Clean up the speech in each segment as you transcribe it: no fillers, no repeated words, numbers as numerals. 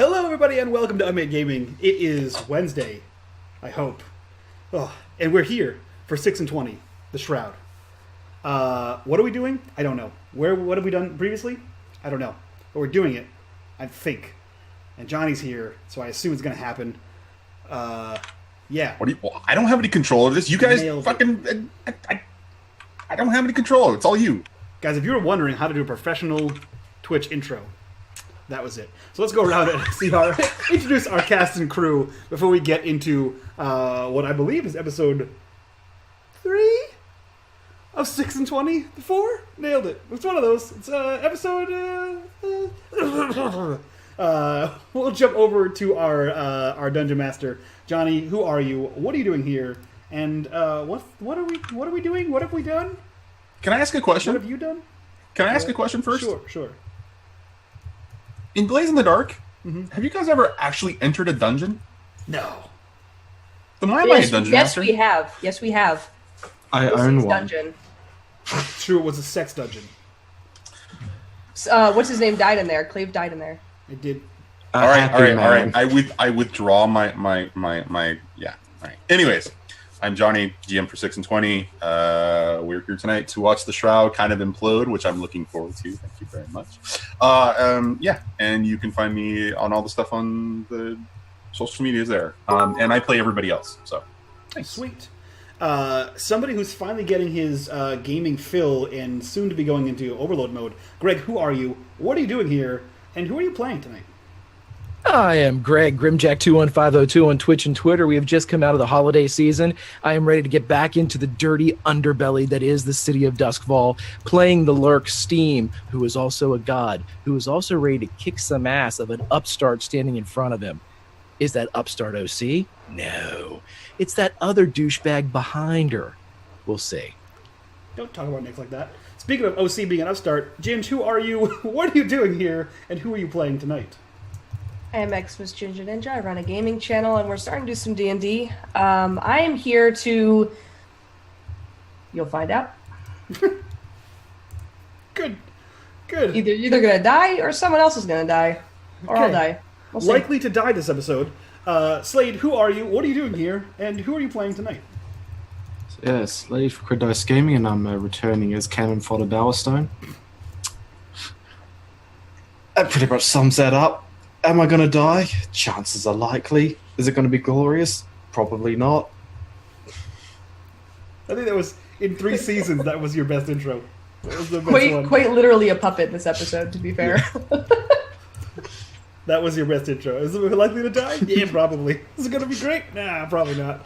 Hello, everybody, and welcome to unMadeGaming. It is Wednesday, I hope. Oh, and we're here for 6 and 20, the Shroud. What are we doing? I don't know. What have we done previously? I don't know. But we're doing it, I think. And Johnny's here, so I assume it's going to happen. Yeah. What do you? I don't have any control of this. You guys fucking... I don't have any control. It's all you. Guys, if you were wondering how to do a professional Twitch intro, that was it. So let's go around and introduce our cast and crew before we get into what I believe is episode 3 of 6 and 20. 4? Nailed it. It's one of those. It's episode... we'll jump over to our Dungeon Master. Johnny, who are you? What are you doing here? And what are we doing? What have we done? Can I ask a question? What have you done? Can I ask a question first? Sure. In Blaze in the Dark, have you guys ever actually entered a dungeon? No. Then why am I a dungeon master? Yes, we have. I own one. Dungeon. True, it was a sex dungeon. What's his name died in there? Clave died in there. I did. All right. I withdraw my yeah. All right. Anyways, I'm Johnny, GM for 6 and 20. We're here tonight to watch the Shroud kind of implode, which I'm looking forward to. Thank you very much. Yeah, and you can find me on all the stuff on the social medias there. And I play everybody else. So, thanks. Sweet. Somebody who's finally getting his gaming fill and soon to be going into overload mode. Greg, who are you? What are you doing here? And who are you playing tonight? I am Greg, Grimjack21502 on Twitch and Twitter. We have just come out of the holiday season. I am ready to get back into the dirty underbelly that is the city of Duskfall, playing the Lurk Steam, who is also a god, who is also ready to kick some ass of an upstart standing in front of him. Is that upstart OC? No. It's that other douchebag behind her. We'll see. Don't talk about Nick like that. Speaking of OC being an upstart, Ginge, who are you? What are you doing here? And who are you playing tonight? I am Xmas Ginger Ninja. I run a gaming channel, and we're starting to do some D&D. I am here to... You'll find out. Good. Either going to die, or someone else is going to die. Or I'll die. We'll see. Likely to die this episode. Slade, who are you? What are you doing here? And who are you playing tonight? Yeah, Slade for Credice Gaming, and I'm returning as Cannon Fodder Bowerstone. That pretty much sums that up. Am I going to die? Chances are likely. Is it going to be glorious? Probably not. I think that was, in 3 seasons, that was your best intro. That was the best one. Quite literally a puppet this episode, to be fair. Yeah. That was your best intro. Is it likely to die? Yeah, probably. Is it going to be great? Nah, probably not.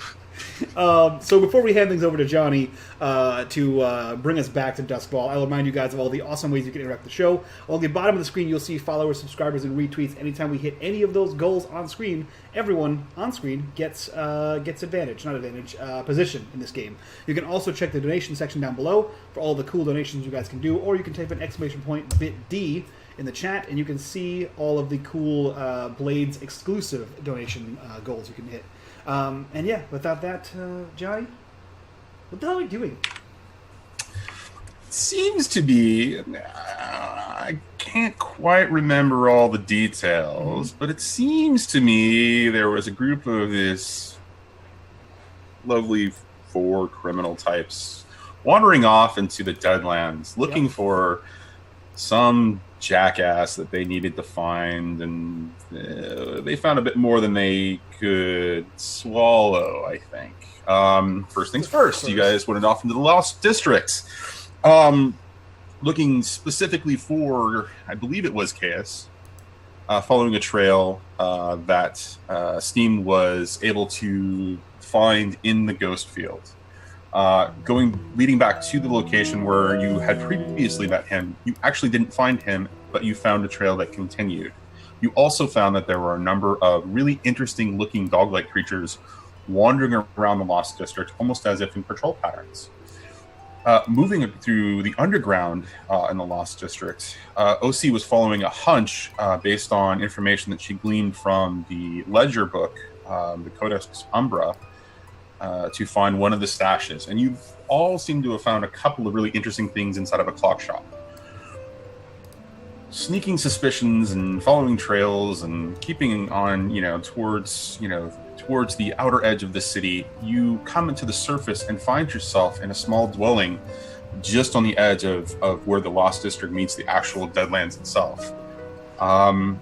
So before we hand things over to Johnny to bring us back to Duskfall, I'll remind you guys of all the awesome ways you can interact with the show. Along the bottom of the screen, you'll see followers, subscribers, and retweets. Anytime we hit any of those goals on screen, everyone on screen gets position in this game. You can also check the donation section down below for all the cool donations you guys can do, or you can type an !bit_D in the chat, and you can see all of the cool Blades exclusive donation goals you can hit. And yeah, without that, Johnny, what the hell are we doing? Seems to be... I can't quite remember all the details, but it seems to me there was a group of this lovely 4 criminal types wandering off into the Deadlands, looking for some jackass that they needed to find, and they found a bit more than they could swallow, I think. First things first, you guys went off into the Lost District, looking specifically for, I believe it was Chaos, following a trail that Steam was able to find in the Ghost Field. Leading back to the location where you had previously met him, you actually didn't find him, but you found a trail that continued. You also found that there were a number of really interesting looking dog-like creatures wandering around the Lost District, almost as if in patrol patterns. Moving through the underground in the Lost District, OC was following a hunch based on information that she gleaned from the ledger book, the Codex Umbra, to find one of the stashes, and you all seem to have found a couple of really interesting things inside of a clock shop. sneaking suspicions and following trails and keeping on, towards the outer edge of the city, you come into the surface and find yourself in a small dwelling just on the edge of where the Lost District meets the actual Deadlands itself. And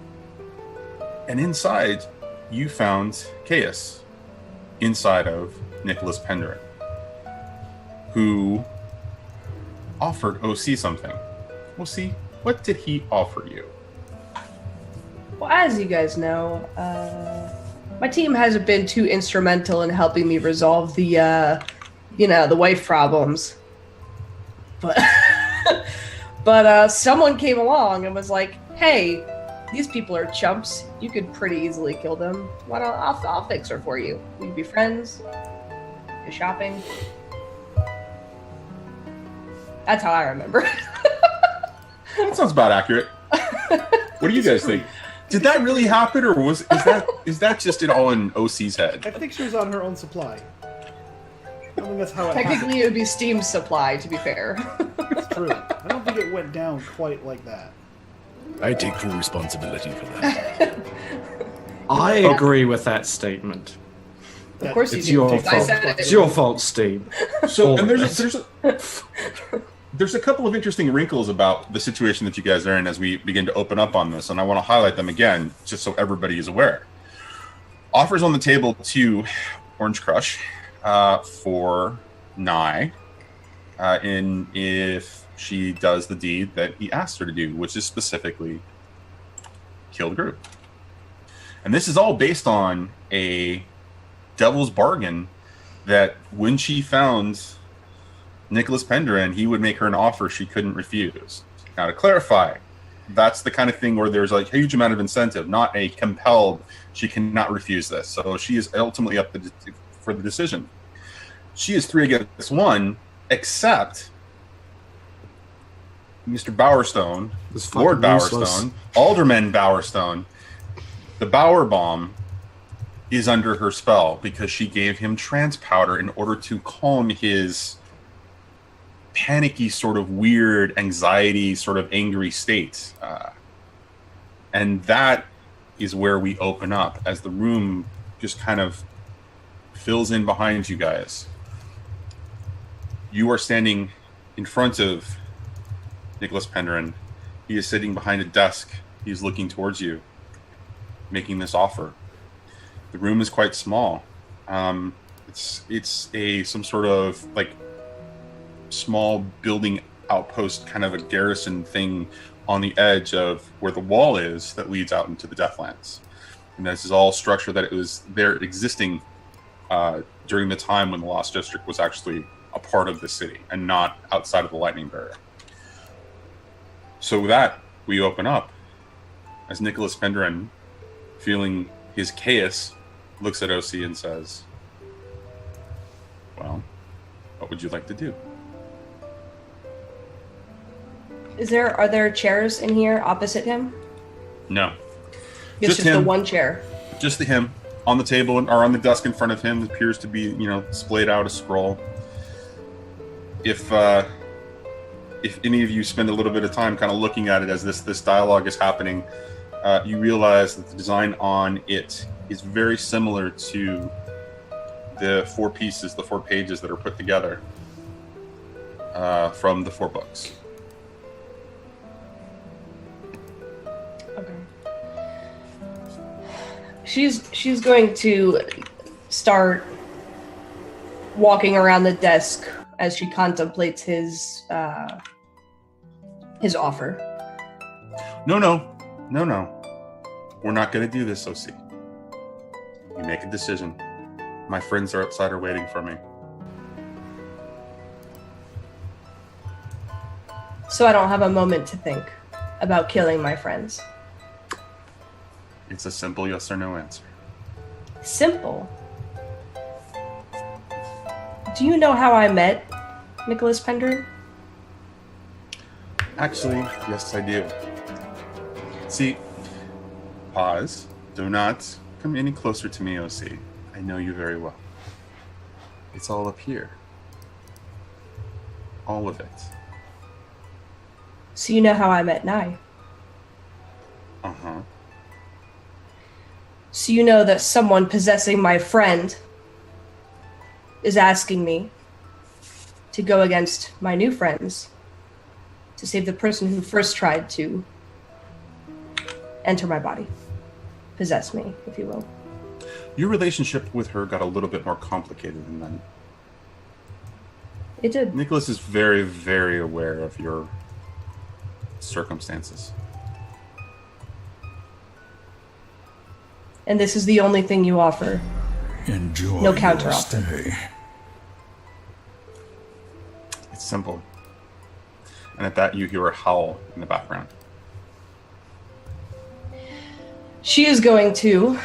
inside, you found Caius inside of Nicholas Penderin, who offered OC something. OC, what did he offer you? Well, as you guys know, my team hasn't been too instrumental in helping me resolve the wife problems. But someone came along and was like, "Hey, these people are chumps. You could pretty easily kill them. Why don't I'll fix her for you? We can be friends. Go shopping." That's how I remember. That sounds about accurate. What do you guys think? Did that really happen, or is that just it all in OC's head? I think she was on her own supply. I think that's how it Technically, happened. it would be Steam's supply, to be fair. It's true. I don't think it went down quite like that. I take full responsibility for that. I agree with that statement. Of course you It's do. your I fault. said it. It's your fault, Steve. So, All and of there's a couple of interesting wrinkles about the situation that you guys are in as we begin to open up on this, and I want to highlight them again, just so everybody is aware. Offers on the table to Orange Crush for Nye, if she does the deed that he asked her to do, which is specifically kill the group. And this is all based on a devil's bargain that when she found Nicholas Penderin, he would make her an offer she couldn't refuse. Now, to clarify, that's the kind of thing where there's like a huge amount of incentive, not a compelled, she cannot refuse this. So she is ultimately up for the decision. She is 3 against 1, except Mr. Bowerstone, It's Lord fucking useless. Bowerstone, Alderman Bowerstone. The Bower Bomb is under her spell because she gave him trance powder in order to calm his panicky, sort of weird, anxiety, sort of angry state. And that is where we open up as the room just kind of fills in behind you guys. You are standing in front of Nicholas Penderin. He is sitting behind a desk. He is looking towards you, making this offer. The room is quite small. It's some sort of like small building outpost, kind of a garrison thing on the edge of where the wall is that leads out into the Deathlands. And this is all structure that it was there existing during the time when the Lost District was actually a part of the city and not outside of the lightning barrier. So with that, we open up as Nicholas Penderin, feeling his chaos, looks at OC and says, "Well, what would you like to do?" Are there chairs in here opposite him? No. It's just the him. one chair. Just the him. On the table or on the desk in front of him appears to be, splayed out a scroll. If any of you spend a little bit of time kind of looking at it as this dialogue is happening, you realize that the design on it is very similar to the 4 pages that are put together from the 4 books. Okay. She's going to start walking around the desk as she contemplates his offer. No. We're not going to do this, OC. You make a decision. My friends are outside are waiting for me. So I don't have a moment to think about killing my friends. It's a simple yes or no answer. Simple. Do you know how I met Nicholas Penderin? Actually, yes, I do. See, pause. Do not come any closer to me, OC. I know you very well. It's all up here. All of it. So you know how I met Nye? Uh-huh. So you know that someone possessing my friend is asking me to go against my new friends to save the person who first tried to enter my body. Possess me, if you will. Your relationship with her got a little bit more complicated than that. It did. Nicholas is very, very aware of your circumstances. And this is the only thing you offer. Enjoy No your counteroffer. stay. It's simple. And at that, you hear a howl in the background. She is going to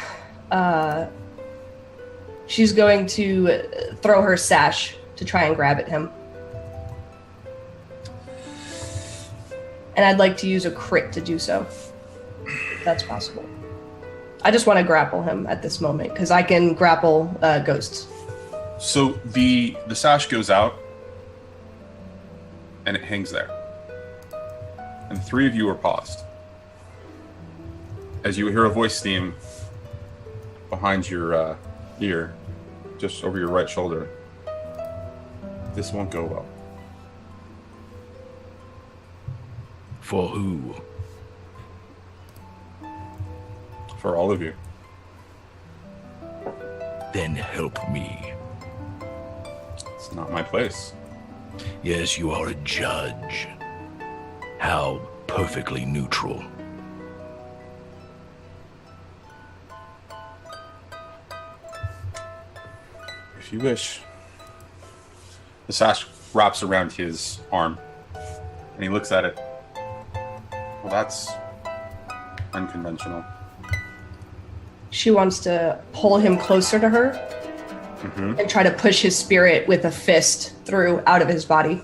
throw her sash to try and grab at him. And I'd like to use a crit to do so, if that's possible. I just want to grapple him at this moment, because I can grapple ghosts. So the sash goes out, and it hangs there. And the three of you are paused. As you hear a voice theme behind your ear, just over your right shoulder. This won't go well. For who? For all of you. Then help me. It's not my place. Yes, you are a judge. How perfectly neutral. If you wish. The sash wraps around his arm, and he looks at it. Well, that's unconventional. She wants to pull him closer to her and try to push his spirit with a fist through out of his body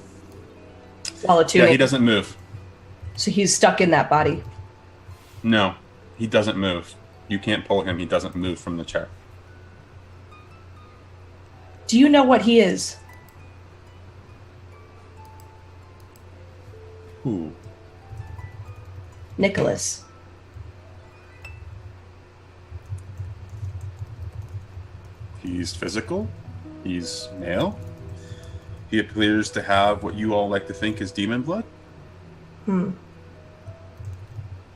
while attuning. Yeah, he doesn't move. So he's stuck in that body. No, he doesn't move. You can't pull him. He doesn't move from the chair. Do you know what he is? Who? Nicholas. He's physical. He's male. He appears to have what you all like to think is demon blood.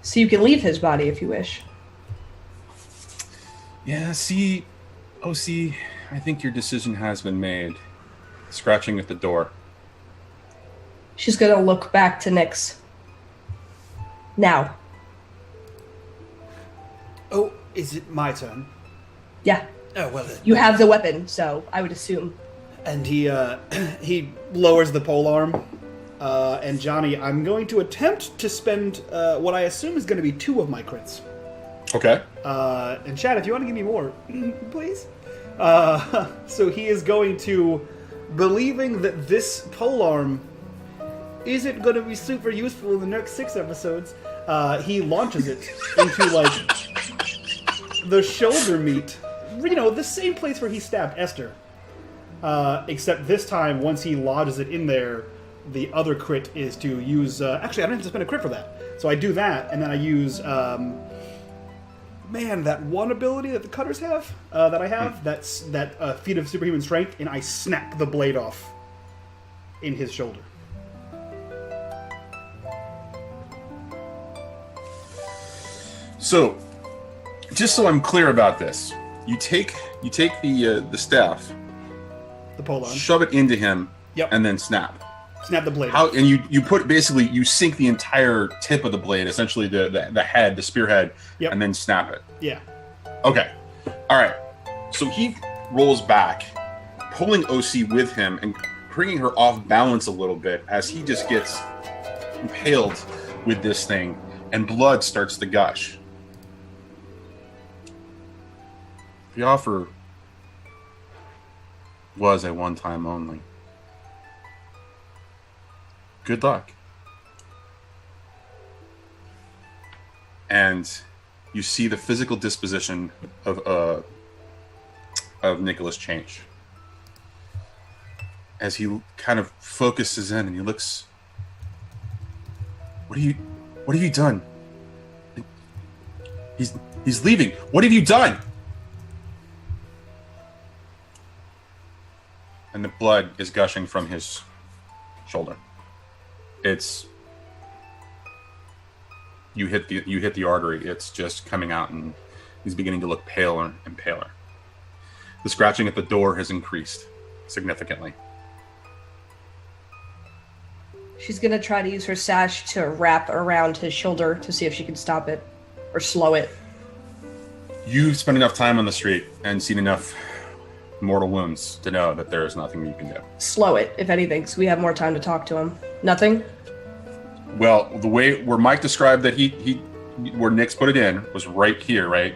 So you can leave his body if you wish. Yeah, see, OC, I think your decision has been made. Scratching at the door. She's gonna look back to Nyx. Now. Oh, is it my turn? Yeah. Oh, well then. You have the weapon, so I would assume. And he he lowers the pole arm. And Johnny, I'm going to attempt to spend what I assume is going to be 2 of my crits. Okay. And Chad, if you want to give me more, please. So he is going to, believing that this polearm isn't going to be super useful in the next 6 episodes, he launches it into, like, the shoulder meat. You know, the same place where he stabbed Esther. Except this time, once he lodges it in there, the other crit is to use... actually, I don't have to spend a crit for that. So I do that, and then I use... man, that one ability that the cutters have, that I have, that's that feat of superhuman strength, and I snap the blade off in his shoulder. So, just so I'm clear about this, you take the staff, The polearm. shove it into him, Yep. and then snap. Snap the blade How off. and you put basically you sink the entire tip of the blade, essentially the head, the spearhead, Yep. and then snap it. Yeah. Okay. All right. So he rolls back, pulling OC with him and bringing her off balance a little bit as he just gets impaled with this thing, and blood starts to gush. The offer was a one-time only. Good luck. And you see the physical disposition of Nicholas change as he kind of focuses in and he looks. What have you done? He's leaving. What have you done? And the blood is gushing from his shoulder. It's you hit the artery. It's just coming out, and he's beginning to look paler and paler. The scratching at the door has increased significantly. She's gonna try to use her sash to wrap around his shoulder to see if she can stop it or slow it. You've spent enough time on the street and seen enough mortal wounds to know that there is nothing you can do. Slow it, if anything, so we have more time to talk to him. Nothing? Well, the way where Mike described that where Nick's put it in was right here, right?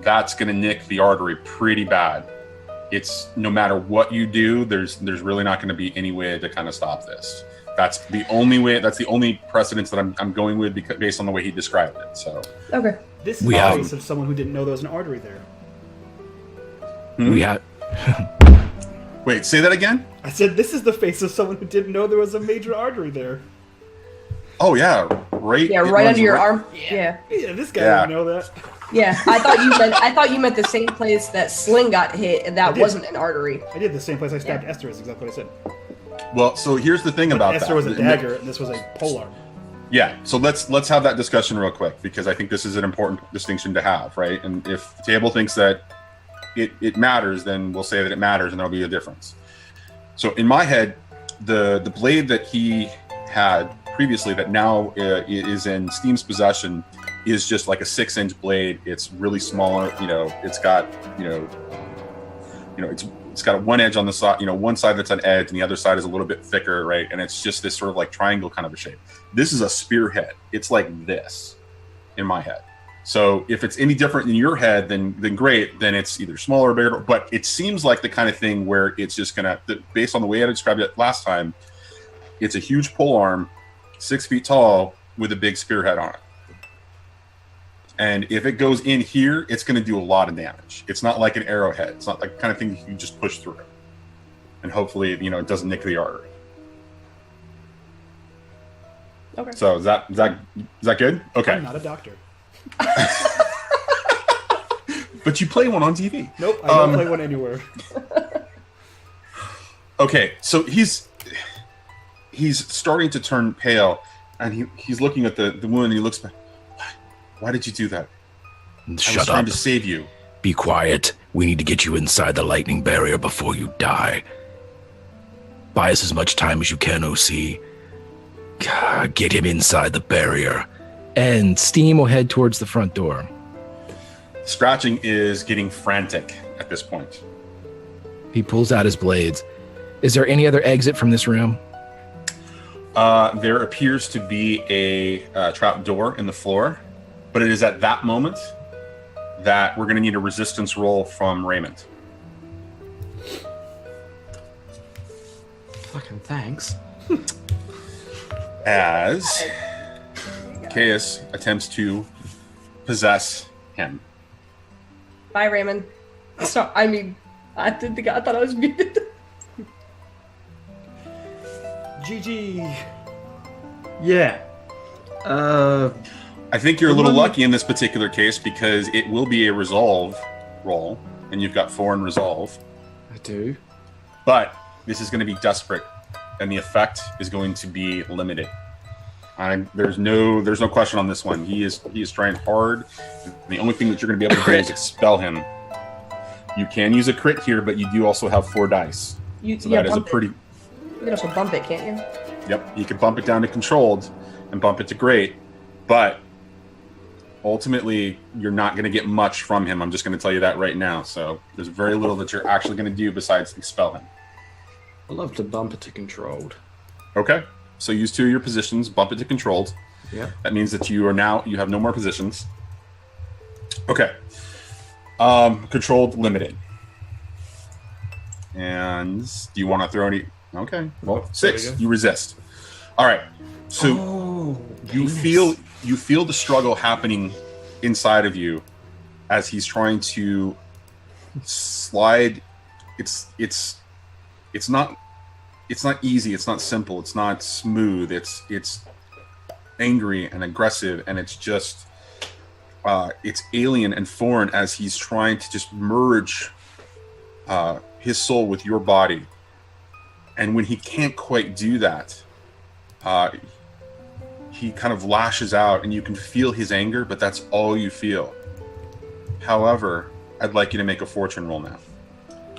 That's going to nick the artery pretty bad. It's no matter what you do, there's really not going to be any way to kind of stop this. That's the only way. That's the only precedence that I'm going with based on the way he described it. So okay. This is the case of someone who didn't know there was an artery there. We had. Wait, say that again? I said this is the face of someone who didn't know there was a major artery there. Oh yeah, right. Yeah, right under your arm. Yeah. Yeah, this guy didn't know that. Yeah, I thought you meant the same place that Sling got hit, and that wasn't an artery. I did the same place I stabbed Esther. Is exactly what I said. Well, so here's the thing about Esther that. was a dagger, and this was a polearm. Yeah, so let's have that discussion real quick, because I think this is an important distinction to have, right? And if the table thinks that it matters, then we'll say that it matters, and there'll be a difference. So in my head, the blade that he had previously that now is in Steam's possession is just like a 6-inch blade. It's really small. It's got it's got one edge on the side. One side that's an edge, and the other side is a little bit thicker, right? And it's just this sort of like triangle kind of a shape. This is a spearhead. It's like this in my head. So if it's any different in your head, then great. Then it's either smaller or bigger. But it seems like the kind of thing where it's just gonna, based on the way I described it last time, it's a huge pole arm, 6 feet tall, with a big spearhead on it. And if it goes in here, it's going to do a lot of damage. It's not like an arrowhead. It's not like the kind of thing you can just push through. And hopefully, it doesn't nick the artery. Okay. So is that good? Okay. I'm not a doctor. But you play one on TV. Nope, I don't play one anywhere. Okay, so he's starting to turn pale, and he's looking at the wound, and he looks back. Why did you do that? Shut I was up. trying to save you. Be quiet. We need to get you inside the lightning barrier before you die. Buy us as much time as you can, OC. Get him inside the barrier. And Steam will head towards the front door. Scratching is getting frantic at this point. He pulls out his blades. Is there any other exit from this room? There appears to be a trap door in the floor, but it is at that moment that we're going to need a resistance roll from Raymond. Fucking thanks. As Caius attempts to possess him. Bye, Raymond. So, I thought I was muted. GG. Yeah. I think you're a little lucky in this particular case because it will be a resolve roll, and you've got 4 in resolve. I do. But this is going to be desperate, and the effect is going to be limited. There's no question on this one. He is trying hard. The only thing that you're going to be able to do is expel him. You can use a crit here, but you do also have 4 dice. So that is a pretty. You can also bump it, can't you? Yep, you can bump it down to controlled and bump it to great, but ultimately you're not going to get much from him. I'm just going to tell you that right now. So there's very little that you're actually going to do besides expel him. I love to bump it to controlled. Okay, so use 2 of your positions, bump it to controlled. Yeah. That means that you have no more positions. Okay. Controlled limited. And do you want to throw any? Okay. Well, 6. You resist. All right. So you feel the struggle happening inside of you as he's trying to slide. It's not easy. It's not simple. It's not smooth. It's angry and aggressive, and it's just it's alien and foreign as he's trying to just merge his soul with your body. And when he can't quite do that, he kind of lashes out, and you can feel his anger, but that's all you feel. However, I'd like you to make a fortune roll now.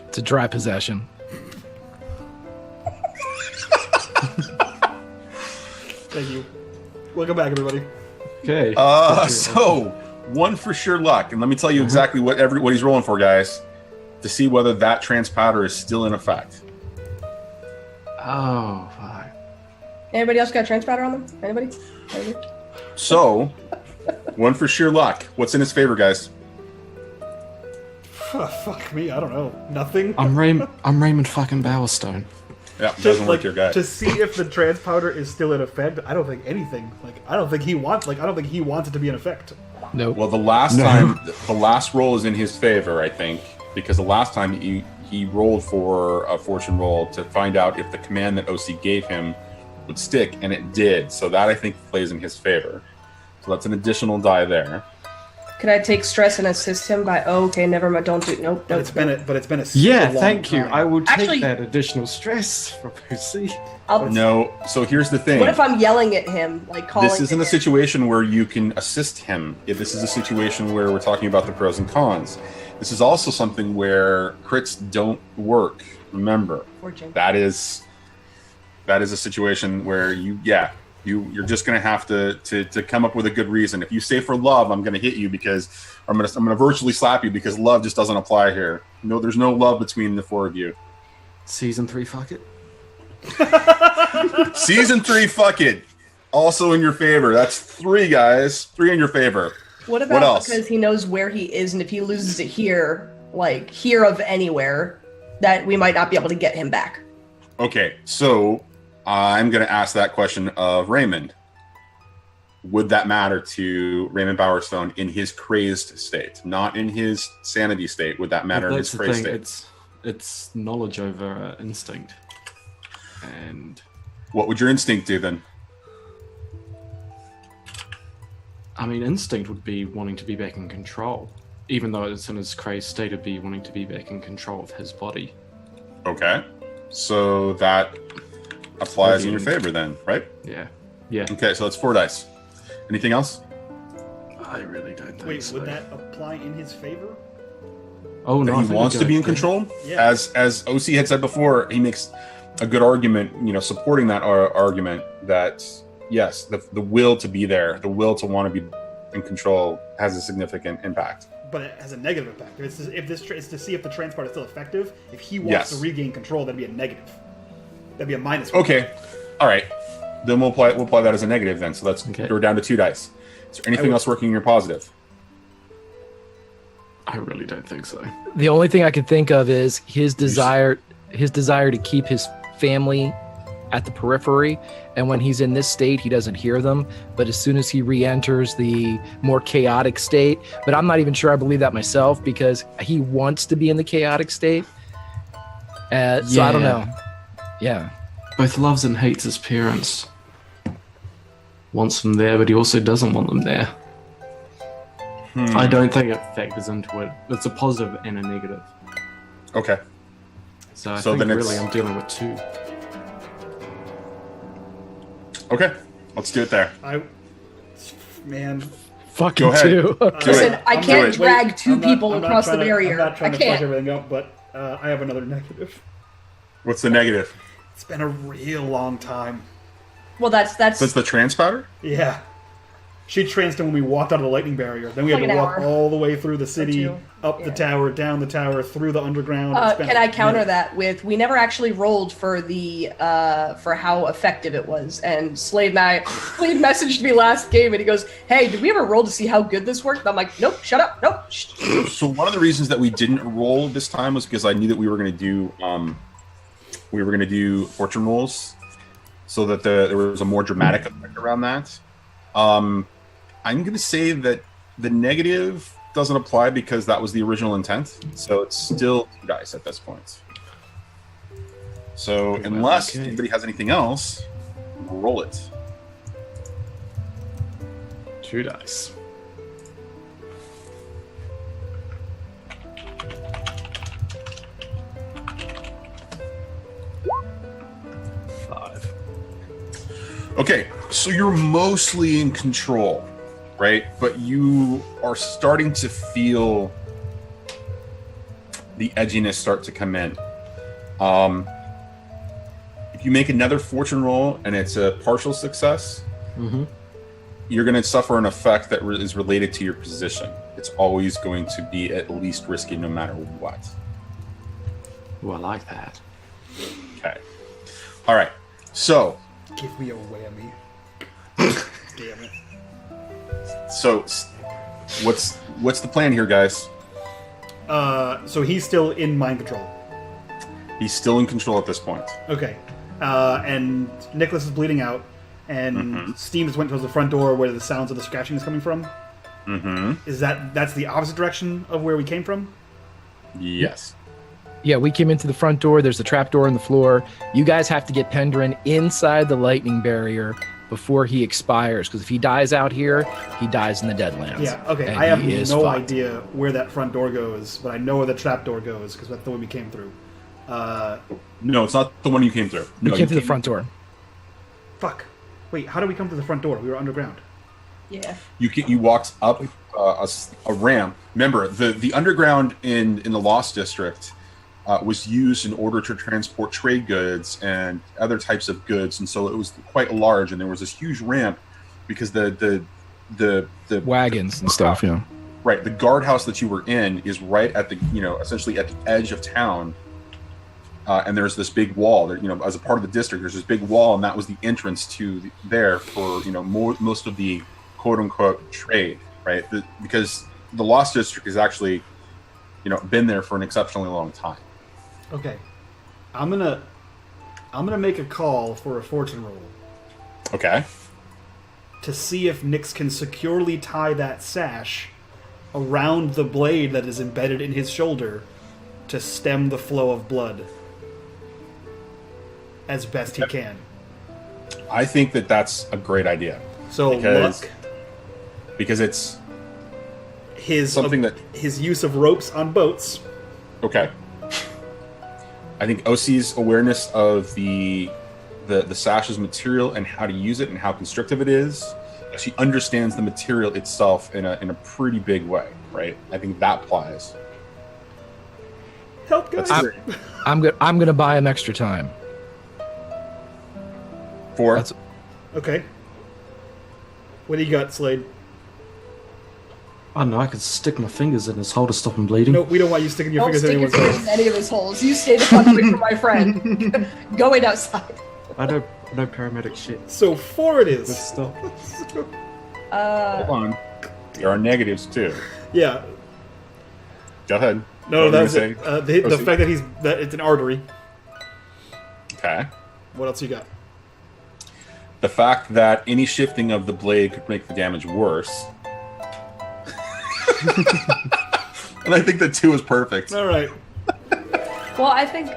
It's a dry possession. Thank you. Welcome back, everybody. Okay. So one for sure luck, and let me tell you exactly what he's rolling for, guys, to see whether that trance powder is still in effect. Oh, fuck. Anybody else got trance powder on them? Anybody? So, one for sheer luck. What's in his favor, guys? Oh, fuck me, I don't know. Nothing. I'm Raymond fucking Bowerstone. Yeah, Just doesn't like work here, guys. to see if the trance powder is still in effect. I don't think anything. I don't think he wants it to be in effect. Nope. Well, the last roll is in his favor, I think, because the last time he rolled for a fortune roll to find out if the command that OC gave him would stick, and it did. So that, I think, plays in his favor. So that's an additional die there. Could I take stress and assist him by? Oh, okay, never mind. Don't do. Nope. But it's been a Yeah, super long thank you. time. I will take Actually- that additional stress from OC. No, so here's the thing. What if I'm yelling at him, like calling? This isn't a situation where you can assist him. If this is a situation where we're talking about the pros and cons. This is also something where crits don't work. Remember, Fortune. that is a situation where you're just going to have to come up with a good reason. If you say for love, I'm going to hit you because I'm going to virtually slap you because love just doesn't apply here. No, there's no love between the four of you. Season 3, fuck it. Season 3, fuck it. Also in your favor. That's 3, guys. 3 in your favor. What about What else? because he knows where he is, and if he loses it here, like here of anywhere, that we might not be able to get him back. Okay, so I'm going to ask that question of Raymond. Would that matter to Raymond Bowerstone in his crazed state, not in his sanity state? Would that matter in his That's the crazed thing. state? It's knowledge over instinct. And What would your instinct do then? I mean, instinct would be wanting to be back in control. Even though it's in his crazed state, it'd be wanting to be back in control of his body. Okay, so that applies in your favor then, right? Yeah. Yeah. Okay, so that's 4 dice. Anything else? I really don't think Wait, so. would that apply in his favor? Oh, no. That I he think wants it to be in goes- control? Yeah. As OC had said before, he makes a good argument, supporting that argument that, yes, the will to be there, the will to want to be in control has a significant impact. But it has a negative impact. If this is to see if the trance part is still effective. If he wants Yes. to regain control, that'd be a negative. That'd be a -1. Okay, all right. Then we'll apply that as a negative then. So let's Okay. go down to 2 dice. Is there anything else working in your positive? I really don't think so. The only thing I can think of is his desire to keep his family at the periphery, and when he's in this state he doesn't hear them, but as soon as he re-enters the more chaotic state, but I'm not even sure I believe that myself because he wants to be in the chaotic state, so I don't know. Yeah, Both loves and hates his parents. Wants them there, but he also doesn't want them there. I don't think it factors into it. It's a positive and a negative. Okay. So I So think then it's- really I'm dealing with 2. Okay. Let's do it there. Man, fucking Go ahead. too. Do Listen, it. I Do can't it. drag 2 I'm not- people I'm not across the trying to- barrier. I'm not trying I to fuck can't. everything up, but I have another negative. What's the negative? It's been a real long time. Well, that's Since the trance powder? Yeah. She tranced him when we walked out of the lightning barrier. Then we had Like to an walk hour. all the way through the city, two. up the Yeah. tower, down the tower, through the underground. It's been Can a I counter minute. that with we never actually rolled for the for how effective it was, and Slade messaged me last game and he goes, "Hey, did we ever roll to see how good this worked?" And I'm like, "Nope, shut up, nope." Shh. So one of the reasons that we didn't roll this time was because I knew that we were going to do fortune rolls, so that there was a more dramatic effect around that. I'm going to say that the negative doesn't apply because that was the original intent. So it's still 2 dice at this point. So unless Okay. anybody has anything else, we'll roll it. 2 dice. Okay, so you're mostly in control, right? But you are starting to feel the edginess start to come in. If you make another fortune roll and it's a partial success, you're going to suffer an effect that is related to your position. It's always going to be at least risky no matter what. Ooh, I like that. Okay. All right. So, Give me a whammy. Damn it. so what's the plan here, guys? So he's still in mind control. He's still in control at this point. Okay. And Nicholas is bleeding out, and Steam just went towards the front door where the sounds of the scratching is coming from. Is that's the opposite direction of where we came from? Yes. Yeah, we came into the front door. There's a trap door in the floor. You guys have to get Pendrin inside the lightning barrier before he expires, because if he dies out here, he dies in the Deadlands. Yeah, okay. And I have he is no fucked. idea where that front door goes, but I know where the trap door goes, because that's the one we came through. No, it's not the one you came through. We No, came through the front door. Fuck. Wait, how did we come to the front door? We were underground. Yeah. You walked up a ramp. Remember, the underground in the Lost District was used in order to transport trade goods and other types of goods, and so it was quite large. And there was this huge ramp because the Wagons and stuff, yeah. right, the guardhouse that you were in is right at the essentially at the edge of town. And there's this big wall that, as a part of the district, there's this big wall, and that was the entrance to there for, most of the quote unquote trade, right? Because the Lost District has actually, been there for an exceptionally long time. Okay. I'm gonna make a call for a fortune roll Okay. to see if Nyx can securely tie that sash around the blade that is embedded in his shoulder to stem the flow of blood as best he can. I think that that's a great idea. So Because it's his something that... his use of ropes on boats. Okay. I think OC's awareness of the sash's material and how to use it and how constrictive it is, she understands the material itself in a pretty big way, right? I think that applies. Help, guys. I'm gonna buy him extra time. For Okay. What do you got, Slade? I don't know, I could stick my fingers in his hole to stop him bleeding. No, we don't want you sticking your Don't fingers in stick your anyone's fingers holes. in any of his holes. You stay the fuck away from my friend. Going outside. I know paramedic shit. So 4 it Let's is. stop. hold on. There are negatives too. Yeah. Go ahead. No, What were you that's gonna it. say? The fact that it's an artery. Okay. What else you got? The fact that any shifting of the blade could make the damage worse. And I think that 2 is perfect. All right. Well, I think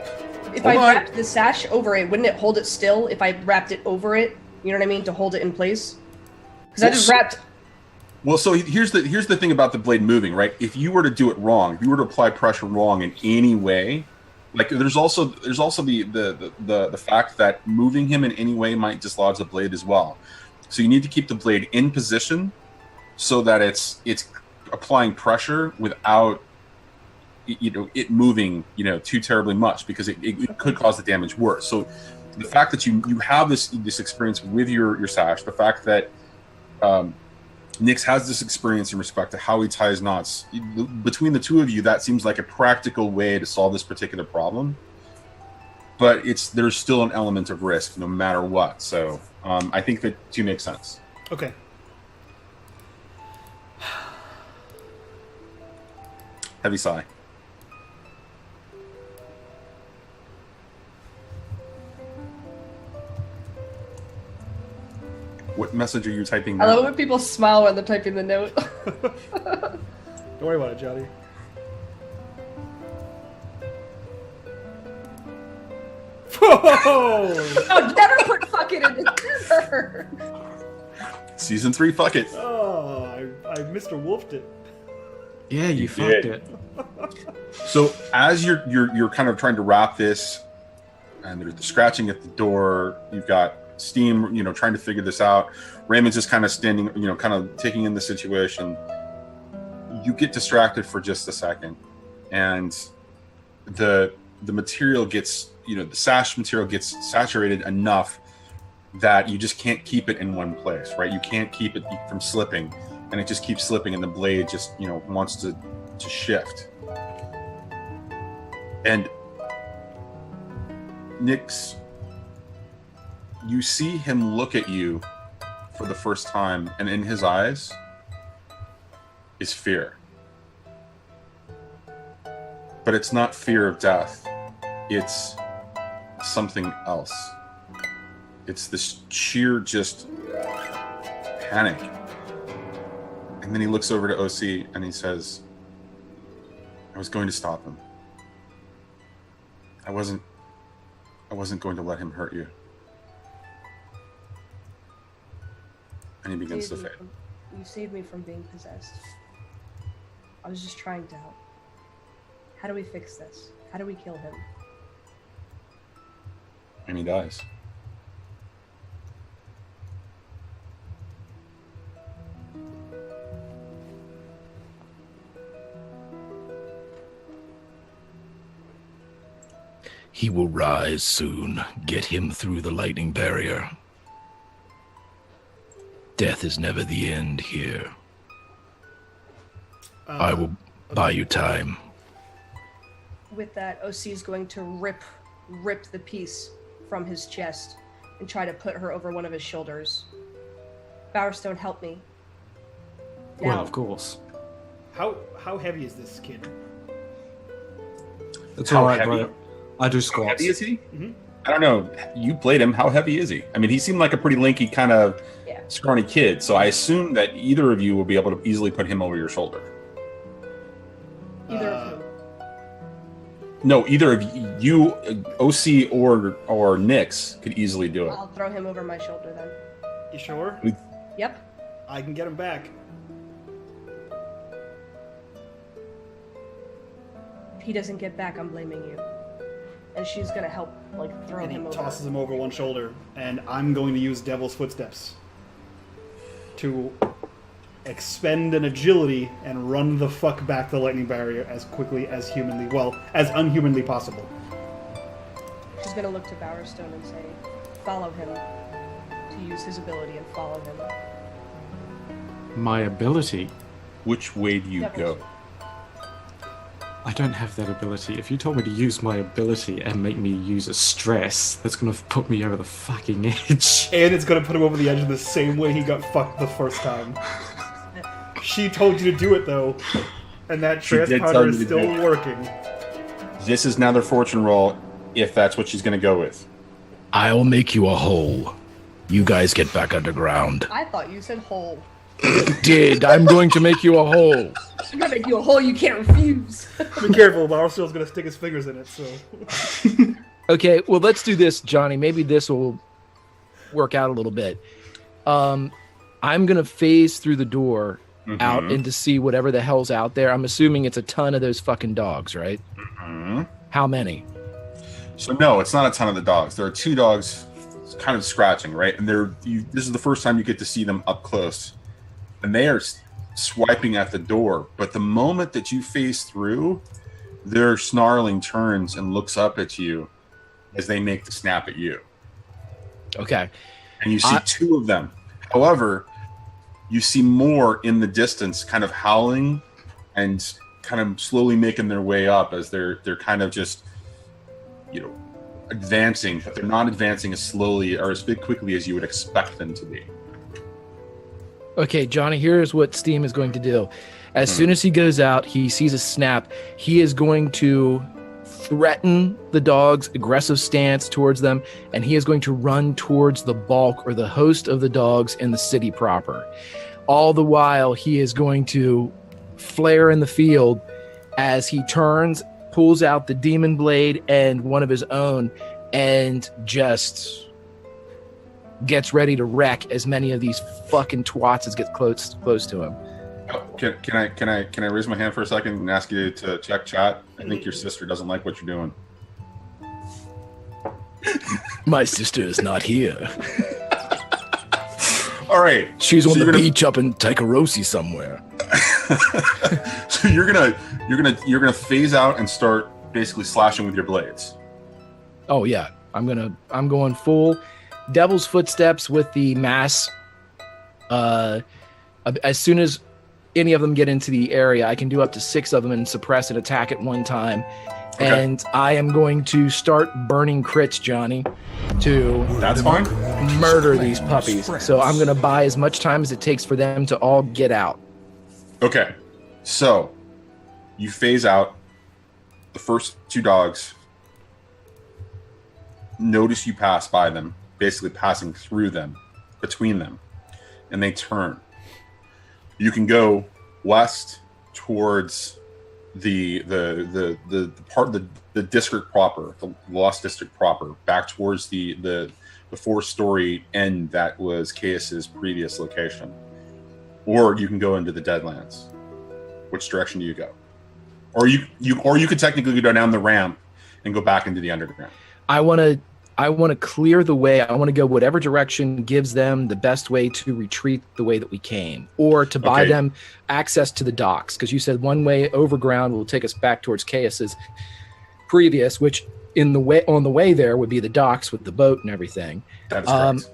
if Hold I on. wrapped the sash over it, wouldn't it hold it still if I wrapped it over it? You know what I mean? To hold it in place? Because I just wrapped... Well, so here's the thing about the blade moving, right? If you were to do it wrong, if you were to apply pressure wrong in any way, like there's also the fact that moving him in any way might dislodge the blade as well. So you need to keep the blade in position so that it's applying pressure without it moving too terribly much, because it could cause the damage worse. So the fact that you have this experience with your sash, the fact that Nyx has this experience in respect to how he ties knots. Between the two of you, that seems like a practical way to solve this particular problem. But there's still an element of risk, no matter what. So I think that 2 makes sense. Okay. Heavy sigh. What message are you typing I now? love when people smile when they're typing the note. Don't worry about it, Johnny. Whoa! No, never put fucking in it. Never. Season 3, fuck it. Oh, I Mr. Wolfed it. Yeah, you did. fucked it. So as you're kind of trying to wrap this, and there's the scratching at the door, you've got Steam, trying to figure this out. Raymond's just kind of standing, kind of taking in the situation. You get distracted for just a second, and the material gets, the sash material gets saturated enough that you just can't keep it in one place, right? You can't keep it from slipping, and it just keeps slipping, and the blade just, wants to shift. And Nyx, you see him look at you for the first time, and in his eyes is fear. But it's not fear of death. It's something else. It's this sheer just panic. And then he looks over to OC and he says, I was going to stop him. I wasn't going to let him hurt you. And he begins to fade. You saved me from being possessed. I was just trying to help. How do we fix this? How do we kill him? And he dies. He will rise soon. Get him through the lightning barrier. Death is never the end here. I will buy you time. With that, OC is going to rip the piece from his chest and try to put her over one of his shoulders. Bowerstone, help me. Now. Well, of course. How heavy is this kid? It's How all right, heavy? bro. I do How squats. heavy is he? Mhm. I don't know. You played him. How heavy is he? I mean, he seemed like a pretty lanky, kind of Yeah. scrawny kid. So I assume that either of you will be able to easily put him over your shoulder. Either of whom? No, either of you, OC or Nyx, could easily do it. I'll throw him over my shoulder then. You sure? Yep. I can get him back. If he doesn't get back, I'm blaming you. And she's gonna help, throw And he him over. tosses him over one shoulder, and I'm going to use Devil's Footsteps to expend an agility and run the fuck back the lightning barrier as quickly as as unhumanly possible. She's gonna look to Bowerstone and say, follow him. To use his ability and follow him. My ability? Which way do you go? I don't have that ability. If you told me to use my ability and make me use a stress, that's gonna put me over the fucking edge. And it's going to put him over the edge in the same way he got fucked the first time. She told you to do it, though. And that She did tell transponder you is to still do it. working. This is now their fortune roll, if that's what she's going to go with. I'll make you a hole. You guys get back underground. I thought you said hole. I'm going to make you a hole. I'm gonna make you a hole you can't refuse. Be careful, Bowerstone's going to stick his fingers in it, so... Okay, well, let's do this, Johnny. Maybe this will work out a little bit. I'm going to phase through the door out and to see whatever the hell's out there. I'm assuming it's a ton of those fucking dogs, right? Mm-hmm. How many? So no, it's not a ton of the dogs. There are two dogs kind of scratching, right? And this is the first time you get to see them up close. And they are swiping at the door. But the moment that you phase through, their snarling turns and looks up at you as they make the snap at you. Okay. And you see two of them. However, you see more in the distance kind of howling and kind of slowly making their way up as they're kind of just, advancing, but they're not advancing as slowly or as quickly as you would expect them to be. Okay, Johnny, here's what Steam is going to do. As soon as he goes out, he sees a snap. He is going to threaten the dog's aggressive stance towards them, and he is going to run towards the bulk or the host of the dogs in the city proper. All the while, he is going to flare in the field as he turns, pulls out the demon blade and one of his own, and just gets ready to wreck as many of these fucking twats as get close to him. Oh, can I raise my hand for a second and ask you to check chat? I think your sister doesn't like what you're doing. My sister is not here. All right. She's on So the beach up in Takarosi somewhere. So you're gonna phase out and start basically slashing with your blades. Oh yeah, I'm going full Devil's Footsteps with the mass. As soon as any of them get into the area, I can do up to 6 of them and suppress an attack at one time. Okay. And I am going to start burning crits, Johnny, to That's fine. murder these puppies. So I'm going to buy as much time as it takes for them to all get out. Okay. So you phase out the first 2 dogs. Notice you pass by them, basically passing through them, between them, and they turn. You can go west towards the part of the district proper, the Lost District proper, back towards the 4-story end that was Chaos's previous location, or you can go into the Deadlands. Which direction do you go? Or you could technically go down the ramp and go back into the underground. I want to clear the way. I want to go whatever direction gives them the best way to retreat the way that we came, or to buy them access to the docks. Because you said one way overground will take us back towards Chaos's previous, which on the way there would be the docks with the boat and everything. That is correct.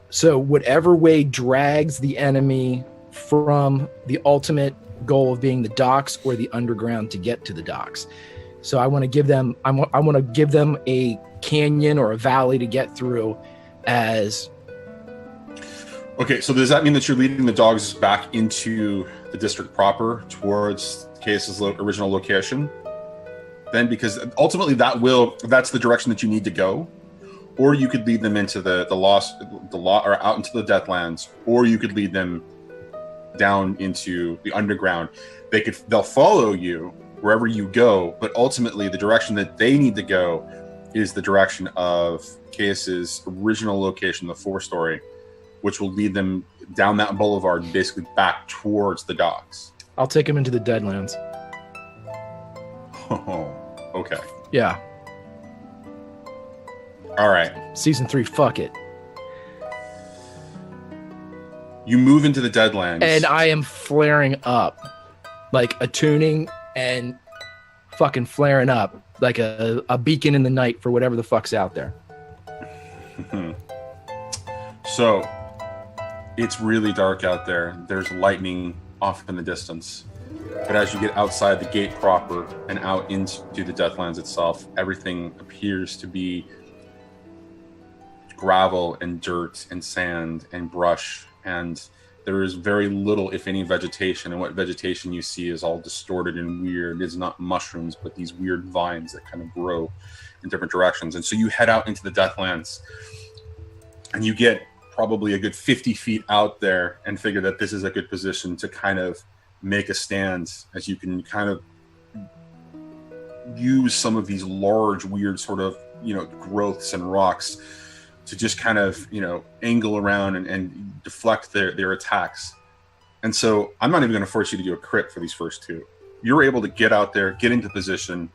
So whatever way drags the enemy from the ultimate goal of being the docks or the underground to get to the docks. So I want to give them. I want to give them a canyon or a valley to get through. As okay, so does that mean that you're leading the dogs back into the district proper towards Chaos's original location? Then, because ultimately that's the direction that you need to go, or you could lead them into the or out into the Deathlands, or you could lead them down into the underground. They'll follow you wherever you go, but ultimately the direction that they need to go is the direction of Chaos's original location, the 4-story, which will lead them down that boulevard, basically back towards the docks. I'll take them into the Deadlands. Oh, okay. Yeah. All right. Season 3, fuck it. You move into the Deadlands. And I am flaring up. Like attuning and fucking flaring up. Like a beacon in the night for whatever the fuck's out there. So, it's really dark out there. There's lightning off in the distance. But as you get outside the gate proper and out into the Deathlands itself, everything appears to be gravel and dirt and sand and brush, and there is very little, if any, vegetation, and what vegetation you see is all distorted and weird. It's not mushrooms, but these weird vines that kind of grow in different directions. And so you head out into the Deathlands, and you get probably a good 50 feet out there and figure that this is a good position to kind of make a stand, as you can kind of use some of these large, weird sort of, growths and rocks to just kind of, angle around and deflect their attacks. And so I'm not even going to force you to do a crit for these first 2. You're able to get out there, get into position,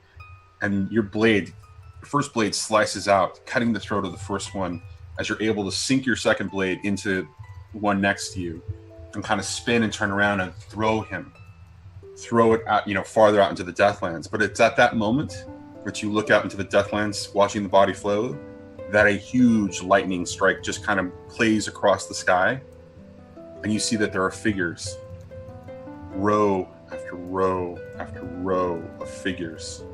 and your first blade slices out, cutting the throat of the first one, as you're able to sink your second blade into one next to you and kind of spin and turn around and throw it out, farther out into the Deathlands. But it's at that moment that you look out into the Deathlands, watching the body flow, that a huge lightning strike just kind of plays across the sky, and you see that there are figures, row after row after row of figures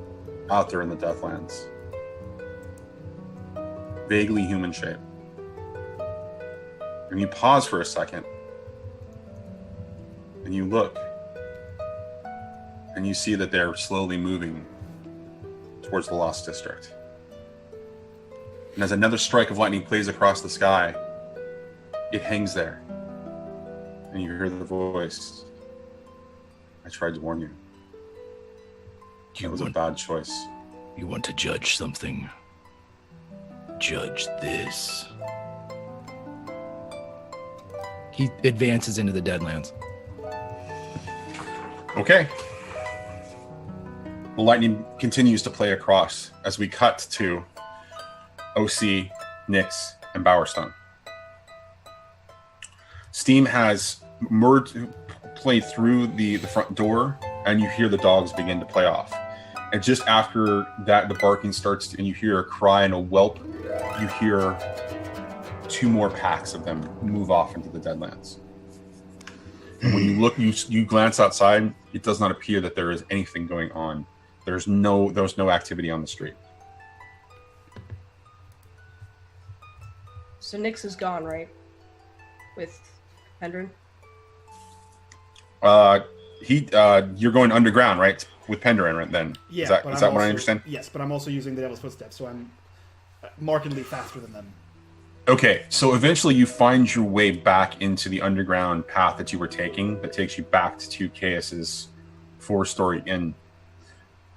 out there in the Deathlands, vaguely human shape. And you pause for a second, and you look, and you see that they're slowly moving towards the Lost District. And as another strike of lightning plays across the sky, it hangs there. And you hear the voice. I tried to warn you. It was a bad choice. You want to judge something? Judge this. He advances into the Deadlands. Okay. The lightning continues to play across as we cut to OC Nyx, and Bowerstone. Steam has played through the front door, and you hear the dogs begin to play off. And just after that, the barking starts, and you hear a cry and a whelp. You hear 2 more packs of them move off into the Deadlands. And when you look, you glance outside. It does not appear that there is anything going on. There was no activity on the street. So Nyx is gone, right? With Pendrin? You're going underground, right? With Penderin, right then? Yeah. Is that what I understand? Yes, but I'm also using the Devil's Footsteps, so I'm markedly faster than them. Okay, so eventually you find your way back into the underground path that you were taking that takes you back to Chaos's 4-story inn.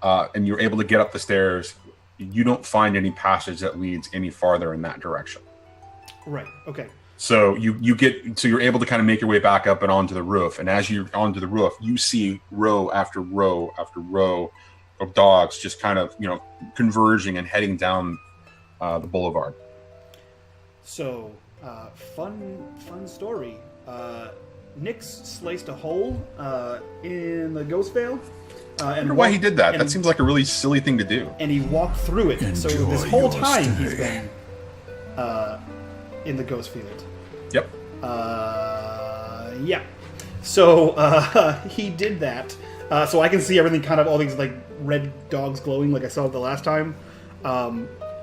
And you're able to get up the stairs. You don't find any passage that leads any farther in that direction. Right, okay. So you're able to kind of make your way back up and onto the roof. And as you're onto the roof, you see row after row after row of dogs just kind of, converging and heading down the boulevard. So, fun story. Nyx sliced a hole in the Ghost Veil. I wonder why he did that. That seems like a really silly thing to do. And he walked through it. So this whole time he's been in the Ghost Field. Yep. Yeah. So he did that. So I can see everything, kind of all these like red dogs glowing, like I saw the last time.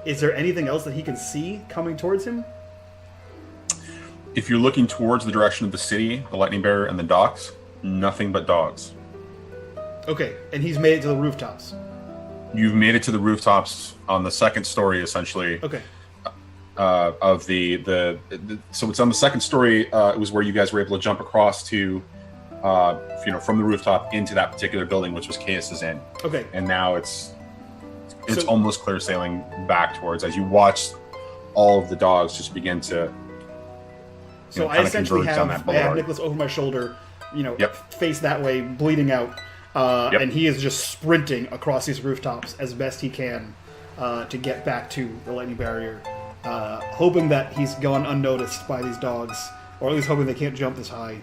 Is there anything else that he can see coming towards him? If you're looking towards the direction of the city, the Lightning Barrier, and the docks, nothing but dogs. Okay, and he's made it to the rooftops. You've made it to the rooftops on the 2nd story, essentially. Okay. Of the so it's on the 2nd story. It was where you guys were able to jump across to, from the rooftop into that particular building, which was Chaos's Inn. Okay. And now it's almost clear sailing back towards, as you watch all of the dogs just begin to. So I essentially have Nicholas over my shoulder, face that way, bleeding out, and he is just sprinting across these rooftops as best he can to get back to the Lightning Barrier, hoping that he's gone unnoticed by these dogs, or at least hoping they can't jump this high.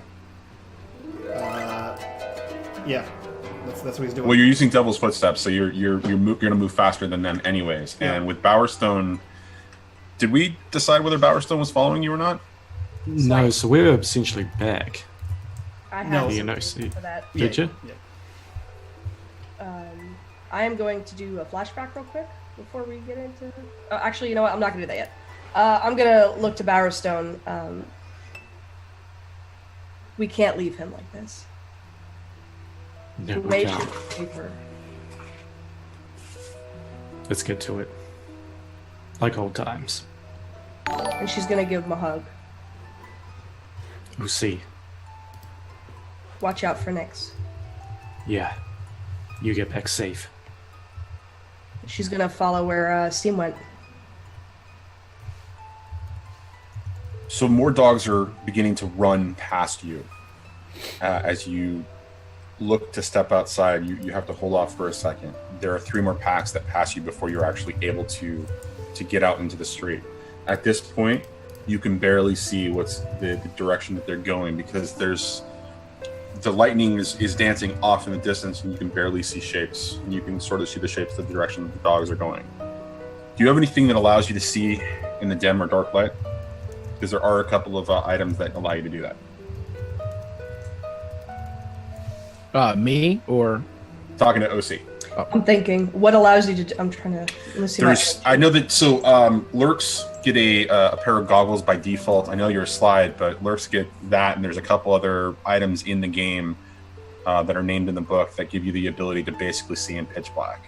Yeah, that's what he's doing. Well, you're using Devil's Footsteps, so you're going to move faster than them anyways. Yeah. And with Bowerstone, did we decide whether Bowerstone was following you or not? No, so we were essentially back. I have for that. Did you? Yeah. I am going to do a flashback real quick before we get into. Oh, actually, you know what? I'm not going to do that yet. I'm going to look to Bowerstone. We can't leave him like this. No, we can't. Let's get to it. Like old times. And she's going to give him a hug. We'll see. Watch out for Nyx. Yeah. You get back safe. She's gonna follow where Steam went. So more dogs are beginning to run past you. As you look to step outside, you have to hold off for a second. There are 3 more packs that pass you before you're actually able to get out into the street. At this point, you can barely see what's the direction that they're going, because the lightning is dancing off in the distance, and you can barely see shapes, and you can sort of see the shapes of the direction that the dogs are going. Do you have anything that allows you to see in the dim or dark light? Because there are a couple of items that allow you to do that. Me or talking to OC? I'm thinking, what allows you to? I'm trying to. Let's see. I know that. So lurks get a pair of goggles by default. I know you're a slide, but lurks get that, and there's a couple other items in the game that are named in the book that give you the ability to basically see in pitch black.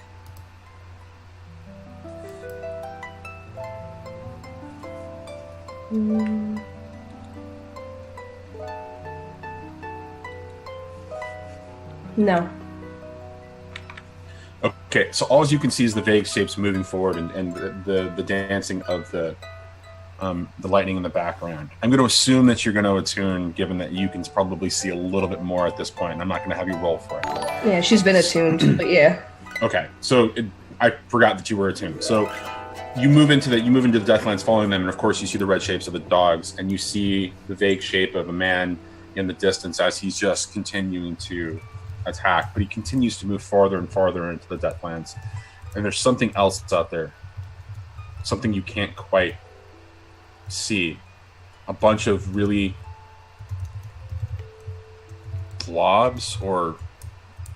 No. Okay, so all you can see is the vague shapes moving forward and the dancing of the lightning in the background. I'm going to assume that you're going to attune, given that you can probably see a little bit more at this point, and I'm not going to have you roll for it. Yeah, she's been attuned, but yeah. Okay, so I forgot that you were attuned. So You move into the Deathlands following them, and of course you see the red shapes of the dogs, and you see the vague shape of a man in the distance as he's just continuing to attack, but he continues to move farther and farther into the Deathlands. And there's something else that's out there, something you can't quite see. A bunch of really blobs or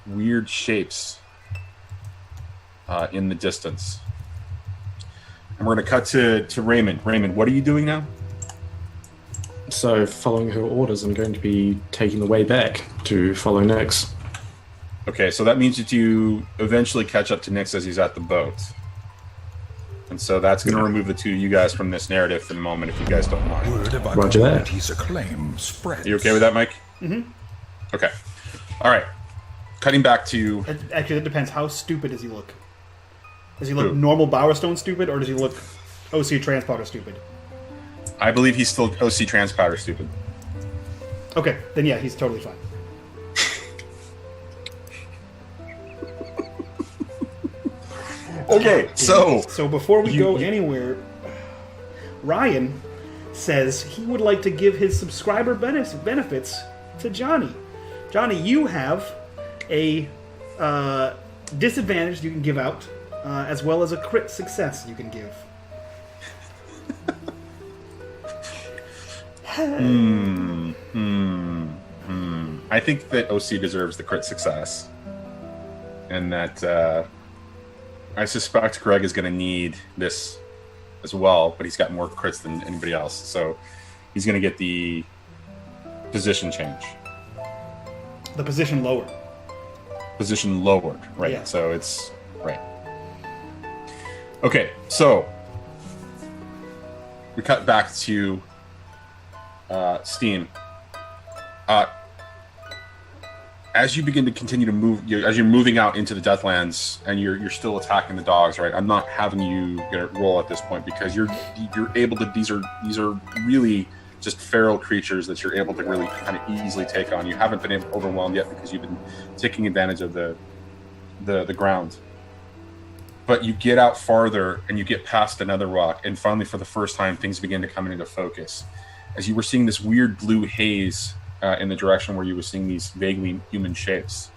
weird shapes in the distance. And we're going to cut to Raymond. Raymond, what are you doing now? So, following her orders, I'm going to be taking the way back to follow Nyx. Okay, so that means that you eventually catch up to Nyx as he's at the boat. And so that's going to remove the two of you guys from this narrative for the moment, if you guys don't mind. Word of Roger that. His acclaim spreads. You okay with that, Mike? Mm-hmm. Okay. All right. Cutting back to... Actually, it depends. How stupid does he look? Does he look Who? normal Bowerstone stupid, or does he look OC Transpowder stupid? I believe he's still OC Transpowder stupid. Okay, then yeah, he's totally fine. Okay, so before we go anywhere, Ryan says he would like to give his subscriber benefits to Johnny. Johnny, you have a disadvantage you can give out, as well as a crit success you can give. I think that OC deserves the crit success, and that I suspect Greg is going to need this as well, but he's got more crits than anybody else, so he's going to get the position change. The position lowered. Position lowered, right? Yeah. So it's right. Okay, so we cut back to Steam. As you begin to continue to move, as you're moving out into the Deathlands, and you're still attacking the dogs, right? I'm not having you roll at this point because you're able to. These are really just feral creatures that you're able to really kind of easily take on. You haven't been overwhelmed yet because you've been taking advantage of the ground. But you get out farther and you get past another rock, and finally, for the first time, things begin to come into focus. As you were seeing this weird blue haze in the direction where you were seeing these vaguely human shapes.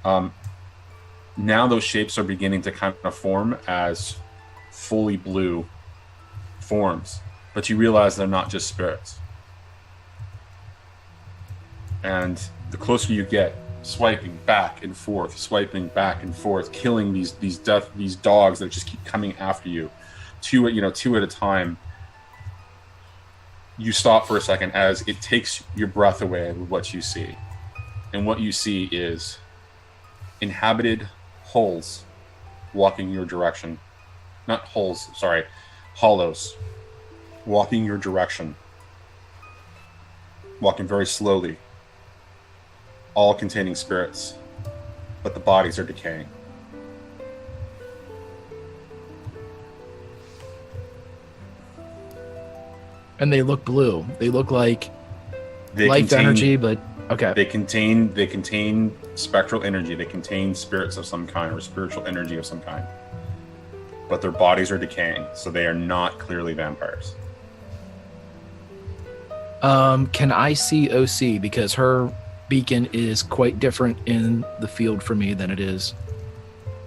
Now those shapes are beginning to kind of form as fully blue forms, but you realize they're not just spirits. And the closer you get, swiping back and forth, killing these dogs that just keep coming after you, two at a time. You stop for a second as it takes your breath away with what you see. And what you see is inhabited holes walking your direction. Not holes, sorry, hollows walking your direction. Walking very slowly. All containing spirits. But the bodies are decaying. And they look blue. They look like They life contain- energy, but okay. They contain spectral energy. They contain spirits of some kind or spiritual energy of some kind. But their bodies are decaying, so they are not clearly vampires. Can I see OC? Because her beacon is quite different in the field for me than it is.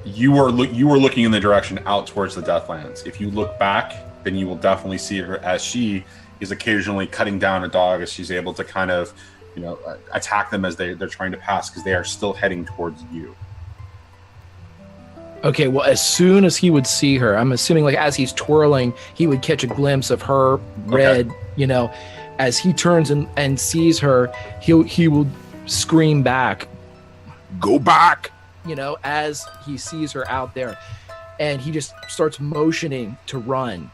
You were looking in the direction out towards the Deathlands. If you look back, then you will definitely see her as she is occasionally cutting down a dog as she's able to kind of, attack them as they're trying to pass because they are still heading towards you. Okay, well, as soon as he would see her, I'm assuming like as he's twirling, he would catch a glimpse of her red, as he turns and sees her, he will scream back, "Go back!" As he sees her out there. And he just starts motioning to run,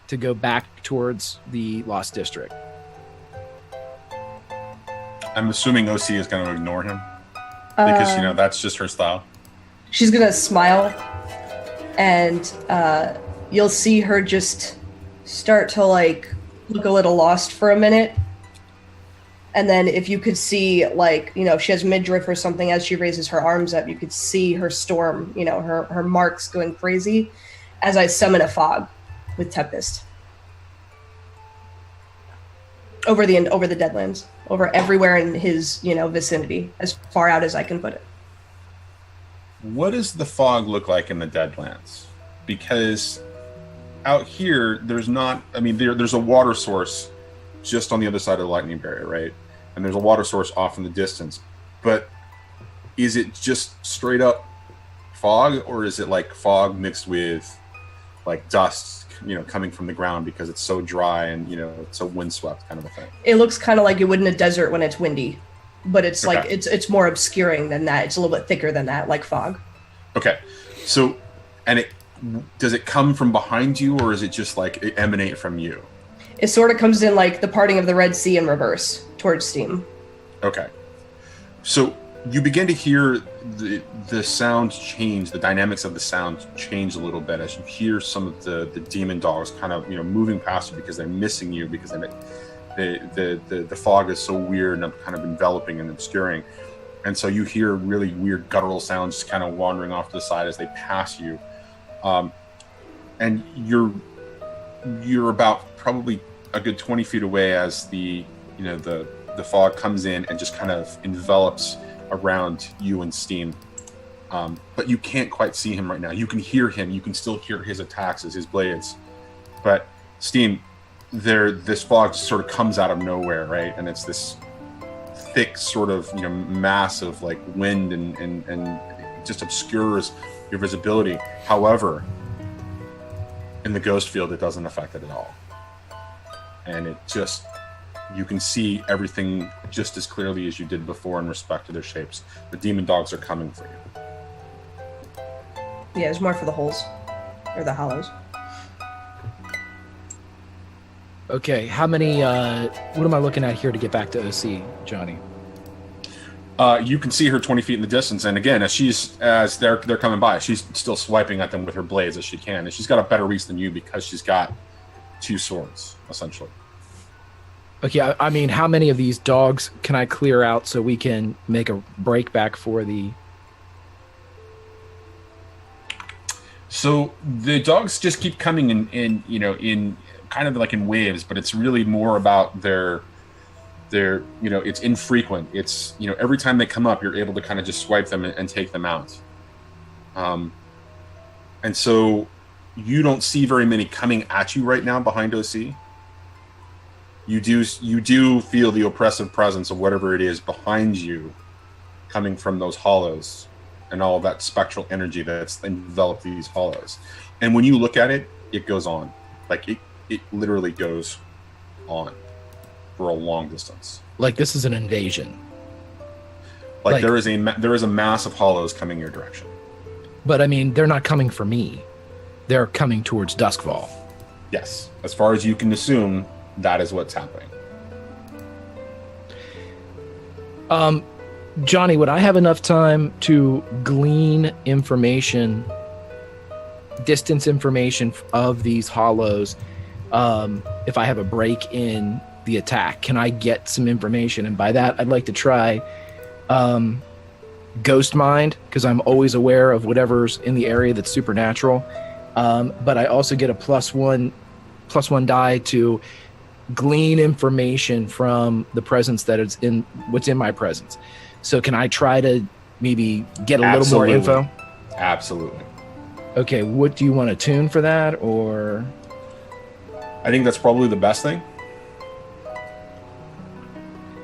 to go back towards the Lost District. I'm assuming OC is going to ignore him because, that's just her style. She's gonna smile, and you'll see her just start to look a little lost for a minute. And then if you could see, she has midriff or something, as she raises her arms up, you could see her storm, her marks going crazy. as I summon a fog with Tempest over the Deadlands, over everywhere in his vicinity, as far out as I can put it. What does the fog look like in the Deadlands? Because out here, there's not. I mean, there's a water source just on the other side of the lightning barrier, right? And there's a water source off in the distance. But is it just straight up fog, or is it like fog mixed with like dust, coming from the ground because it's so dry and it's so windswept kind of a thing? It looks kind of like it would in a desert when it's windy, but it's Okay. like it's more obscuring than that. It's a little bit thicker than that, like fog. Okay, so does it come from behind you, or is it just like it emanate from you? It sort of comes in like the parting of the Red Sea in reverse towards Steam. Okay, so you begin to hear the sound change, the dynamics of the sound change a little bit as you hear some of the demon dogs kind of moving past you because they're missing you, because the fog is so weird and kind of enveloping and obscuring, and so you hear really weird guttural sounds just kind of wandering off to the side as they pass you, and you're about probably a good 20 feet away as the fog comes in and just kind of envelops around you and Steam. But you can't quite see him right now. You can hear him. You can still hear his attacks as his blades. But Steam, this fog just sort of comes out of nowhere, right? And it's this thick sort of mass of like wind and it just obscures your visibility. However, in the ghost field, it doesn't affect it at all. And you can see everything just as clearly as you did before in respect to their shapes. The demon dogs are coming for you. Yeah, it's more for the holes or the hollows. Okay, how many? What am I looking at here to get back to OC, Johnny? You can see her 20 feet in the distance, and again, as they're coming by, she's still swiping at them with her blades as she can, and she's got a better reach than you because she's got 2 swords essentially. Okay, I mean, how many of these dogs can I clear out so we can make a break back for the... So the dogs just keep coming in kind of like in waves, but it's really more about their it's infrequent. It's every time they come up, you're able to kind of just swipe them and take them out. And so you don't see very many coming at you right now behind OC. You do feel the oppressive presence of whatever it is behind you coming from those hollows and all of that spectral energy that's enveloped these hollows. And when you look at it, it goes on. Like it literally goes on for a long distance. Like this is an invasion. Like there is a mass of hollows coming your direction. But I mean, they're not coming for me. They're coming towards Duskfall. Yes. As far as you can assume, that is what's happening. Johnny, would I have enough time to glean information, distance information of these hollows, if I have a break in the attack? Can I get some information? And by that, I'd like to try Ghost Mind, because I'm always aware of whatever's in the area that's supernatural. But I also get a plus one die to glean information from the presence that it's in, what's in my presence. So can I try to maybe get a little more info? Absolutely. Okay, what do you want to tune for that, or? I think that's probably the best thing.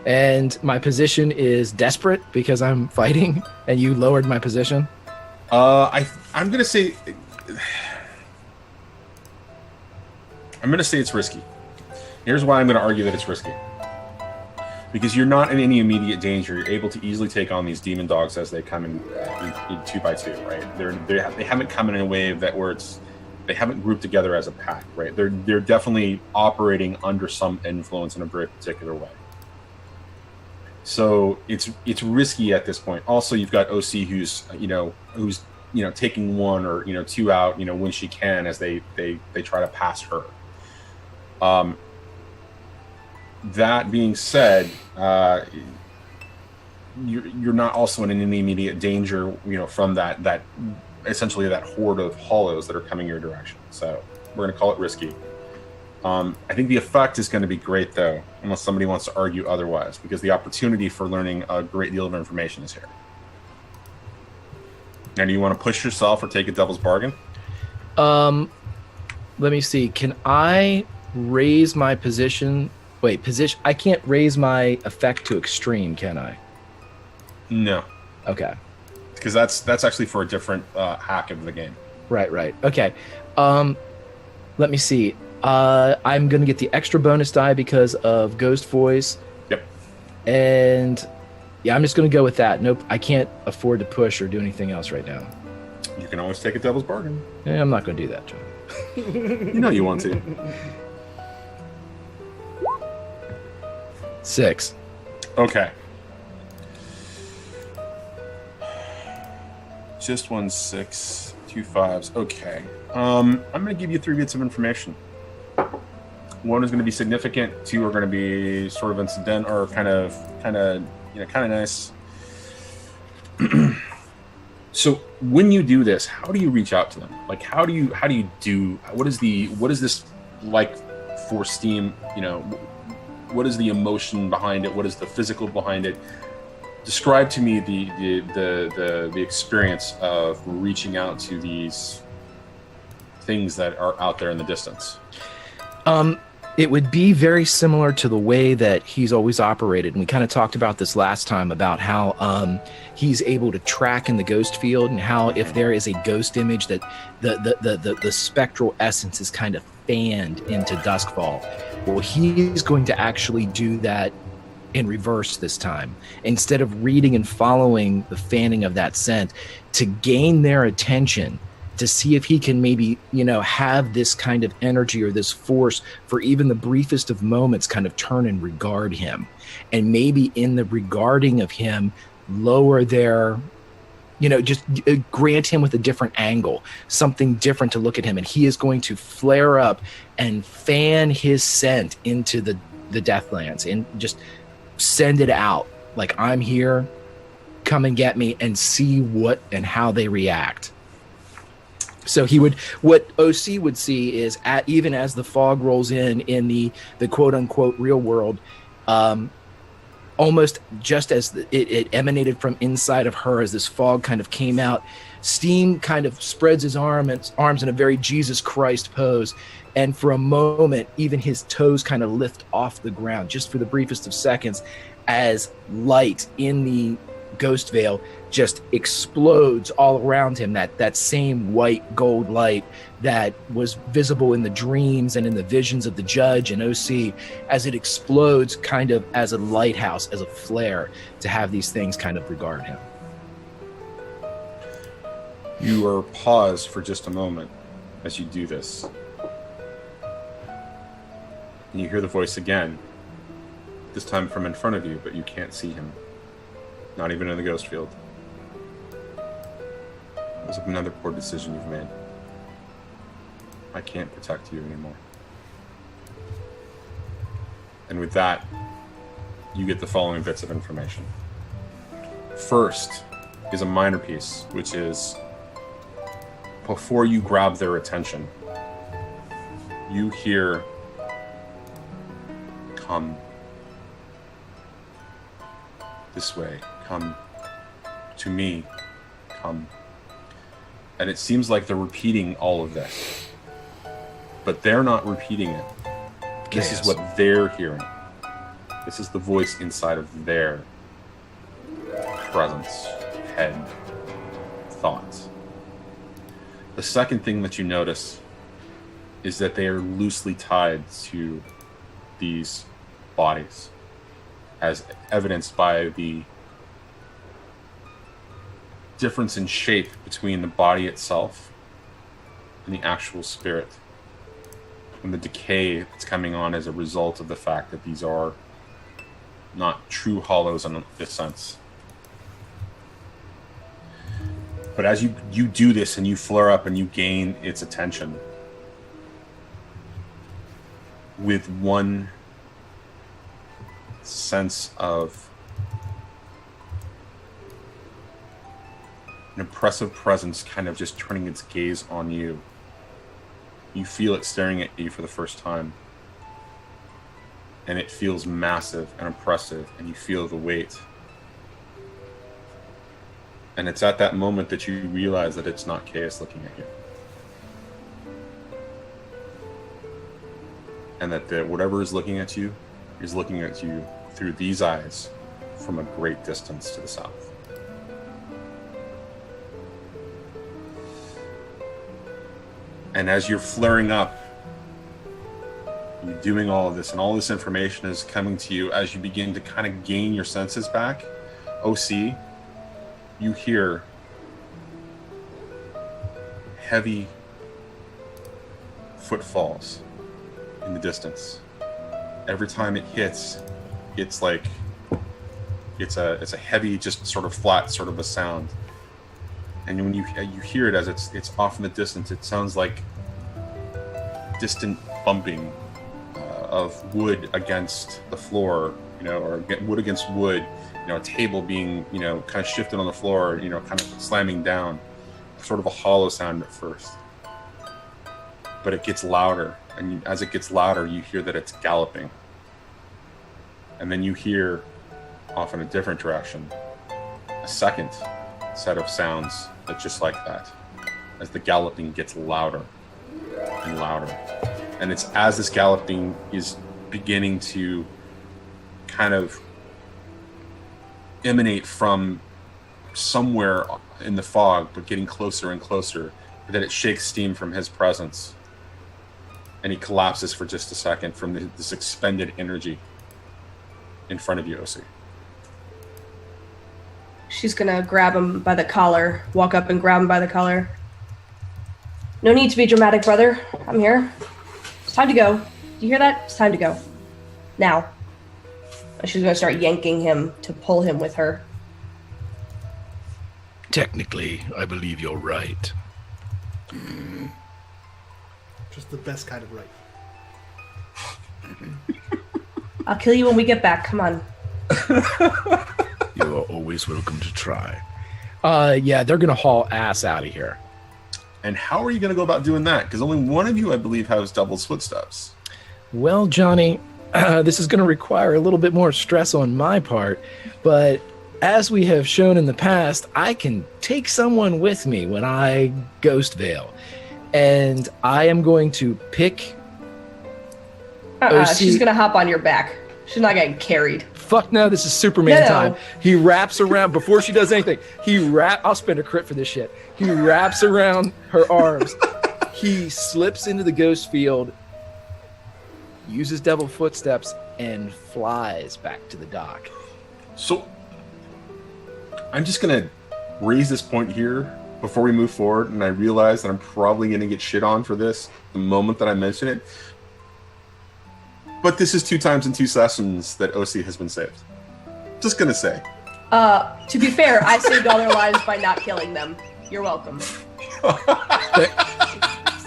And my position is desperate because I'm fighting, and you lowered my position. I'm gonna say it's risky. Here's why I'm gonna argue that it's risky. Because you're not in any immediate danger. You're able to easily take on these demon dogs as they come in 2 by 2, right? They haven't come in a wave they haven't grouped together as a pack, right? They're definitely operating under some influence in a very particular way. So it's risky at this point. Also, you've got OC who's taking 1 or 2 out when she can as they try to pass her. That being said, you're not also in any immediate danger from that essentially that horde of hollows that are coming your direction. So we're going to call it risky. I think the effect is going to be great, though, unless somebody wants to argue otherwise, because the opportunity for learning a great deal of information is here. Now, do you want to push yourself or take a devil's bargain? Let me see. Can I raise my position? Wait, position. I can't raise my effect to extreme, can I? No. Okay. Because that's actually for a different hack of the game. Right. Okay. Let me see. I'm going to get the extra bonus die because of Ghost Voice. Yep. And yeah, I'm just going to go with that. Nope, I can't afford to push or do anything else right now. You can always take a devil's bargain. Yeah, I'm not going to do that, John. You know you want to. 6. Okay. Just 1 6, 2 5s. Okay. I'm going to give you 3 bits of information. 1 is going to be significant. 2 are going to be sort of incidental or kind of nice. So when you do this, how do you reach out to them? Like, how do you do? What is this like for Steam? You know, what is the emotion behind it? What is the physical behind it? Describe to me the experience of reaching out to these things that are out there in the distance. It would be very similar to the way that he's always operated. And we kind of talked about this last time about how he's able to track in the ghost field, and how if there is a ghost image that the spectral essence is kind of fanned into Duskfall. Well, he's going to actually do that in reverse this time. Instead of reading and following the fanning of that scent, to gain their attention, to see if he can maybe, have this kind of energy or this force for even the briefest of moments kind of turn and regard him. And maybe in the regarding of him, lower their, just grant him with a different angle, something different to look at him. And he is going to flare up and fan his scent into the Deathlands and just send it out. Like, I'm here, come and get me, and see what and how they react. So what OC would see is, even as the fog rolls in the quote unquote real world, almost just as it emanated from inside of her, as this fog kind of came out, Steam kind of spreads his arms in a very Jesus Christ pose. And for a moment, even his toes kind of lift off the ground, just for the briefest of seconds, as light in the ghost veil just explodes all around him, that same white gold light that was visible in the dreams and in the visions of the judge and OC, as it explodes kind of as a lighthouse, as a flare, to have these things kind of regard him. You are paused for just a moment as you do this. And you hear the voice again, this time from in front of you, but you can't see him. Not even in the ghost field. It was another poor decision you've made. I can't protect you anymore. And with that, you get the following bits of information. First is a minor piece, which is, before you grab their attention, you hear, "Come this way, come to me, come." And it seems like they're repeating all of this, but they're not repeating it. This is what they're hearing. This is the voice inside of their presence, head, thoughts. The second thing that you notice is that they are loosely tied to these bodies, as evidenced by the difference in shape between the body itself and the actual spirit, and the decay that's coming on as a result of the fact that these are not true hollows in this sense. But as you do this and you flare up and you gain its attention, with one sense of an impressive presence kind of just turning its gaze on you. You feel it staring at you for the first time. And it feels massive and impressive, and you feel the weight. And it's at that moment that you realize that it's not Chaos looking at you. And that whatever is looking at you is looking at you through these eyes from a great distance to the south. And as you're flaring up, you're doing all of this, and all this information is coming to you as you begin to kind of gain your senses back. OC, you hear heavy footfalls in the distance. Every time it hits, it's like it's a heavy, just sort of flat sort of a sound. And when you hear it as it's off in the distance, it sounds like distant bumping of wood against the floor, or wood against wood, a table being, kind of shifted on the floor, kind of slamming down. Sort of a hollow sound at first. But it gets louder, and as it gets louder, you hear that it's galloping. And then you hear, off in a different direction, a second set of sounds that just like that, as the galloping gets louder and louder. And it's as this galloping is beginning to kind of emanate from somewhere in the fog, but getting closer and closer, that it shakes steam from his presence. And he collapses for just a second from this expended energy in front of you, OC. She's gonna grab him by the collar, walk up and grab him by the collar. No need to be dramatic, brother. I'm here. It's time to go. Do you hear that? It's time to go. Now. And she's gonna start yanking him to pull him with her. Technically, I believe you're right. Just the best kind of right. I'll kill you when we get back. Come on. You are always welcome to try. Yeah, they're gonna haul ass out of here. And how are you going to go about doing that? Because only one of you, I believe, has Devil's Footsteps. Well, Johnny, this is going to require a little bit more stress on my part, but as we have shown in the past, I can take someone with me when I Ghost Veil, and I am going to pick. She's gonna hop on your back. She's not getting carried. Fuck no, this is Superman No. time. He wraps around before she does anything. I'll spend a crit for this shit. He wraps around her arms. He slips into the ghost field, uses Devil Footsteps, and flies back to the dock. So, I'm just going to raise this point here before we move forward, and I realize that I'm probably going to get shit on for this the moment that I mention it. But this is 2 times in 2 sessions that OC has been saved. Just going to say. To be fair, I saved all their lives by not killing them. You're welcome.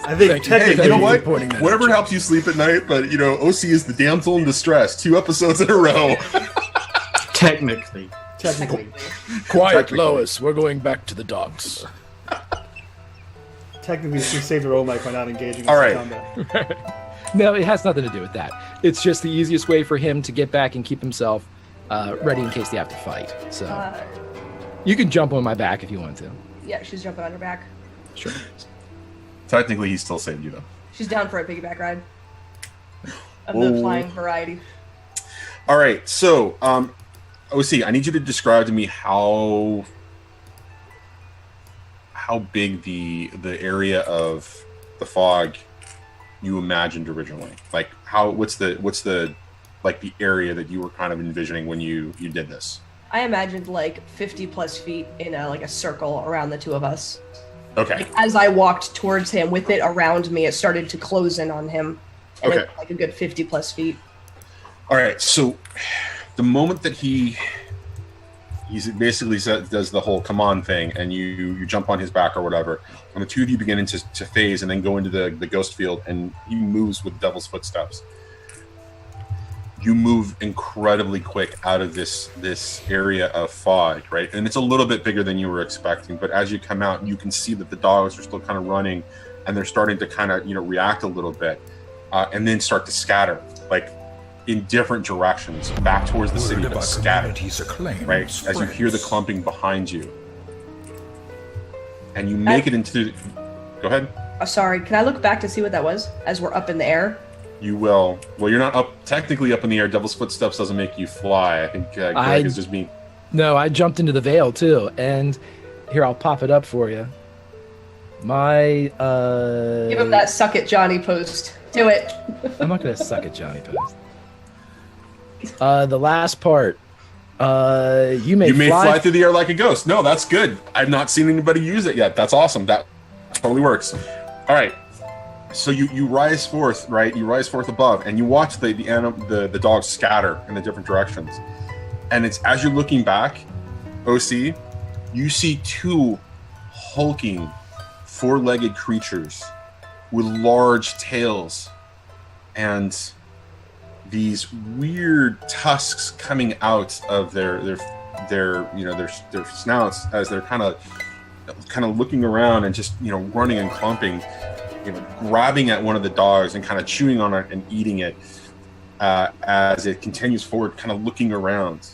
I think technically, Hey, you know what? Pointing that Whatever at you. helps you sleep at night, but, OC is the damsel in distress 2 episodes in a row. Technically. Quiet, Technically. Lois. We're going back to the docks. Technically, she saved her own life by not engaging in All right. combat. No, it has nothing to do with that. It's just the easiest way for him to get back and keep himself ready in case they have to fight. So you can jump on my back if you want to. Yeah, she's jumping on your back. Sure. Technically, he still saved you, though. She's down for a piggyback ride. Of Oh. the flying variety. All right, so, OC, I need you to describe to me how big the area of the fog you imagined originally. Like, what's the like the area that you were kind of envisioning when you did this? I imagined like 50 plus feet in a circle around the two of us. Okay. As I walked towards him with it around me, it started to close in on him. And Okay. it was like a good 50 plus feet. All right, so the moment that he basically does the whole come on thing, and you jump on his back or whatever, and the two of you begin to phase and then go into the ghost field, and he moves with Devil's Footsteps. you move incredibly quick out of this area of fog, right? And it's a little bit bigger than you were expecting, but as you come out, you can see that the dogs are still kind of running, and they're starting to kind of, react a little bit, and then start to scatter, like in different directions, back towards the city, but scattered, right? As you hear the clumping behind you. And you make it into... Go ahead. Sorry, can I look back to see what that was as we're up in the air? You will. Well, you're not technically up in the air. Devil's Footsteps doesn't make you fly. I think Greg is just being... No, I jumped into the veil too. And here, I'll pop it up for you. My... Give him that suck it Johnny post. Do it. I'm not going to suck it Johnny post. The last part. You may fly through the air like a ghost. No, that's good. I've not seen anybody use it yet. That's awesome. That totally works. All right. So you rise forth, right? You rise forth above, and you watch the dogs scatter in the different directions. And it's as you're looking back, OC, you see two hulking, four-legged creatures with large tails and these weird tusks coming out of their snouts as they're kind of looking around and just running and clumping, grabbing at one of the dogs and kind of chewing on it and eating it as it continues forward, kind of looking around.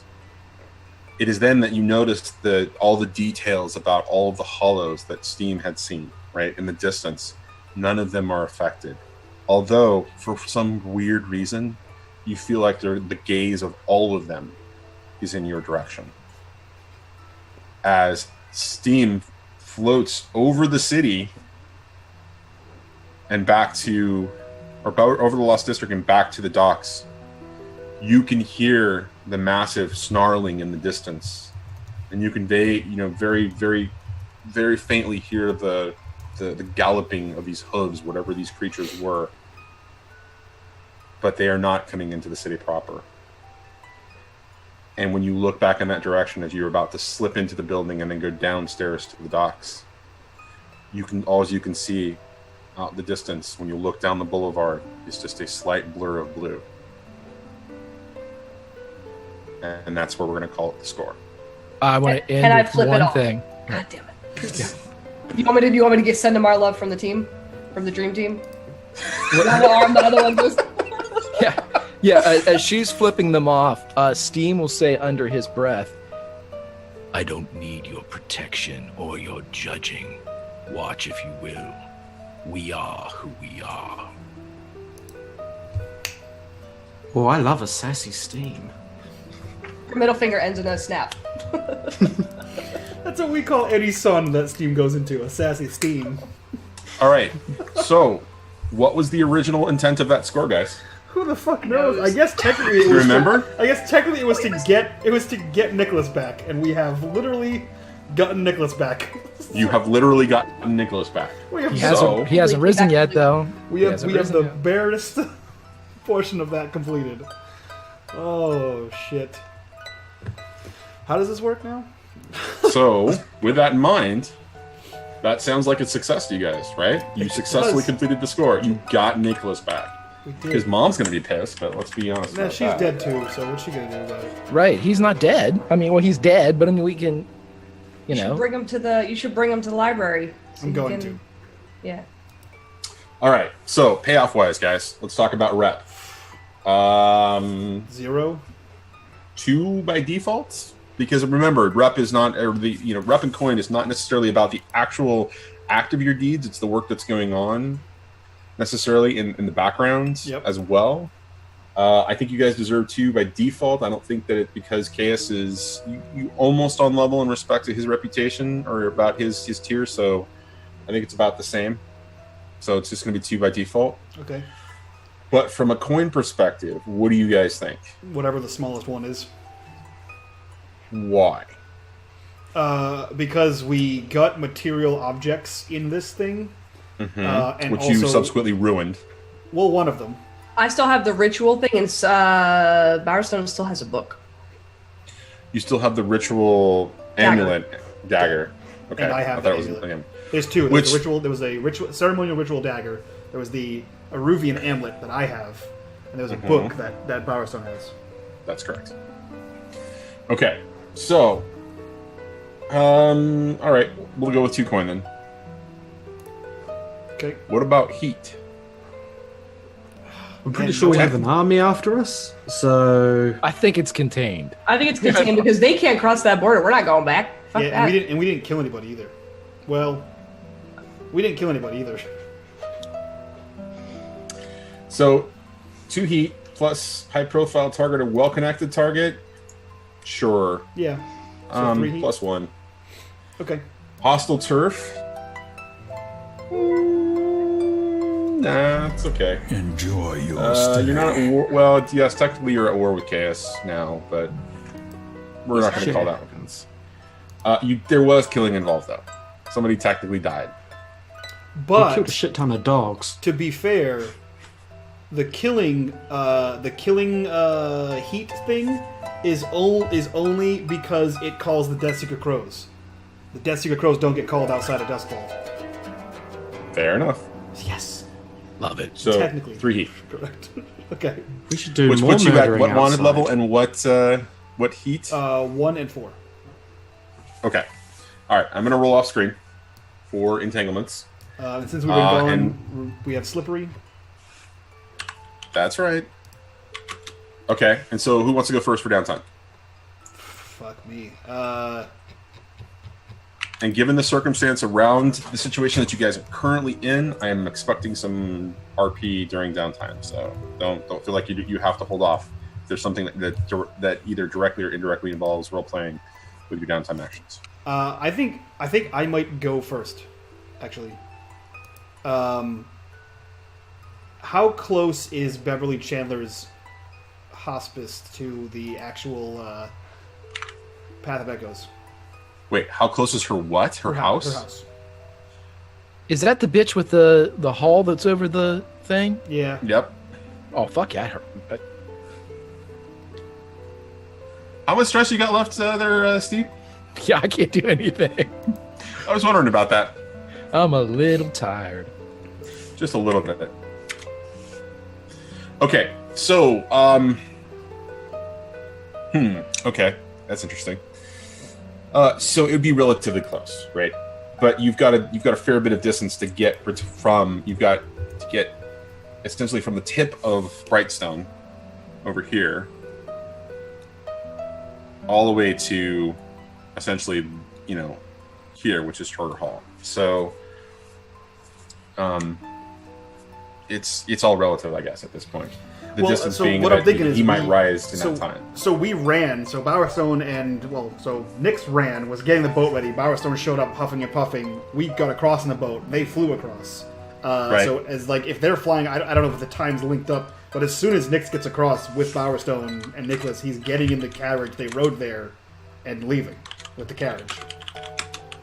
It is then that you notice all the details about all of the hollows that Steam had seen, right, in the distance. None of them are affected. Although, for some weird reason, you feel like the gaze of all of them is in your direction. As Steam floats over the city and back to, or over the Lost District and back to the docks, you can hear the massive snarling in the distance, and you can very, very, very faintly hear the galloping of these hooves, whatever these creatures were. But they are not coming into the city proper. And when you look back in that direction as you're about to slip into the building and then go downstairs to the docks, all you can see out in the distance when you look down the boulevard is just a slight blur of blue. And that's where we're going to call it the score. I want to end with one thing. God damn it. Yeah. You want me to send him our love from the team? From the dream team? The other one goes... Yeah. As she's flipping them off, Steam will say under his breath, I don't need your protection or your judging. Watch if you will. We are who we are. Oh, I love a sassy Steam. Your middle finger ends in a snap. That's what we call any sun that Steam goes into, a sassy Steam. All right. So, what was the original intent of that score, guys? Who the fuck knows? I guess technically it was. Remember? It was to get Nicholas back, and we have literally gotten Nicholas back. You have literally gotten Nicholas back. He hasn't risen yet, though. We have the barest portion of that completed. Oh shit! How does this work now? So, with that in mind, that sounds like a success to you guys, right? You successfully completed the score. You got Nicholas back. His mom's gonna be pissed, but let's be honest. Nah, she's dead too, so what's she gonna do about it? Right, he's not dead. I mean, well, he's dead, but I mean, we can, you know. You should bring him to the library. So I'm going to. Yeah. All right. So payoff wise, guys, let's talk about rep. 0. 2 by default, because remember, rep is not, or rep and coin is not necessarily about the actual act of your deeds. It's the work that's going on necessarily in the background as well. I think you guys deserve 2 by default. I don't think that because KS is you almost on level in respect to his reputation or about his tier, so I think it's about the same. So it's just going to be 2 by default. Okay. But from a coin perspective, what do you guys think? Whatever the smallest one is. Why? Because we got material objects in this thing. And which also, you subsequently ruined. Well, one of them. I still have the ritual thing, and Bowerstone still has a book. You still have the ritual amulet dagger. Okay, And I have thought the it was amulet. There's 2. There was a ceremonial ritual dagger. There was the Aruvian amulet that I have, and there's a book that Bowerstone has. That's correct. Okay, so, all right, we'll go with 2 coin then. Okay. What about heat? I'm pretty sure we have an army after us, so I think it's contained. I think it's contained because they can't cross that border. We're not going back. Fuck Yeah, that. and we didn't kill anybody either. Well, we didn't kill anybody either. So, 2 heat plus high-profile target, a well-connected target. Sure. Yeah. So 3 heat. Plus 1. Okay. Hostile turf. Nah, it's okay. Enjoy your stay. You're not at war. Well, yes, technically you're at war with Chaos now, but we're not going to call that one. There was killing involved, though. Somebody technically died. we But killed a shit ton of dogs. to be fair, the killing heat thing is only because it calls the Deathseeker Crows. The Deathseeker Crows don't get called outside of Duskfall. Fair enough. Yes, Love it. So, technically 3 heat. correct. Okay, We should do Which more puts you at murdering what wanted outside. level and what heat? 1 and 4. Okay. All right, I'm going to roll off screen for entanglements. And since we've been gone, we have slippery. That's right. Okay, and so who wants to go first for downtime? Fuck me. And given the circumstance around the situation that you guys are currently in, I am expecting some RP during downtime. So don't feel like you have to hold off. If there's something that either directly or indirectly involves role playing with your downtime actions. I think I might go first, actually. How close is Beverly Chandler's hospice to the actual Path of Echoes? Wait, how close is her what? Her house? Her house. Is that the bitch with the hall that's over the thing? Yeah. Yep. Oh fuck yeah! How much stress you got left there, Steve? Yeah, I can't do anything. I was wondering about that. I'm a little tired. Just a little bit. Okay, so, okay, that's interesting. So it would be relatively close, right? But you've got a fair bit of distance to get from. You've got to get essentially from the tip of Brightstone over here, all the way to essentially, here, which is Charter Hall. So, it's all relative, I guess, at this point. The distance being what that I'm thinking is he might rise in that time. So we ran. So Bowerstone so Nyx ran, was getting the boat ready. Bowerstone showed up huffing and puffing. We got across in the boat. They flew across. Right. So as if they're flying, I don't know if the time's linked up, but as soon as Nyx gets across with Bowerstone and Nicholas, he's getting in the carriage they rode there and leaving with the carriage.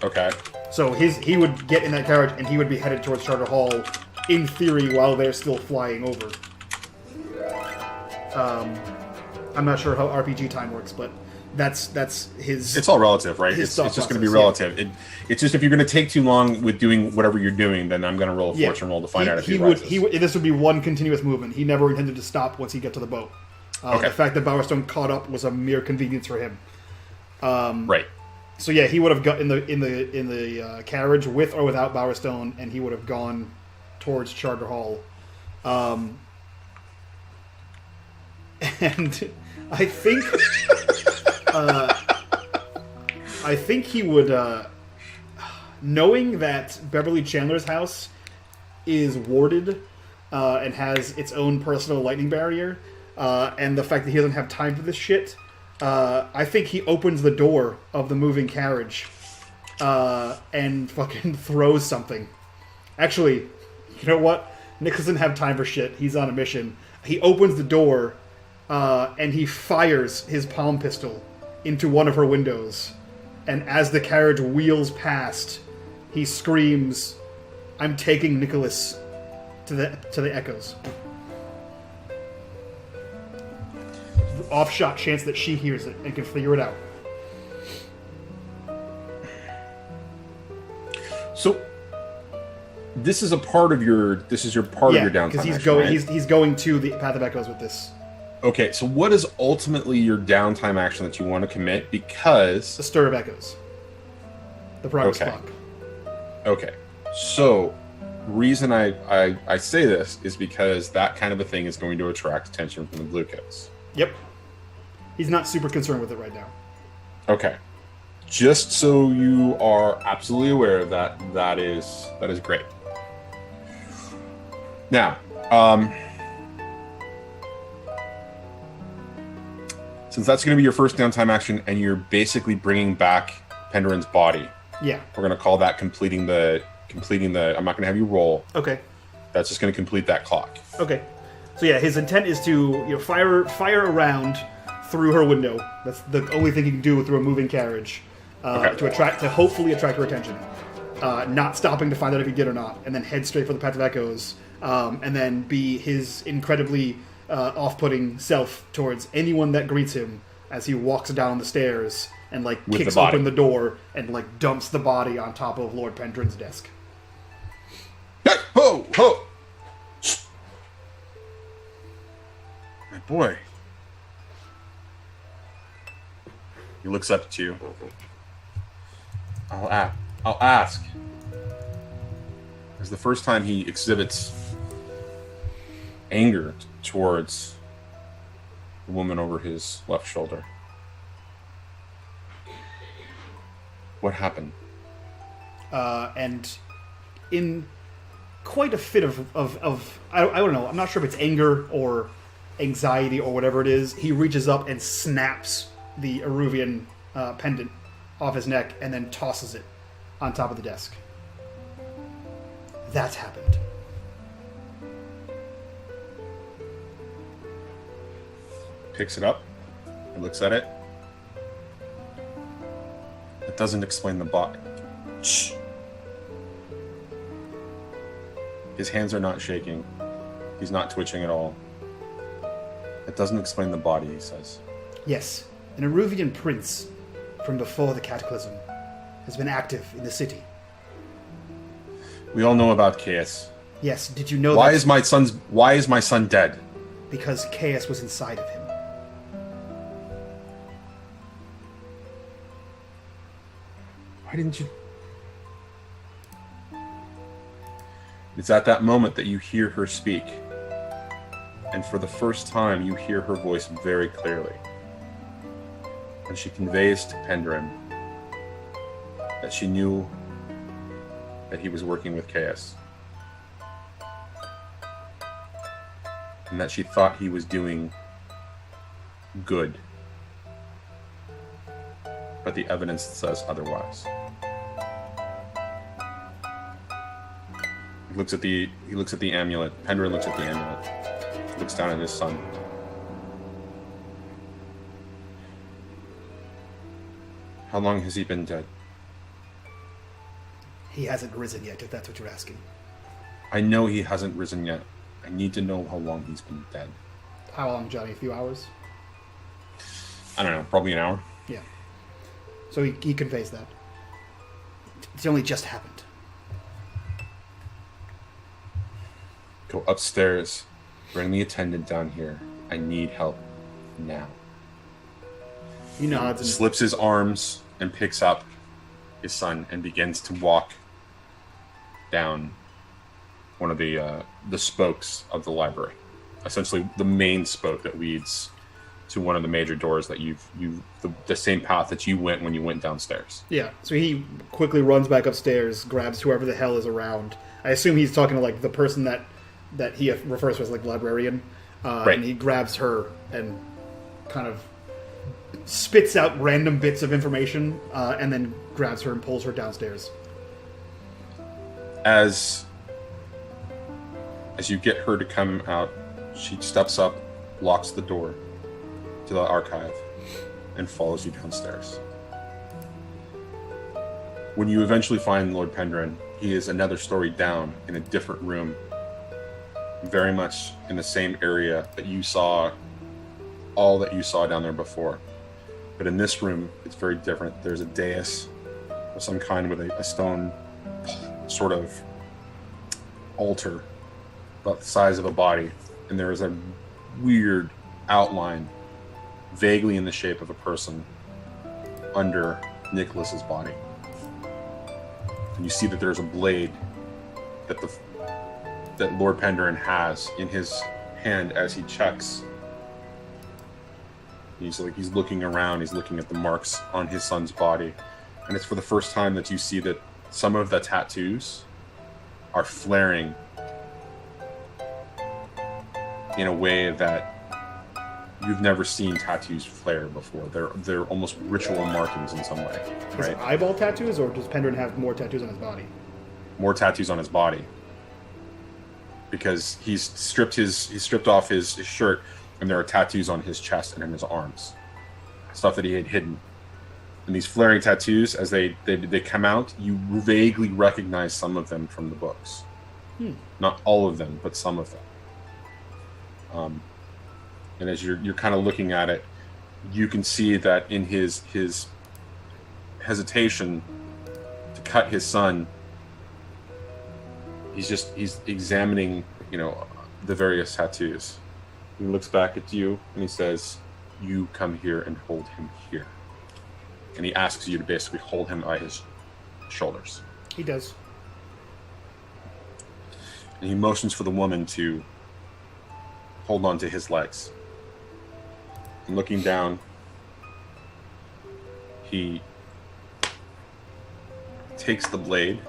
Okay. So he would get in that carriage and he would be headed towards Charter Hall, in theory, while they're still flying over. I'm not sure how RPG time works, but that's his. It's all relative, right? his It's thought just going to be process, relative. It's just if you're going to take too long with doing whatever you're doing, then I'm going to roll a fortune roll to find out if he rises. This would be one continuous movement. He never intended to stop once he got to the boat. Okay. The fact that Bowerstone caught up was a mere convenience for him. Right. So yeah, he would have got in the carriage with or without Bowerstone, and he would have gone towards Charter Hall. And I think he would, knowing that Beverly Chandler's house is warded and has its own personal lightning barrier, and the fact that he doesn't have time for this shit, I think he opens the door of the moving carriage and fucking throws something. Actually, you know what? Nick doesn't have time for shit. He's on a mission. He opens the door and he fires his palm pistol into one of her windows. And as the carriage wheels past, he screams, "I'm taking Nicholas to the Echoes." Off-shot chance that she hears it and can figure it out. So, this is a part of your. This is your part of your downtime. because he's action, going. right? He's going to the Path of Echoes with this. Okay, so what is ultimately your downtime action that you want to commit? Because The Stir of Echoes. The progress Okay. clock. okay, so reason I say this is because that kind of a thing is going to attract attention from the blue coats. Yep. He's not super concerned with it right now. Okay, just so you are absolutely aware of that, that is great. Now, since that's going to be your first downtime action, and you're basically bringing back Penderen's body, Yeah. we're going to call that completing the. I'm not going to have you roll. Okay. That's just going to complete that clock. Okay. So yeah, his intent is to fire around through her window. That's the only thing he can do through a moving carriage Okay. to hopefully attract her attention. Not stopping to find out if he did or not, and then head straight for the Path of Echoes, and then be his incredibly off-putting self towards anyone that greets him as he walks down the stairs and With kicks the body. open the door and dumps the body on top of Lord Pendrin's desk. Hey, ho, ho! My boy. He looks up at you. I'll ask. It's the first time he exhibits anger towards the woman over his left shoulder. What happened? And in quite a fit of I don't know, I'm not sure if it's anger or anxiety or whatever it is, he reaches up and snaps the Eruvian pendant off his neck and then tosses it on top of the desk. That's happened. Picks it up and looks at it. It doesn't explain the body. Shh. His hands are not shaking. He's not twitching at all. It doesn't explain the body, he says. Yes, an Eruvian prince from before the Cataclysm has been active in the city. We all know about Chaos. Yes, did you know Why that? is my son dead? Because chaos was inside of him. Why didn't you? It's at that moment that you hear her speak. And for the first time, you hear her voice very clearly. And she conveys to Pendrin that she knew that he was working with Chaos. And that she thought he was doing good. But the evidence says otherwise. He looks at the amulet. Pendrin looks at the amulet. Looks down at his son. How long has he been dead? He hasn't risen yet, if that's what you're asking. I know he hasn't risen yet. I need to know how long he's been dead. How long, Johnny? A few hours? I don't know, probably an hour. Yeah. So he conveys that. It's only just happened. Go upstairs. Bring the attendant down here. I need help now. He nods and Slips his arms and picks up his son and begins to walk down one of the spokes of the library. Essentially, the main spoke that leads to one of the major doors that the same path that you went when you went downstairs. yeah. So he quickly runs back upstairs, grabs whoever the hell is around. I assume he's talking to the person that he refers to as librarian. Right. And he grabs her and kind of spits out random bits of information, and then grabs her and pulls her downstairs. As you get her to come out, she steps up, locks the door to the archive, and follows you downstairs. When you eventually find Lord Pendrin, he is another story down in a different room, very much in the same area that you saw, all that you saw down there before. But in this room, it's very different. There's a dais of some kind with a stone sort of altar about the size of a body, and there is a weird outline, vaguely in the shape of a person, under Nicholas's body. And you see that there's a blade that Lord Penderin has in his hand as he checks. He's looking around, he's looking at the marks on his son's body. And it's for the first time that you see that some of the tattoos are flaring in a way that you've never seen tattoos flare before. They're almost ritual markings in some way, Is right? it eyeball tattoos, or does Penderin have more tattoos on his body? More tattoos on his body, because he's stripped off his shirt, and there are tattoos on his chest and in his arms, stuff that he had hidden. And these flaring tattoos, as they come out, you vaguely recognize some of them from the books. Not all of them, but some of them. And as you're kind of looking at it, you can see that in his hesitation to cut his son, he's examining, the various tattoos. He looks back at you and he says, "You come here and hold him here." And he asks you to basically hold him by his shoulders. He does. And he motions for the woman to hold on to his legs. And looking down, he takes the blade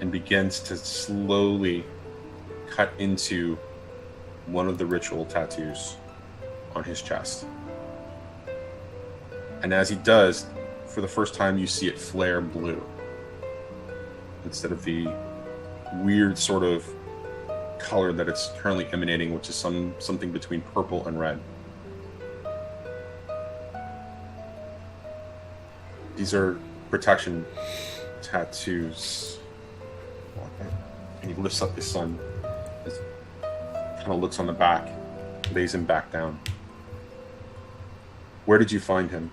and begins to slowly cut into one of the ritual tattoos on his chest. And as he does, for the first time you see it flare blue instead of the weird sort of color that it's currently emanating, which is something between purple and red. These are protection tattoos. And he lifts up his son, kind of looks on the back, lays him back down. Where did you find him?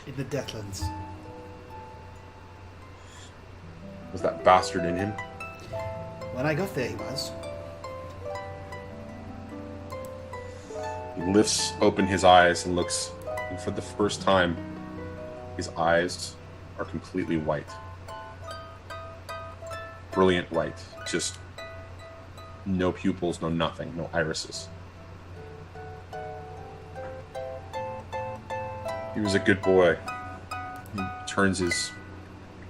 In the Deathlands. Was that bastard in him? When I got there, he was. He lifts open his eyes and looks, and for the first time, his eyes are completely white. Brilliant white. Just no pupils, no nothing, no irises. He was a good boy. He turns his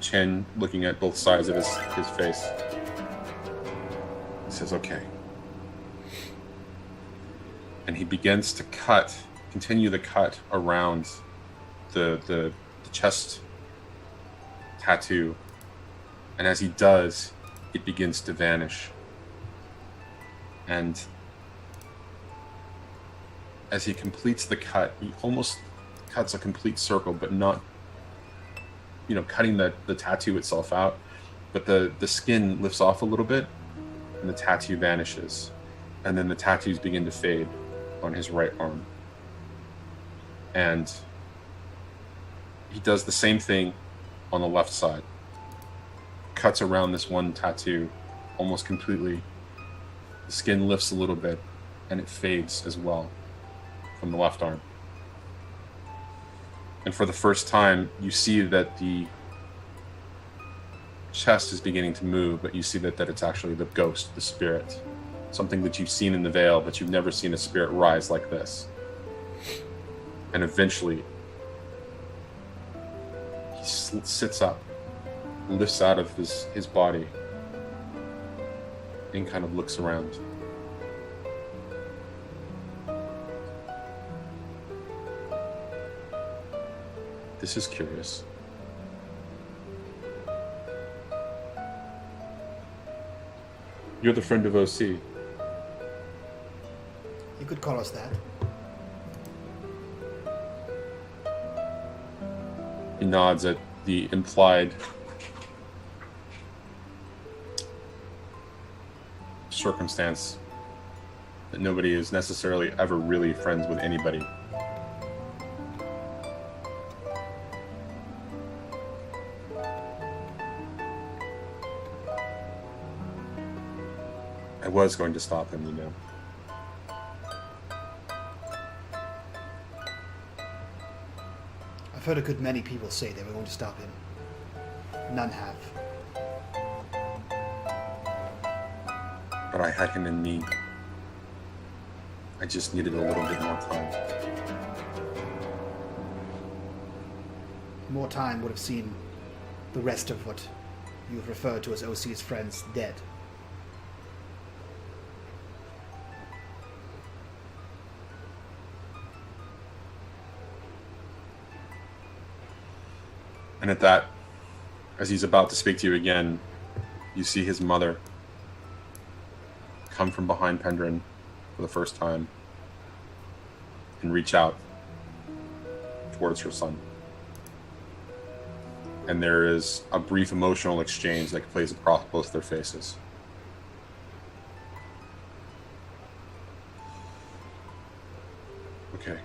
chin, looking at both sides of his face. He says, "Okay." And he begins to continue the cut around the chest tattoo. And as he does, it begins to vanish. And as he completes the cut, he almost cuts a complete circle, but not, cutting the tattoo itself out. But the skin lifts off a little bit, and the tattoo vanishes. And then the tattoos begin to fade on his right arm. And he does the same thing on the left side. Cuts around this one tattoo almost completely. The skin lifts a little bit, and it fades as well from the left arm. And for the first time, you see that the chest is beginning to move, but you see that it's actually the ghost, the spirit. Something that you've seen in the Vale, but you've never seen a spirit rise like this. And eventually, he sits up, lifts out of his body, and kind of looks around. This is curious. You're the friend of OC. You could call us that. He nods at the implied circumstance that nobody is necessarily ever really friends with anybody. was going to stop him, you know. I've heard a good many people say they were going to stop him. None have. But I had him in me. I just needed a little bit more time. More time would have seen the rest of what you have referred to as OC's friends dead. And at that, as he's about to speak to you again, you see his mother come from behind Pendrin for the first time and reach out towards her son. And there is a brief emotional exchange that plays across both their faces. Okay.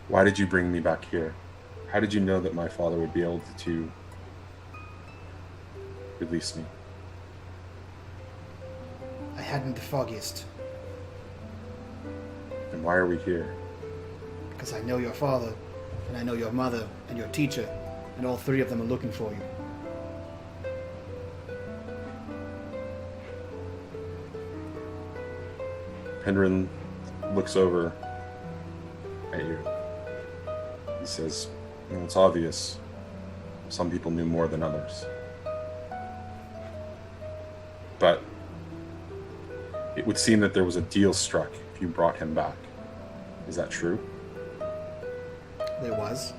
Why did you bring me back here? How did you know that my father would be able to release me? I hadn't the foggiest, And why are we here? because I know your father, and I know your mother, and your teacher, and all three of them are looking for you. Pendrin looks over at you. He says, well, it's obvious. Some people knew more than others. But it would seem that there was a deal struck if you brought him back. Is that true? There was.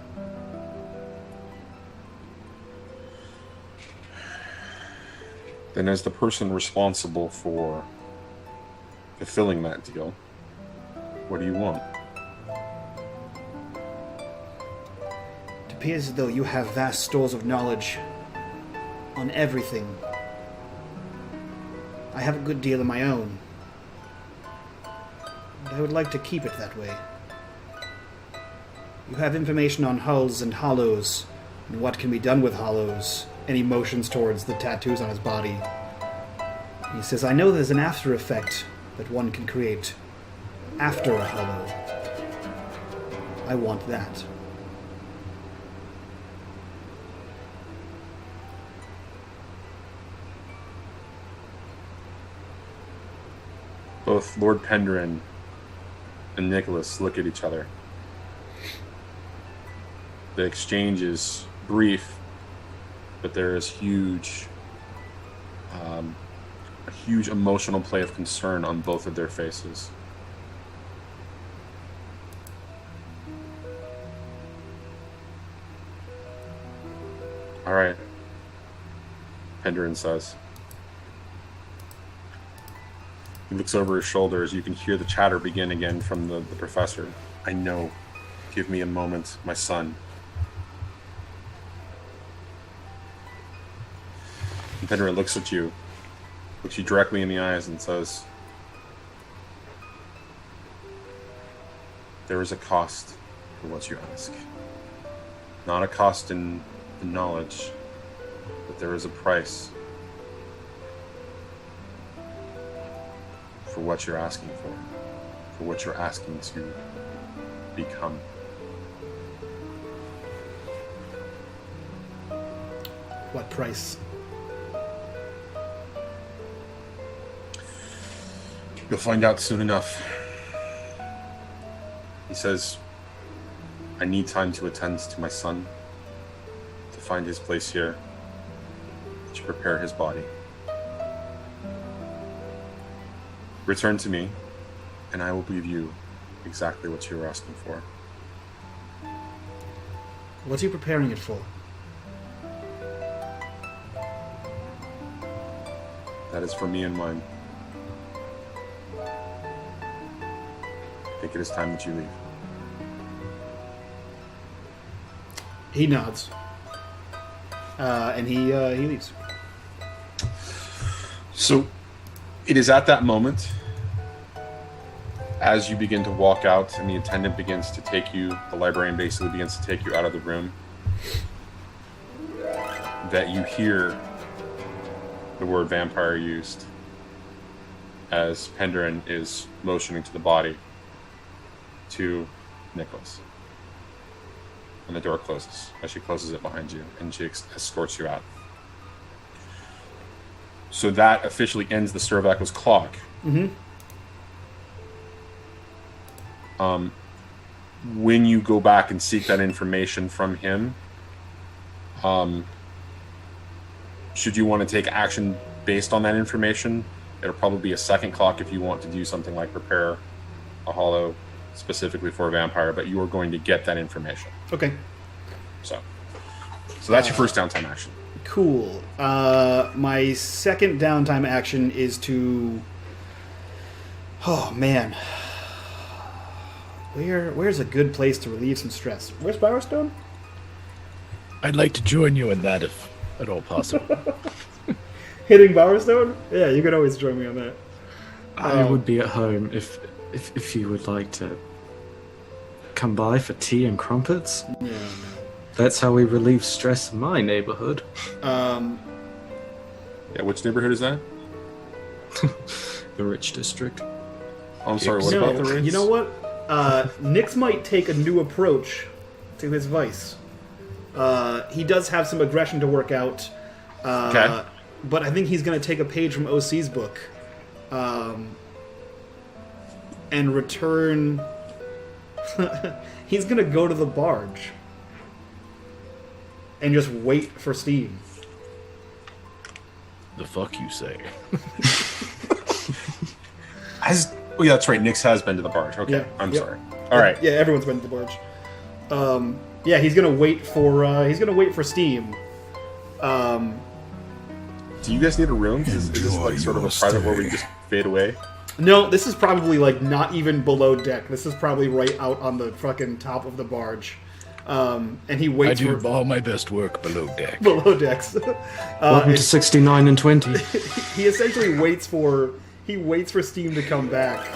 Then as the person responsible for fulfilling that deal, what do you want? It appears as though you have vast stores of knowledge on everything. I have a good deal of my own, and I would like to keep it that way. You have information on hulls and hollows, and what can be done with hollows, and he motions towards the tattoos on his body. He says, I know there's an after effect that one can create after a hollow. I want that. Both Lord Pendrin and Nicholas look at each other. The exchange is brief, but there is a huge emotional play of concern on both of their faces. All right, Pendrin says. He looks over his shoulder as you can hear the chatter begin again from the professor. I know. Give me a moment, my son. And Pendrin looks at you, looks you directly in the eyes and says, there is a cost for what you ask. Not a cost in the knowledge, but there is a price for what you're asking for what you're asking to become. What price? You'll find out soon enough. He says, I need time to attend to my son, to find his place here, to prepare his body. Return to me, and I will give you exactly what you were asking for. What's he preparing it for? That is for me and mine. I think it is time that you leave. He nods. And he leaves. So, it is at that moment, as you begin to walk out and the attendant begins to take you, the librarian basically begins to take you out of the room, that you hear the word vampire used as Penderin is motioning to the body to Nicholas. And the door closes as she closes it behind you, and she escorts you out. So that officially ends the Stir of Echoes clock. Mm-hmm. When you go back and seek that information from him, should you want to take action based on that information, it'll probably be a second clock if you want to do something like prepare a hollow specifically for a vampire, but you are going to get that information. Okay. So that's your first downtime action. Cool. My second downtime action is to... Oh, man. Where's a good place to relieve some stress? Where's Bowerstone? I'd like to join you in that if at all possible. Hitting Bowerstone? Yeah, you can always join me on that. I would be at home if you would like to come by for tea and crumpets. Yeah, no. That's how we relieve stress in my neighborhood. Yeah, which neighborhood is that? The rich district. Oh, I'm sorry, what about the Ritz? You know what? Nix might take a new approach to his vice. He does have some aggression to work out. Okay. But I think he's going to take a page from OC's book and return... He's going to go to the barge and just wait for Steam. The fuck you say? Oh, yeah, that's right. Nix has been to the barge. Okay, Yeah, I'm yep. sorry. All right. Yeah, everyone's been to the barge. Yeah, he's gonna wait for Steam. Do you guys need a room? Is this like sort of a private where we just fade away? No, this is probably like not even below deck. This is probably right out on the fucking top of the barge. And he I waits do for all my best work below deck. below decks. Welcome to 69 and 20. He essentially waits for Steam to come back.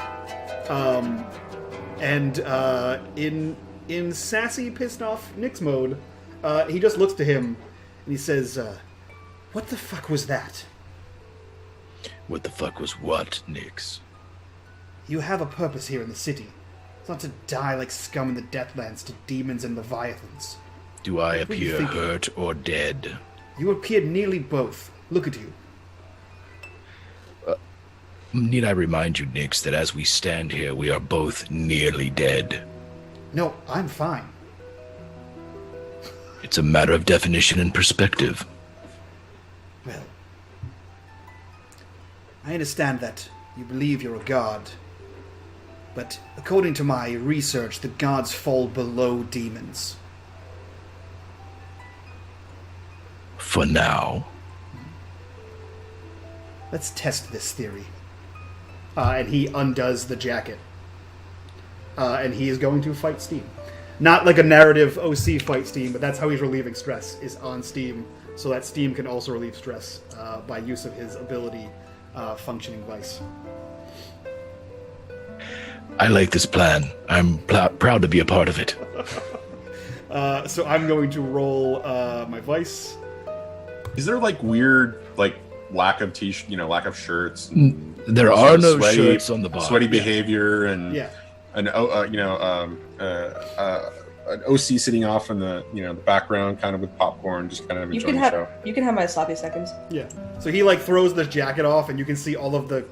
In sassy, pissed off Nix mode, he just looks to him and he says, "What the fuck was that? What the fuck was what, Nix? You have a purpose here in the city. It's not to die like scum in the Deathlands to demons and leviathans. Do I What were you appear thinking? hurt or dead? You appeared nearly both. Look at you." Need I remind you, Nix, that as we stand here, we are both nearly dead. No, I'm fine. It's a matter of definition and perspective. Well, I understand that you believe you're a god, but according to my research, the gods fall below demons. For now. Let's test this theory. And he undoes the jacket. And he is going to fight Steam. Not like a narrative OC fight Steam, but that's how he's relieving stress, is on Steam, so that Steam can also relieve stress by use of his ability, Functioning Vice. I like this plan. I'm proud to be a part of it. So I'm going to roll my Vice. Is there like weird lack of lack of shirts? And There sort are of no shirts on the bar. Sweaty behavior and Yeah. an OC sitting off in the the background, kind of with popcorn, just kind of You enjoying can the have show. my sloppy seconds. Yeah. So he throws the jacket off, and you can see all of the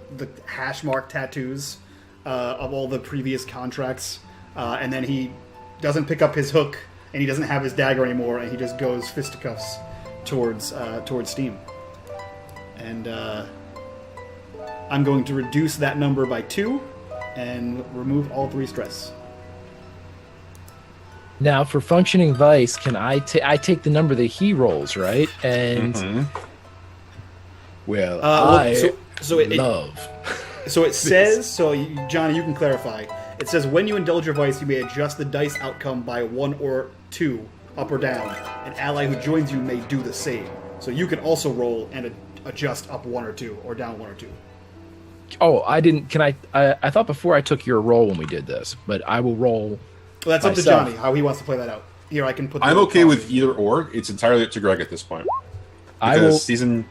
hash mark tattoos of all the previous contracts. And then he doesn't pick up his hook, and he doesn't have his dagger anymore, and he just goes fisticuffs towards Steam. And I'm going to reduce that number by 2 and remove all 3 stress. Now, for functioning vice, can I take the number that he rolls, right? And Well, so it love. So it says, Johnny, you can clarify. It says when you indulge your vice, you may adjust the dice outcome by 1 or 2, up or down. An ally who joins you may do the same. So you can also roll and adjust up 1 or 2, or down 1 or 2. oh, I didn't. Can I thought before I took your roll when we did this, but I will roll. Well, that's up to Myself. Johnny how he wants to play that out. Here, I can put. I'm okay with either or. It's entirely up to Greg at this point. I will. Season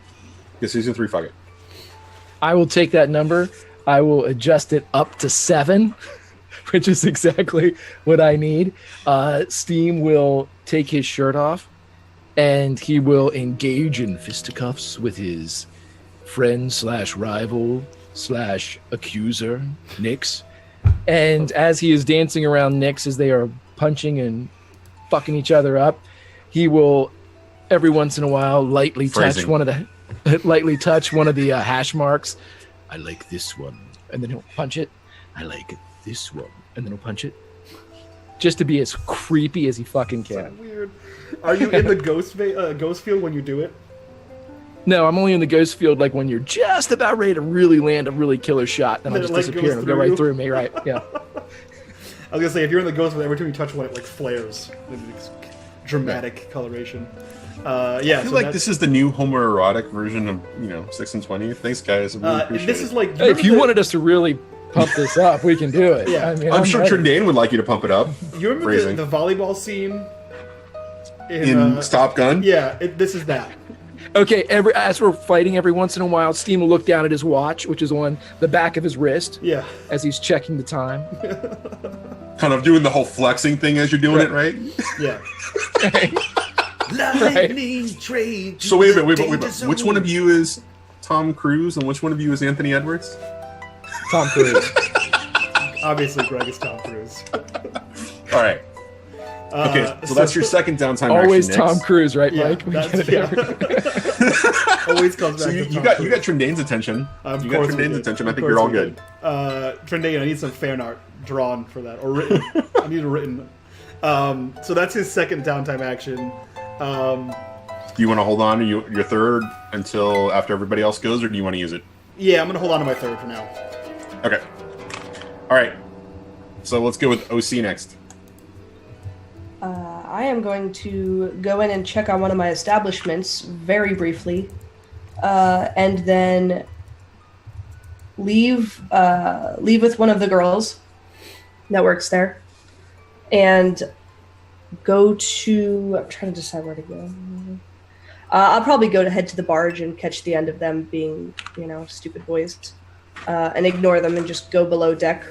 3, fuck it. I will take that number. I will adjust it up to 7, which is exactly what I need. Steam will take his shirt off, and he will engage in fisticuffs with his friend / rival / accuser, Nyx. And as he is dancing around Nyx as they are punching and fucking each other up, he will every once in a while lightly touch one of the hash marks. I like this one, and then he'll punch it. I like this one, and then he'll punch it. Just to be as creepy as he fucking can. So weird. Are you in the ghost field when you do it? No, I'm only in the ghost field like when you're just about ready to really land a really killer shot, then I'll just disappear and it'll go right through me, right? Yeah. I was gonna say, if you're in the ghost field, every time you touch one, it like flares. It's dramatic coloration. Yeah, I feel like this is the new homoerotic version of 6 and 20. Thanks, guys. I really appreciate this it. is like if you wanted us to really pump this up, we can do it. Yeah. I mean, I'm sure Trindane would like you to pump it up. You remember the volleyball scene in Top Gun? Yeah, this is that. Okay, as we're fighting, every once in a while, Steam will look down at his watch, which is on the back of his wrist. Yeah. As he's checking the time. Kind of doing the whole flexing thing as you're doing it, right? Yeah. Lightning trade. So wait a minute. Which one of you is Tom Cruise and which one of you is Anthony Edwards? Tom Cruise. Obviously, Greg is Tom Cruise. All right. Okay, so that's your second downtime. Always action, Tom Cruise, right, Yeah, Mike? Always comes back. So to you Tom got Cruise. Trinane's attention. Of You got course we Trinane's did. attention. I Of think course you're all we good. did. Trindane, I need some fan art drawn for that, or written. I need it written. So that's his second downtime action. Do you want to hold on to your third until after everybody else goes, or do you want to use it? Yeah, I'm gonna hold on to my third for now. Okay. All right. So let's go with OC next. I am going to go in and check on one of my establishments very briefly, and then leave with one of the girls that works there, and go to. I'm trying to decide where to go. I'll probably head to the barge and catch the end of them being, stupid boys, and ignore them and just go below deck.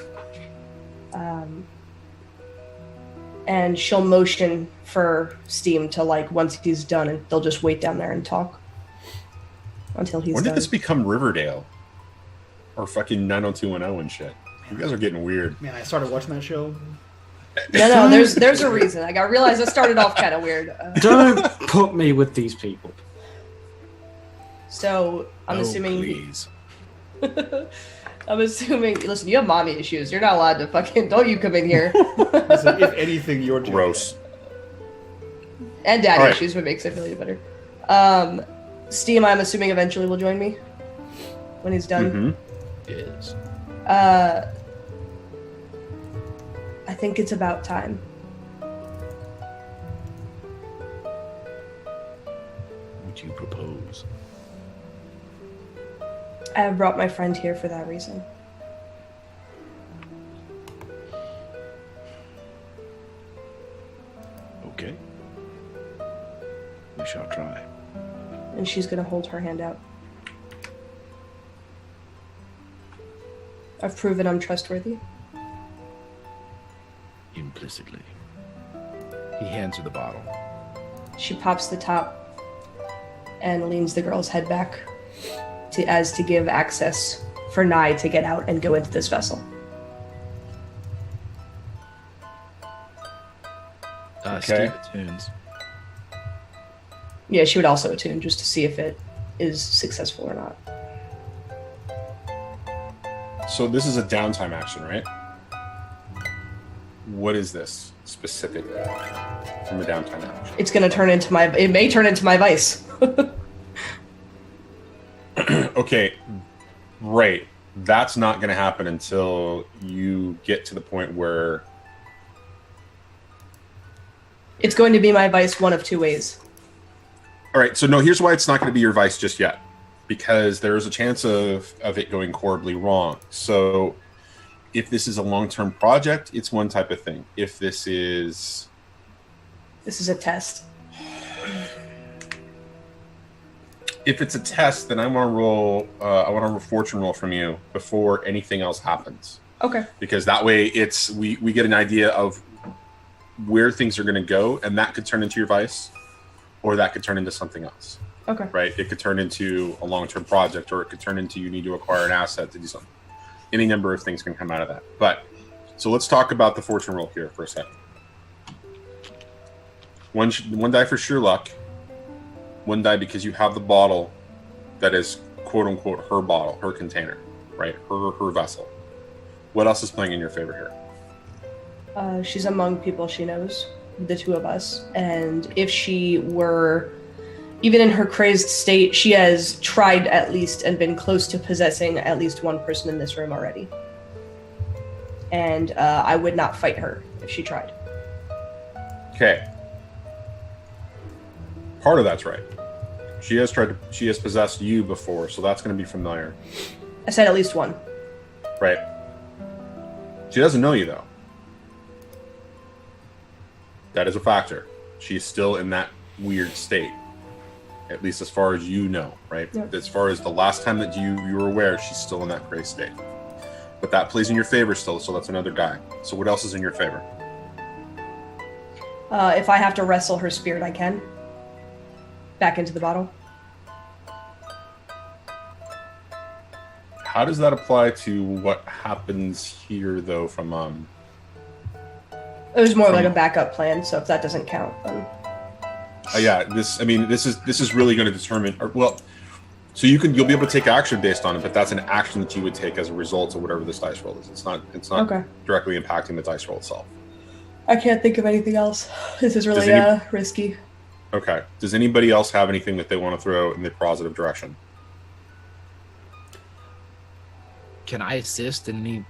And she'll motion for Steam to, once he's done, and they'll just wait down there and talk until he's When done. did this become Riverdale? Or fucking 90210 and shit? You guys are getting weird. Man, I started watching that show. No, there's a reason. I realized it started off kind of weird. Don't put me with these people. So, I'm assuming... Please. I'm assuming... Listen, you have mommy issues. You're not allowed to fucking... Don't you come in here. Listen, if anything, you're Jim. Gross. And daddy All right. issues, what makes it feel better. Steam, I'm assuming, eventually will join me when he's done. Mm-hmm. Yes. I think it's about time. Would you propose? I have brought my friend here for that reason. Okay. We shall try. And she's gonna hold her hand out. I've proven I'm trustworthy. Implicitly. He hands her the bottle. She pops the top and leans the girl's head back to give access for Nye to get out and go into this vessel. Okay. Steve attunes. Yeah, she would also attune just to see if it is successful or not. So this is a downtime action, right? What is this specifically from a downtime action? It's gonna turn into it may turn into my vice. Okay, right. That's not going to happen until you get to the point where... It's going to be my vice one of two ways. All right, so no, here's why it's not going to be your vice just yet. Because there's a chance of it going horribly wrong. So if this is a long-term project, it's one type of thing. If this is This is a test. If it's a test, then I want to roll. I want to roll fortune roll from you before anything else happens. Okay. Because that way, we get an idea of where things are going to go, and that could turn into your vice, or that could turn into something else. Okay. Right? It could turn into a long-term project, or it could turn into you need to acquire an asset to do something. Any number of things can come out of that. But so let's talk about the fortune roll here for a second. One die for sheer luck. One die because you have the bottle that is quote unquote her bottle, her container, right? Her vessel. What else is playing in your favor here? She's among people she knows, the two of us. And if she were, even in her crazed state, she has tried at least and been close to possessing at least one person in this room already. And I would not fight her if she tried. Okay. Part of that's right. She has possessed you before, so that's going to be familiar. I said at least one. Right. She doesn't know you, though. That is a factor. She's still in that weird state. At least as far as you know, right? Yep. As far as the last time that you were aware, she's still in that crazy state. But that plays in your favor still, so that's another die. So what else is in your favor? If I have to wrestle her spirit, I can. Back into the bottle. How does that apply to what happens here, though, from It was more like a backup plan, so if that doesn't count, then... yeah, this is really going to determine, so you'll be able to take action based on it, but that's an action that you would take as a result of whatever this dice roll is. It's not okay. Directly impacting the dice roll itself. I can't think of anything else. This is really risky. Okay. Does anybody else have anything that they want to throw in the positive direction? Can I assist in any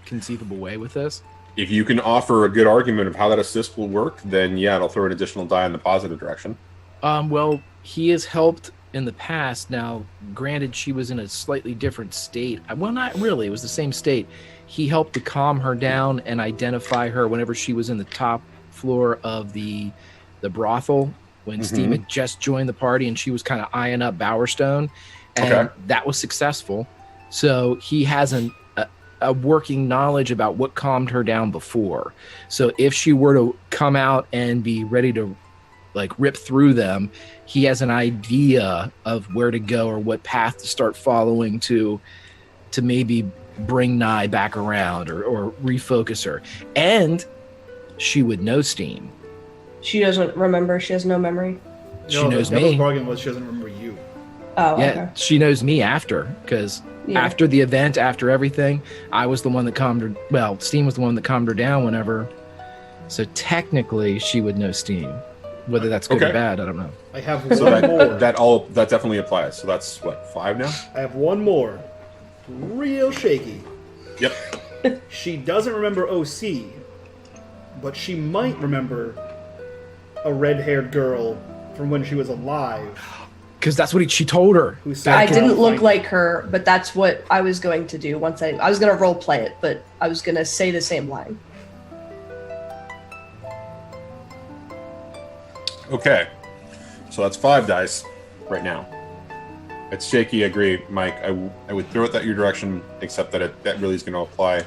conceivable way with this? If you can offer a good argument of how that assist will work, then yeah, it'll throw an additional die in the positive direction. Well, he has helped in the past. Now, granted, she was in a slightly different state. Well, not really. It was the same state. He helped to calm her down and identify her whenever she was in the top floor of the brothel when Steam had just joined the party, and she was kind of eyeing up Bowerstone, and that was successful. So he has a working knowledge about what calmed her down before. So if she were to come out and be ready to like rip through them, he has an idea of where to go or what path to start following to maybe bring Nye back around or refocus her. And she would know Steam. She doesn't remember. She has no memory. She knows me. The bargain was she doesn't remember you. Oh, yeah, okay. She knows me after, because after the event, after everything, I was the one that calmed her. Well, Steam was the one that calmed her down whenever. So technically, she would know Steam. Whether that's good or bad, I don't know. I have one more. That definitely applies. So that's what, 5 now? I have one more. Real shaky. Yep. She doesn't remember OC, but she might remember a red-haired girl from when she was alive. Because that's what she told her. I didn't look like her, but that's what I was going to do. Once I was going to role play it, but I was going to say the same line. Okay. So that's 5 dice right now. It's shaky, I agree, Mike. I would throw it that your direction, except that that really is going to apply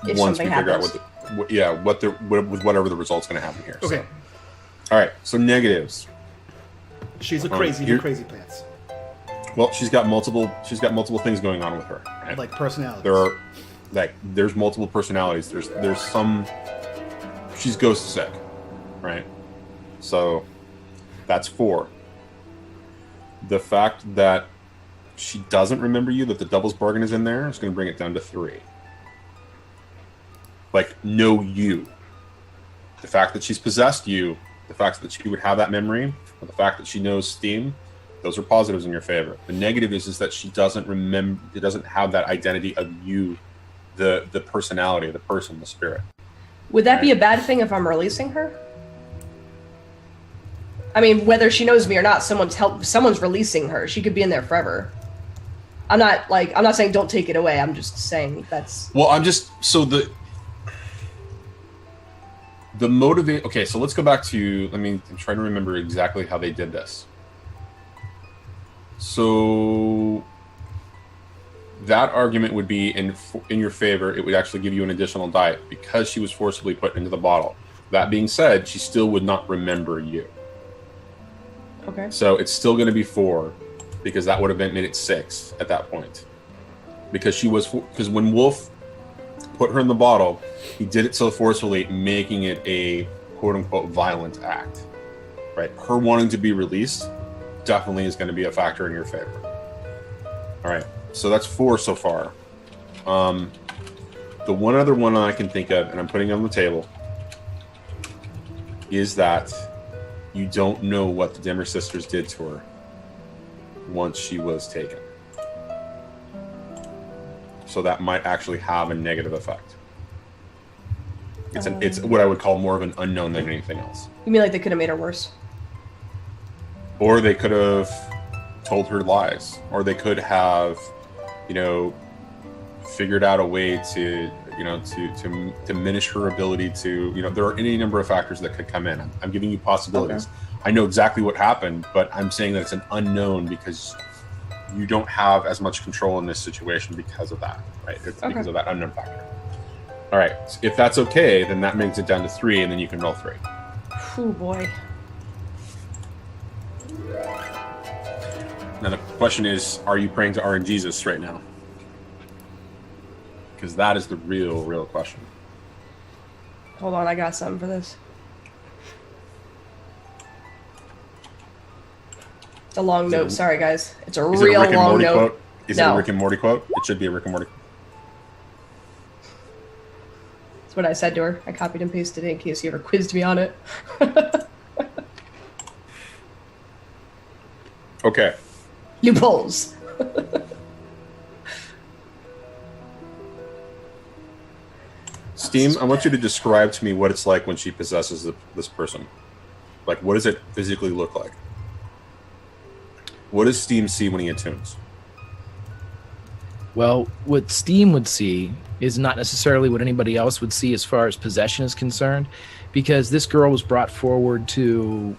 if once we figure happens. out with whatever the result's going to happen here. Okay. So. All right. So negatives. She's a crazy pants. Well, she's got multiple things going on with her. Right? Like personalities. There's multiple personalities. There's some. She's ghost sick, right? So that's 4. The fact that she doesn't remember you, that the devil's bargain is in there, is going to bring it down to 3. Like, know you. The fact that she's possessed you, the fact that she would have that memory, or the fact that she knows Steam, those are positives in your favor. The negative is that she doesn't remember, it doesn't have that identity of you, the personality, the person, the spirit. Would that be a bad thing if I'm releasing her? I mean, whether she knows me or not, someone's releasing her. She could be in there forever. I'm not saying don't take it away. I'm just saying that's... Well, The motivate. Okay, so let's go back to. I'm trying to remember exactly how they did this. So that argument would be in your favor. It would actually give you an additional die because she was forcibly put into the bottle. That being said, she still would not remember you. Okay. So it's still going to be 4 because that would have made it 6 at that point. Because when Wolf put her in the bottle, he did it so forcefully, making it a quote-unquote violent act. Right? Her wanting to be released definitely is going to be a factor in your favor. All right. So that's 4 so far. The one other one I can think of, and I'm putting it on the table, is that you don't know what the Dimmer sisters did to her once she was taken. So that might actually have a negative effect. It's what I would call more of an unknown than anything else. You mean like they could have made her worse? Or they could have told her lies. Or they could have, figured out a way to diminish her ability to, there are any number of factors that could come in. I'm giving you possibilities. Okay. I know exactly what happened, but I'm saying that it's an unknown because you don't have as much control in this situation because of that, right? It's because of that unknown factor. All right. So if that's okay, then that brings it down to 3, and then you can roll 3. Oh boy. Now the question is, are you praying to RNGesus right now? Because that is the real question. Hold on, I got something for this. It's a long note. Sorry, guys. It's a real long note. Quote? Is it a Rick and Morty quote? It should be a Rick and Morty quote. That's what I said to her. I copied and pasted it in case you ever quizzed me on it. Okay. Loopholes. Steam, I want you to describe to me what it's like when she possesses this person. Like, what does it physically look like? What does Steam see when he attunes? Well, what Steam would see is not necessarily what anybody else would see as far as possession is concerned, because this girl was brought forward to...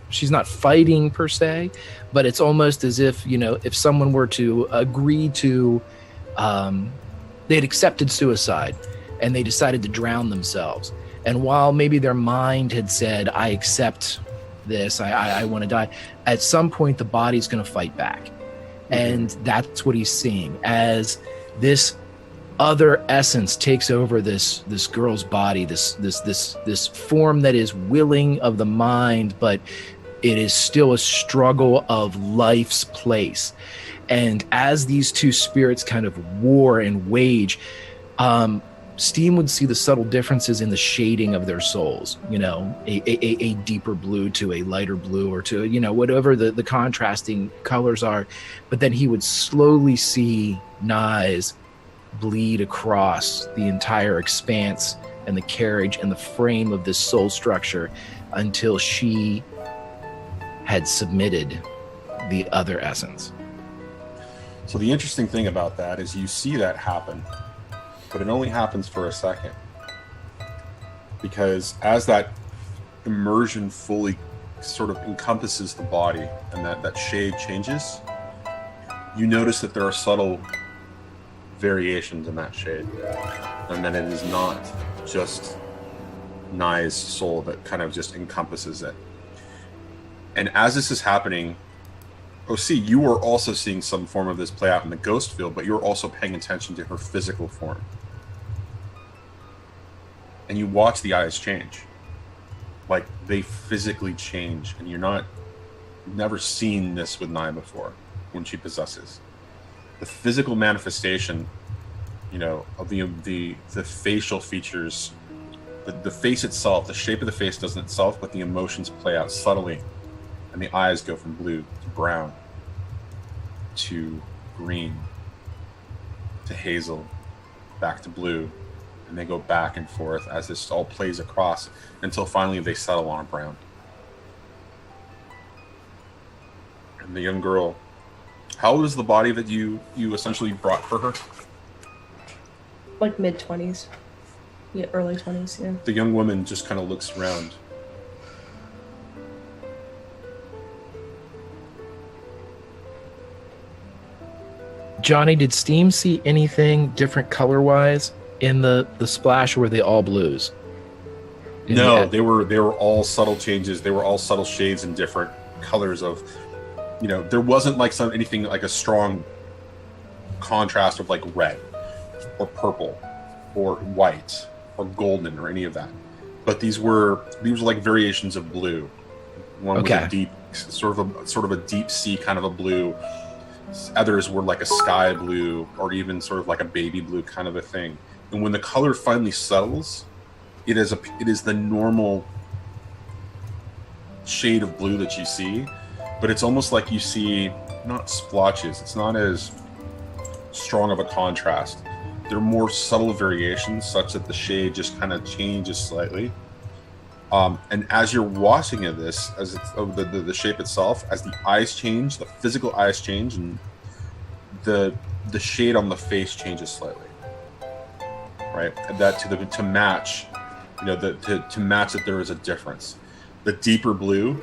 She's not fighting per se, but it's almost as if, if someone were to agree to... they had accepted suicide, and they decided to drown themselves. And while maybe their mind had said, I accept this, I want to die, at some point the body's going to fight back. And that's what he's seeing as this other essence takes over this girl's body, this form that is willing of the mind, but it is still a struggle of life's place. And as these two spirits kind of war and wage, Steam would see the subtle differences in the shading of their souls, a deeper blue to a lighter blue, or to, whatever the contrasting colors are. But then he would slowly see Nyes bleed across the entire expanse and the carriage and the frame of this soul structure until she had submitted the other essence. So the interesting thing about that is you see that happen, but it only happens for a second. Because as that immersion fully sort of encompasses the body and that shade changes, you notice that there are subtle variations in that shade. And that it is not just Nye's soul that kind of just encompasses it. And as this is happening, you are also seeing some form of this play out in the ghost field, but you're also paying attention to her physical form. And you watch the eyes change. Like, they physically change, and you've never seen this with Nye before when she possesses. The physical manifestation, of the facial features, the face itself, the shape of the face doesn't itself, but the emotions play out subtly. And the eyes go from blue to brown to green to hazel, back to blue, and they go back and forth as this all plays across until finally they settle on a brown. And the young girl, how old is the body that you essentially brought for her? Like mid-20s. Yeah, early 20s, yeah. The young woman just kind of looks around. Johnny, did Steam see anything different color-wise in the splash, or were they all blues? No, they were all subtle changes. They were all subtle shades and different colors of, there wasn't like anything like a strong contrast of like red or purple or white or golden or any of that. But these were like variations of blue. One was a deep sort of a deep sea kind of a blue. Others were like a sky blue or even sort of like a baby blue kind of a thing. And when the color finally settles, it is the normal shade of blue that you see, but it's almost like you see not splotches. It's not as strong of a contrast. There are more subtle variations such that the shade just kind of changes slightly. And as you're watching this, as it's the shape itself, as the eyes change, the physical eyes change, and the shade on the face changes slightly, right? And that to match, to match that there is a difference. The deeper blue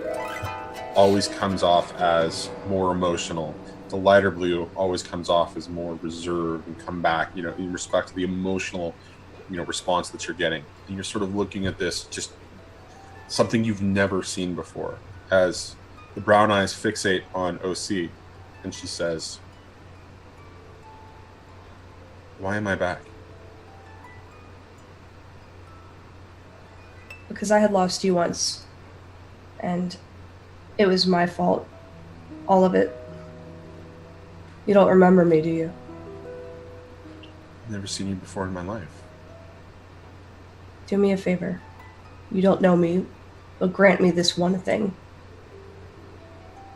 always comes off as more emotional. The lighter blue always comes off as more reserved and come back, in respect to the emotional, response that you're getting. And you're sort of looking at this just something you've never seen before, as the brown eyes fixate on OC, and she says, "Why am I back?" Because I had lost you once, and it was my fault. All of it. You don't remember me, do you? I've never seen you before in my life. Do me a favor. You don't know me, but grant me this one thing.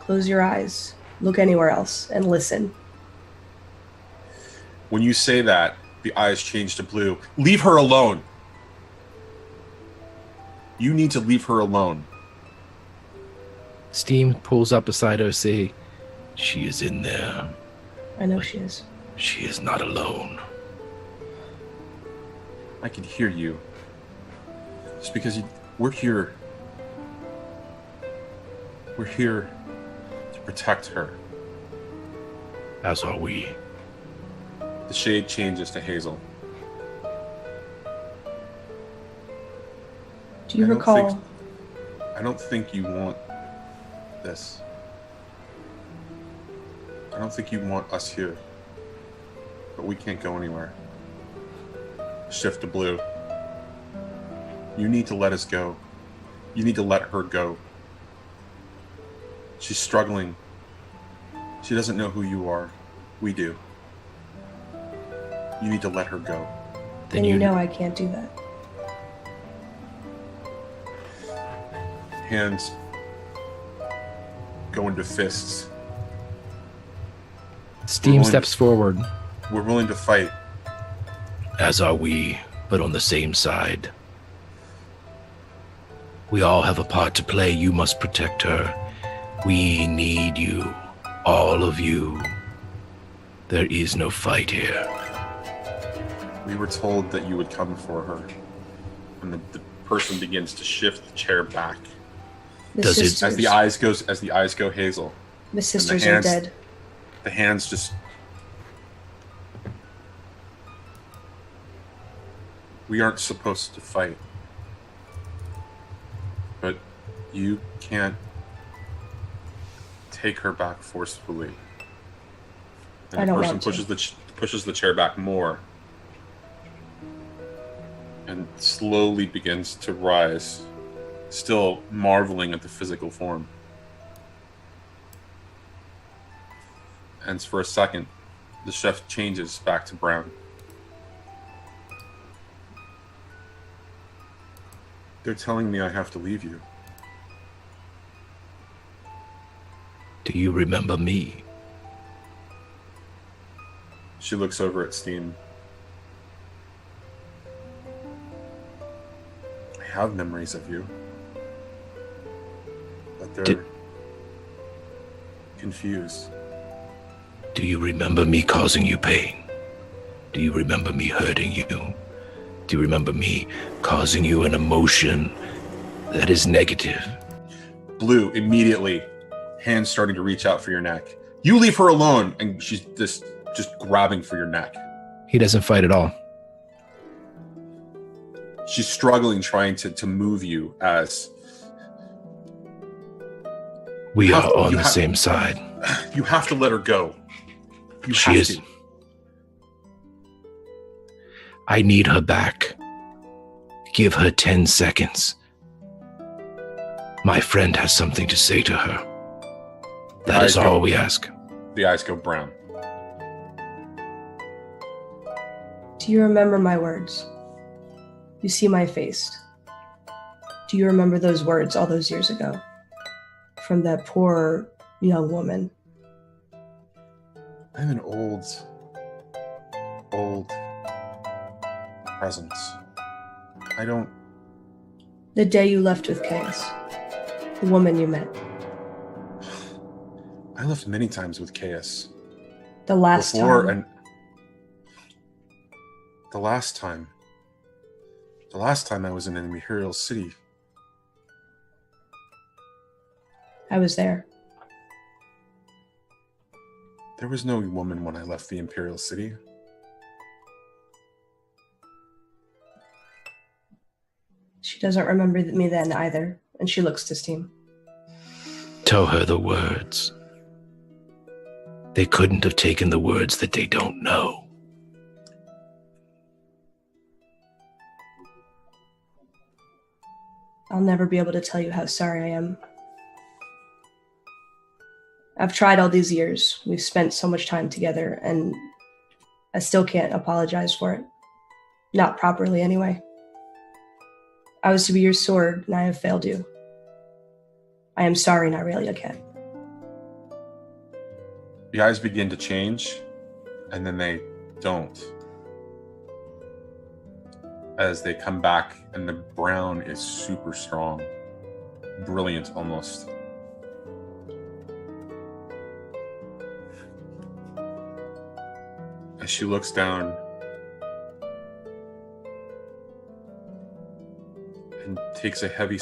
Close your eyes, look anywhere else, and listen. When you say that, the eyes change to blue. Leave her alone. You need to leave her alone. Steam pulls up beside OC. She is in there. I know she is. She is not alone. I can hear you. Just because we're here. We're here to protect her. As are we. The shade changes to hazel. Do you recall? I don't think you want this. I don't think you want us here. But we can't go anywhere. Shift to blue. You need to let us go. You need to let her go. She's struggling. She doesn't know who you are. We do. You need to let her go. Then you know I can't do that. Hands go into fists. Steam steps forward. We're willing to fight. As are we, but on the same side. We all have a part to play. You must protect her. We need you. All of you. There is no fight here. We were told that you would come for her. And the person begins to shift the chair back. As the eyes go hazel. The sisters are dead. The hands just... We aren't supposed to fight. But you can't take her back forcefully. And I don't the person want to. pushes the chair back more. And slowly begins to rise, still marveling at the physical form. And for a second, the chef changes back to brown. They're telling me I have to leave you. Do you remember me? She looks over at Steam. I have memories of you. But they're confused. Do you remember me causing you pain? Do you remember me hurting you? Do you remember me causing you an emotion that is negative? Blue, immediately, hands starting to reach out for your neck. You leave her alone, and she's just grabbing for your neck. He doesn't fight at all. She's struggling, trying to move you as... We are on the same side. You have to let her go. She is. I need her back. Give her 10 seconds. My friend has something to say to her. That is all we ask. The eyes go brown. Do you remember my words? You see my face. Do you remember those words all those years ago? From that poor young woman. I have an old presence. I don't... The day you left with Chaos. The woman you met. I left many times with Chaos. The last time. The last time I was in Imperial City. I was there. There was no woman when I left the Imperial City. She doesn't remember me then either, and she looks to Steam. Tell her the words. They couldn't have taken the words that they don't know. I'll never be able to tell you how sorry I am. I've tried all these years. We've spent so much time together, and I still can't apologize for it. Not properly, anyway. I was to be your sword, and I have failed you. I am sorry, not really, Cat. The eyes begin to change, and then they don't. As they come back, and the brown is super strong. Brilliant, almost. As she looks down and takes a heavy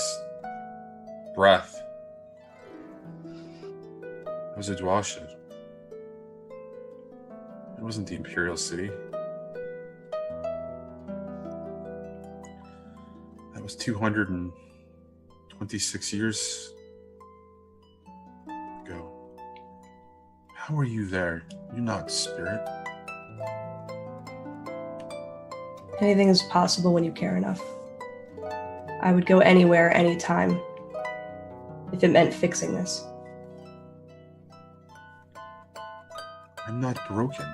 breath. It was a Dwashed. It wasn't the Imperial City. That was 226 years ago. How are you there? You're not spirit. Anything is possible when you care enough. I would go anywhere, anytime, if it meant fixing this. I'm not broken.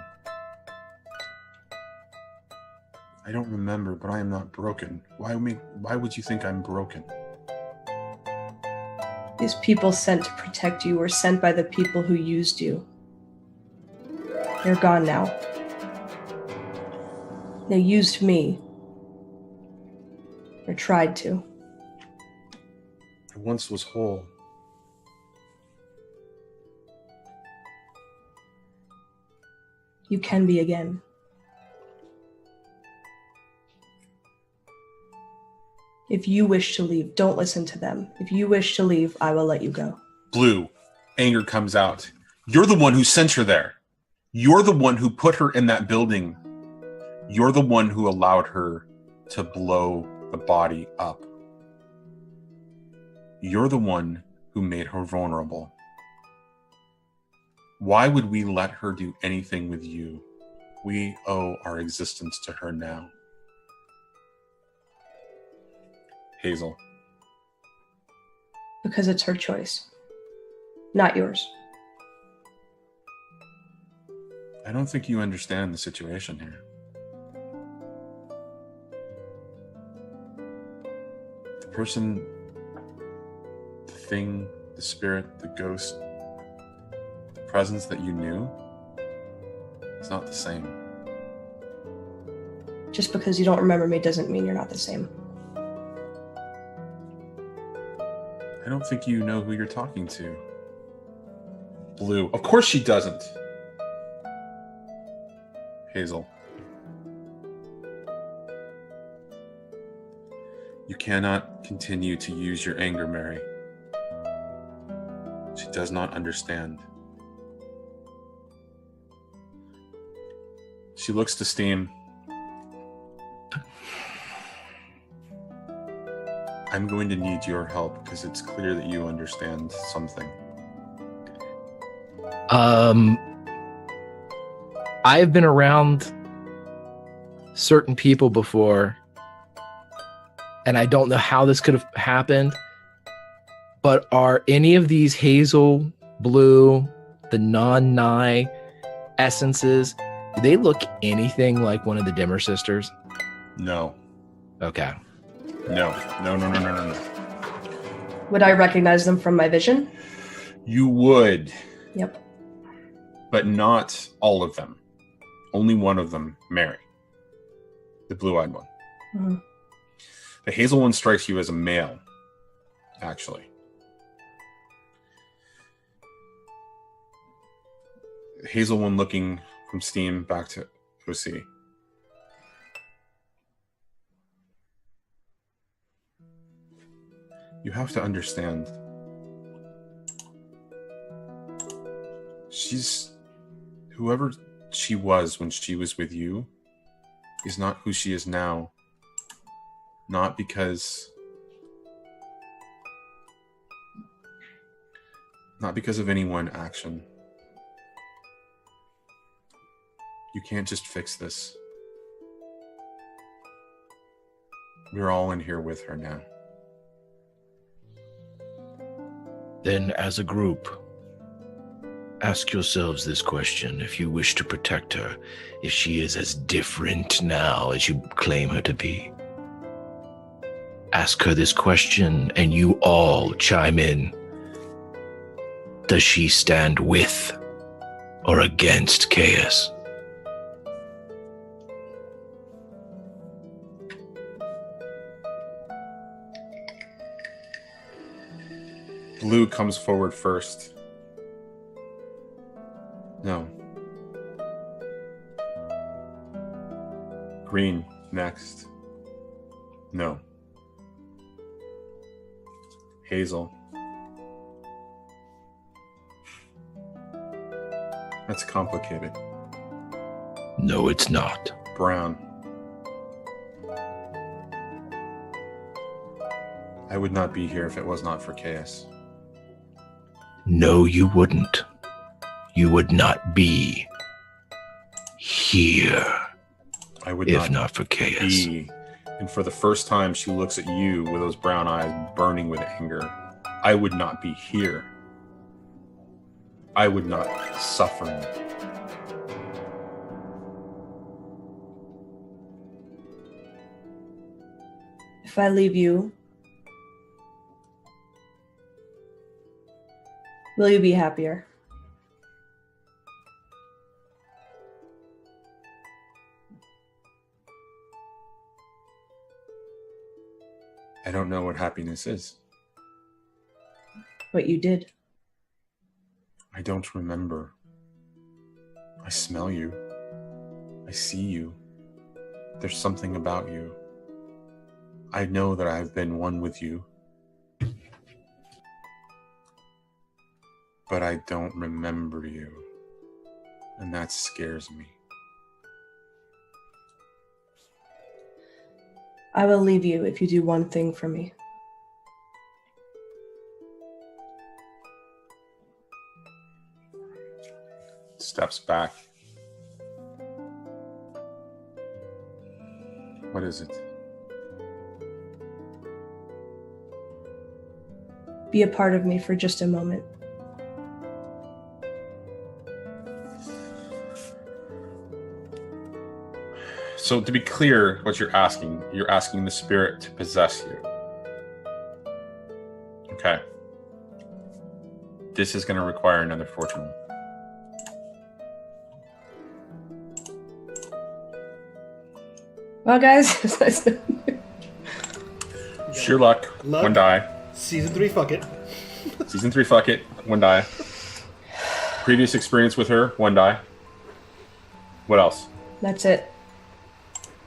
I don't remember, but I am not broken. Why would you think I'm broken? These people sent to protect you were sent by the people who used you. They're gone now. They used me. Or tried to. I once was whole. You can be again. If you wish to leave, don't listen to them. If you wish to leave, I will let you go. Blue, anger comes out. You're the one who sent her there. You're the one who put her in that building. You're the one who allowed her to blow the body up. You're the one who made her vulnerable. Why would we let her do anything with you? We owe our existence to her now. Hazel. Because it's her choice. Not yours. I don't think you understand the situation here. The person, the thing, the spirit, the ghost, the presence that you knew is not the same. Just because you don't remember me doesn't mean you're not the same. I don't think you know who you're talking to. Blue. Of course she doesn't. Hazel. You cannot continue to use your anger, Mary. She does not understand. She looks to Steam. I'm going to need your help because it's clear that you understand something. I've been around certain people before, and I don't know how this could have happened, but are any of these hazel, blue, the non-Nye essences, do they look anything like one of the Dimmer sisters? No. Okay. No. Would I recognize them from my vision? You would. Yep. But not all of them. Only one of them, Mary. The blue-eyed one. Mm-hmm. The hazel one strikes you as a male, actually. The hazel one looking from Steam back to OC. You have to understand. Whoever she was when she was with you is not who she is now. Not because of any one action. You can't just fix this. We're all in here with her now. Then, as a group, ask yourselves this question. If you wish to protect her, if she is as different now as you claim her to be, ask her this question and you all chime in. Does she stand with or against chaos? Blue comes forward first. No. Green next. No. Hazel. That's complicated. No, it's not. Brown. I would not be here if it was not for chaos. No, you wouldn't. You would not be here I would if not for chaos. be. And for the first time, she looks at you with those brown eyes burning with anger. I would not be here. I would not be suffering. If I leave you, will you be happier? I don't know what happiness is. But you did. I don't remember. I smell you. I see you. There's something about you. I know that I've been one with you. But I don't remember you. And that scares me. I will leave you if you do one thing for me. Steps back. What is it? Be a part of me for just a moment. So to be clear, what you're asking the spirit to possess you. Okay. This is going to require another fortune. Well, guys, Sheer luck. Luck. One die. Season 3, fuck it. Season 3, fuck it. One die. Previous experience with her. One die. What else? that's it.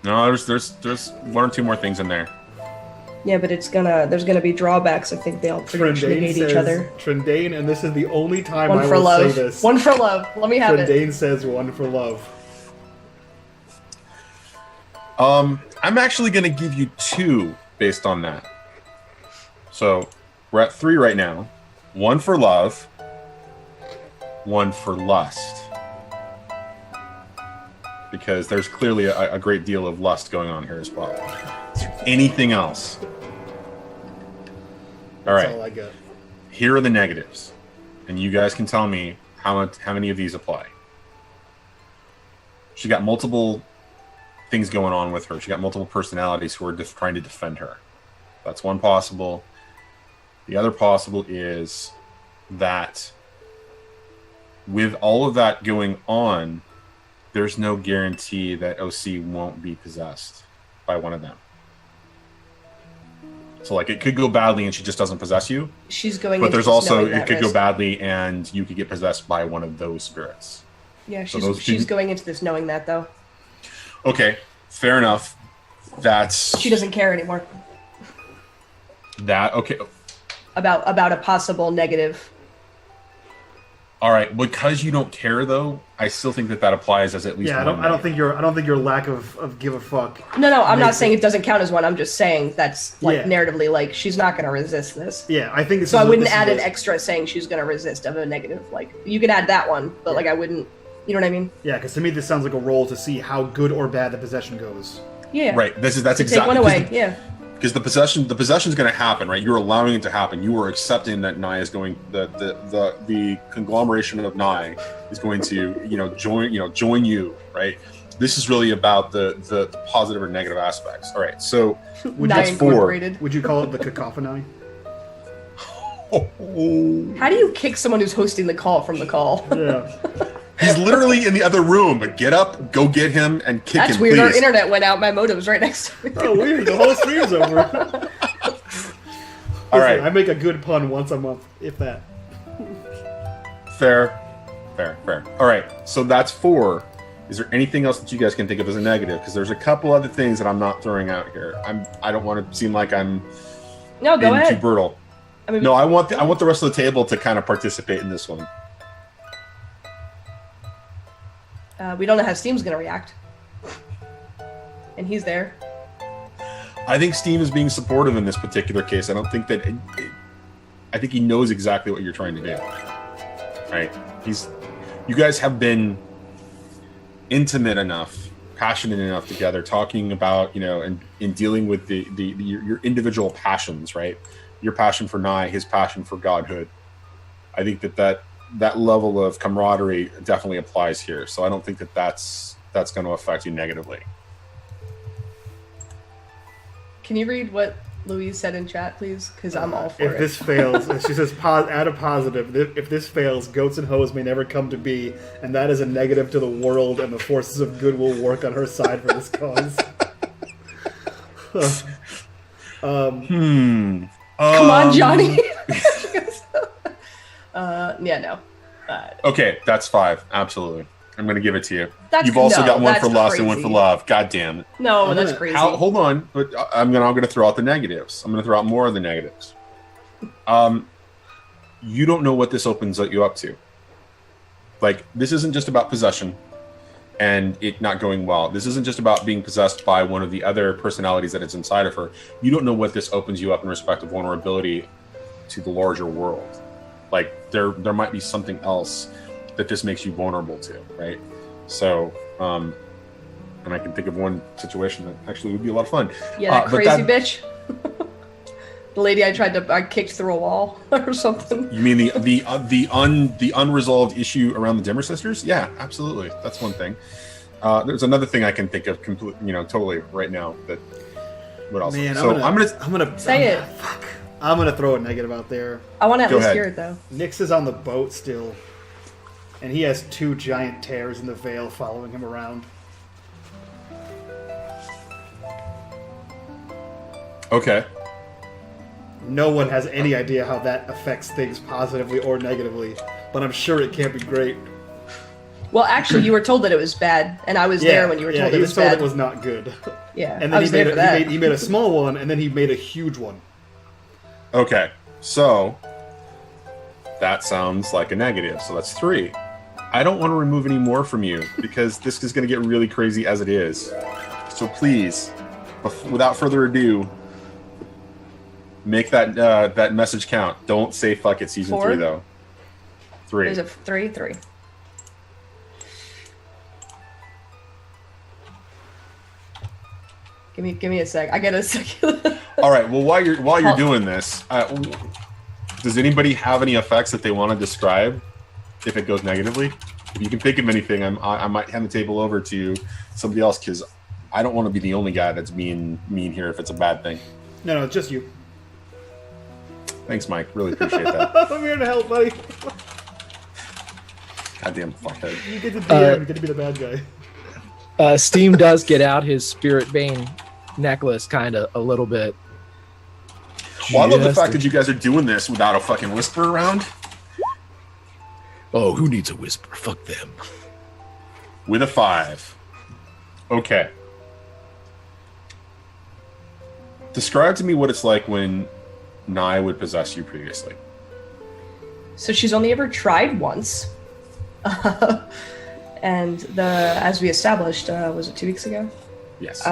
No, there's one or two more things in there. Yeah, but there's gonna be drawbacks. I think they all pretty much negate each other. Trendane, and this is the only time One I for will love. say this. One for love. Let me have it. Trendane says one for love. I'm actually going to give you 2 based on that. So we're at 3 right now. 1 for love, 1 for lust. Because there's clearly a great deal of lust going on here as well. Is there anything else? All right. That's all I got. Here are the negatives, and you guys can tell me how many of these apply. She got multiple things going on with her. She got multiple personalities who are just trying to defend her. That's one possible. The other possible is that with all of that going on, there's no guarantee that OC won't be possessed by one of them. So, like, it could go badly and she just doesn't possess you. She's going. But into there's this also knowing it that could go risk. badly and you could get possessed by one of those spirits. Yeah, So those she's two- going into this knowing that though. Okay, fair enough. That's She doesn't care anymore that. Okay, about a possible negative. all right. Because you don't care, though, I still think that applies as at least. Yeah, I one don't negative. think your lack of give a fuck. No, I'm not makes saying it doesn't count as one. I'm just saying that's like Yeah. narratively, like she's not going to resist this. Yeah, I think. So I wouldn't add an extra saying she's going to resist of a negative. Like you can add that one, but like I wouldn't. You know what I mean? Yeah, because to me this sounds like a roll to see how good or bad the possession goes. Yeah. Right. That's To exactly. take one away. Yeah. Because the possession is going to happen, right? You're allowing it to happen. You are accepting that Nye is going. The conglomeration of Nye is going to join you, right? This is really about the positive or negative aspects. All right. So Not 4. incorporated. Would you call it the cacophony? How do you kick someone who's hosting the call from the call? Yeah. He's literally in the other room. But get up, go get him, and kick That's him, weird. please. Our internet went out. My modem's right next to me. Oh, weird. The whole stream's over. All right. I make a good pun once a month, if that. Fair. All right, so that's 4. Is there anything else that you guys can think of as a negative? Because there's a couple other things that I'm not throwing out here. I don't want to seem like I'm No, go being too ahead. brutal. I mean, No, I want the rest of the table to kind of participate in this one. we don't know how Steam's gonna react, and he's there. I think Steam is being supportive in this particular case. I don't think that. I think he knows exactly what you're trying to do. Right? You guys have been intimate enough, passionate enough together, talking about and in dealing with your individual passions, right? Your passion for Nye, his passion for godhood. I think that level of camaraderie definitely applies here. So I don't think that's going to affect you negatively. Can you read what Louise said in chat, please? Because I'm all for If it. this fails, she says, add a positive. If this fails, goats and hoes may never come to be, and that is a negative to the world, and the forces of good will work on her side for this cause. Come on, Johnny. Yeah, no. Okay, that's 5. Absolutely. I'm going to give it to you. That's- You've also no, got one that's for lust and one crazy. for love. God damn it. No, that's crazy. Hold on, but I'm going to throw out the negatives. I'm going to throw out more of the negatives. You don't know what this opens you up to. Like, this isn't just about possession and it not going well. This isn't just about being possessed by one of the other personalities that is inside of her. You don't know what this opens you up in respect of vulnerability to the larger world. Like, there might be something else that this makes you vulnerable to, right? So, and I can think of one situation that actually would be a lot of fun. Yeah, that but crazy bitch. The lady I kicked through a wall or something. You mean the unresolved issue around the Dimmer sisters? Yeah, absolutely. That's one thing. There's another thing I can think of totally right now that would also. Man, so I'm gonna Say it. Fuck. I'm gonna throw a negative out there. I want to at Go least ahead. hear it though. Nyx is on the boat still, and he has 2 giant tears in the veil following him around. Okay. No one has any idea how that affects things positively or negatively, but I'm sure it can't be great. Well, actually, you were told that it was bad, and I was there when you were told he it was was told bad. it was not good. Yeah, And I then was there for that. he made a small one, and then he made a huge one. Okay, so that sounds like a negative. So that's 3. I don't want to remove any more from you because this is going to get really crazy as it is. So please, without further ado, make that message count. Don't say fuck it season 4? 3 though. 3. There's a 3. Give me a sec. I get a second. All right. Well, while you're doing this, does anybody have any effects that they want to describe if it goes negatively? If you can think of anything, I might hand the table over to somebody else because I don't want to be the only guy that's mean here if it's a bad thing. No, it's just you. Thanks, Mike. Really appreciate that. I'm here to help, buddy. Goddamn fuckhead. You get to DM, you get to be the bad guy. Steam does get out his Spirit Bane necklace kind of a little bit. Well, I love the fact that you guys are doing this without a fucking whisper around. Oh, who needs a whisper? Fuck them. With a 5. Okay. Describe to me what it's like when Nye would possess you previously. So she's only ever tried once. And as we established, was it 2 weeks ago? Yes.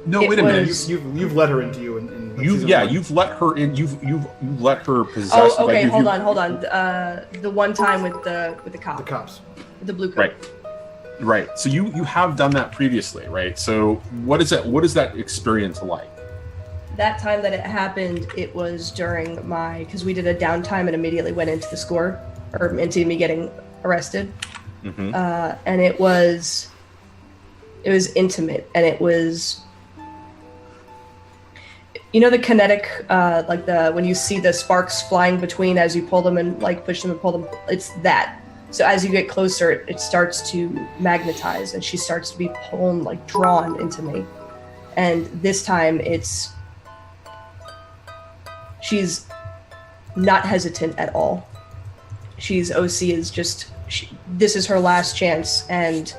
No, wait a minute. You've let her into you. You've let her in. You've let her possess. Oh, okay. Hold on. The one time with the cop. The cops. The blue coat. Right. So you have done that previously, right? So what is that experience like? That time that it happened, it was during because we did a downtime and immediately went into the score, or into me getting arrested. Mm-hmm. And it was intimate, and it was, the kinetic, when you see the sparks flying between as you pull them and push them and pull them, it's that. So as you get closer, it starts to magnetize, and she starts to be pulled, drawn into me. And this time she's not hesitant at all. OC is just, this is her last chance. And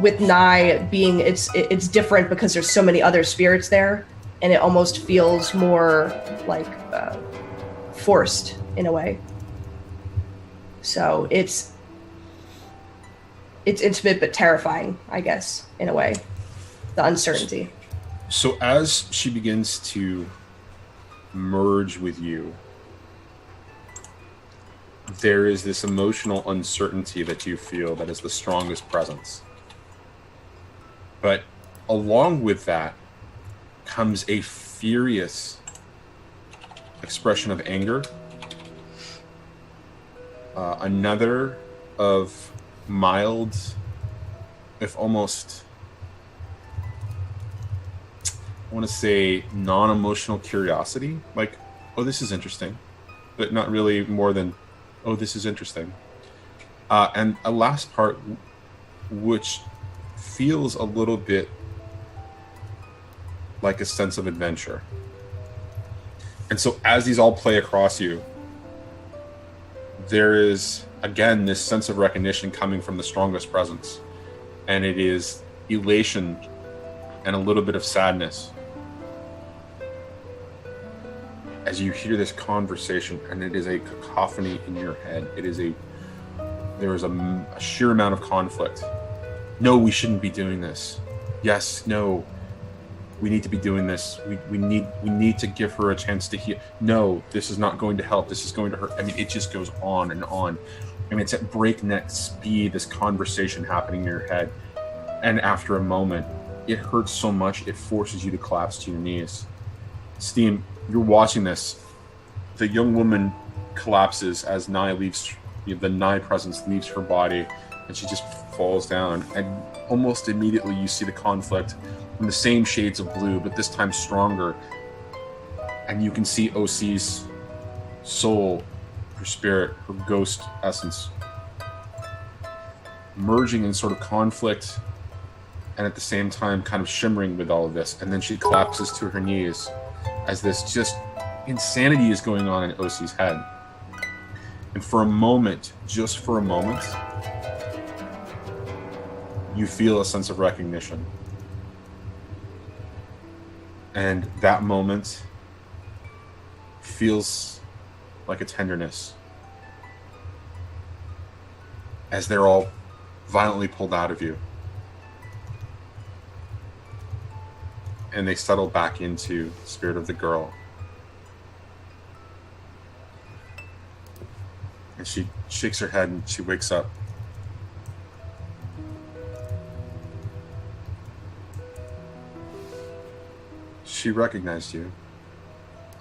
with Nye being, it's different because there's so many other spirits there, and it almost feels more forced in a way. So it's intimate but terrifying, I guess, in a way. The uncertainty. So as she begins to merge with you, there is this emotional uncertainty that you feel that is the strongest presence. But along with that comes a furious expression of anger, another of mild, if almost, I want to say, non-emotional curiosity. Like, oh, this is interesting. But not really more than, oh, this is interesting. And a last part, which feels a little bit like a sense of adventure. And so as these all play across you, there is, again, this sense of recognition coming from the strongest presence. And it is elation and a little bit of sadness as you hear this conversation, and it is a cacophony in your head. There is a sheer amount of conflict. No, we shouldn't be doing this. Yes, no, we need to be doing this. We need to give her a chance to heal. No, this is not going to help. This is going to hurt. I mean, it just goes on and on. I mean, it's at breakneck speed, this conversation happening in your head. And after a moment, it hurts so much, it forces you to collapse to your knees. Steam, you're watching this. The young woman collapses as Nye leaves, the Nye presence leaves her body, and she just falls down. And almost immediately you see the conflict in the same shades of blue, but this time stronger. And you can see OC's soul, her spirit, her ghost essence, merging in sort of conflict, and at the same time kind of shimmering with all of this. And then she collapses to her knees as this just insanity is going on in OC's head. And for a moment, just for a moment, you feel a sense of recognition. And that moment feels like a tenderness as they're all violently pulled out of you. And they settle back into the spirit of the girl. And she shakes her head and she wakes up. She recognized you.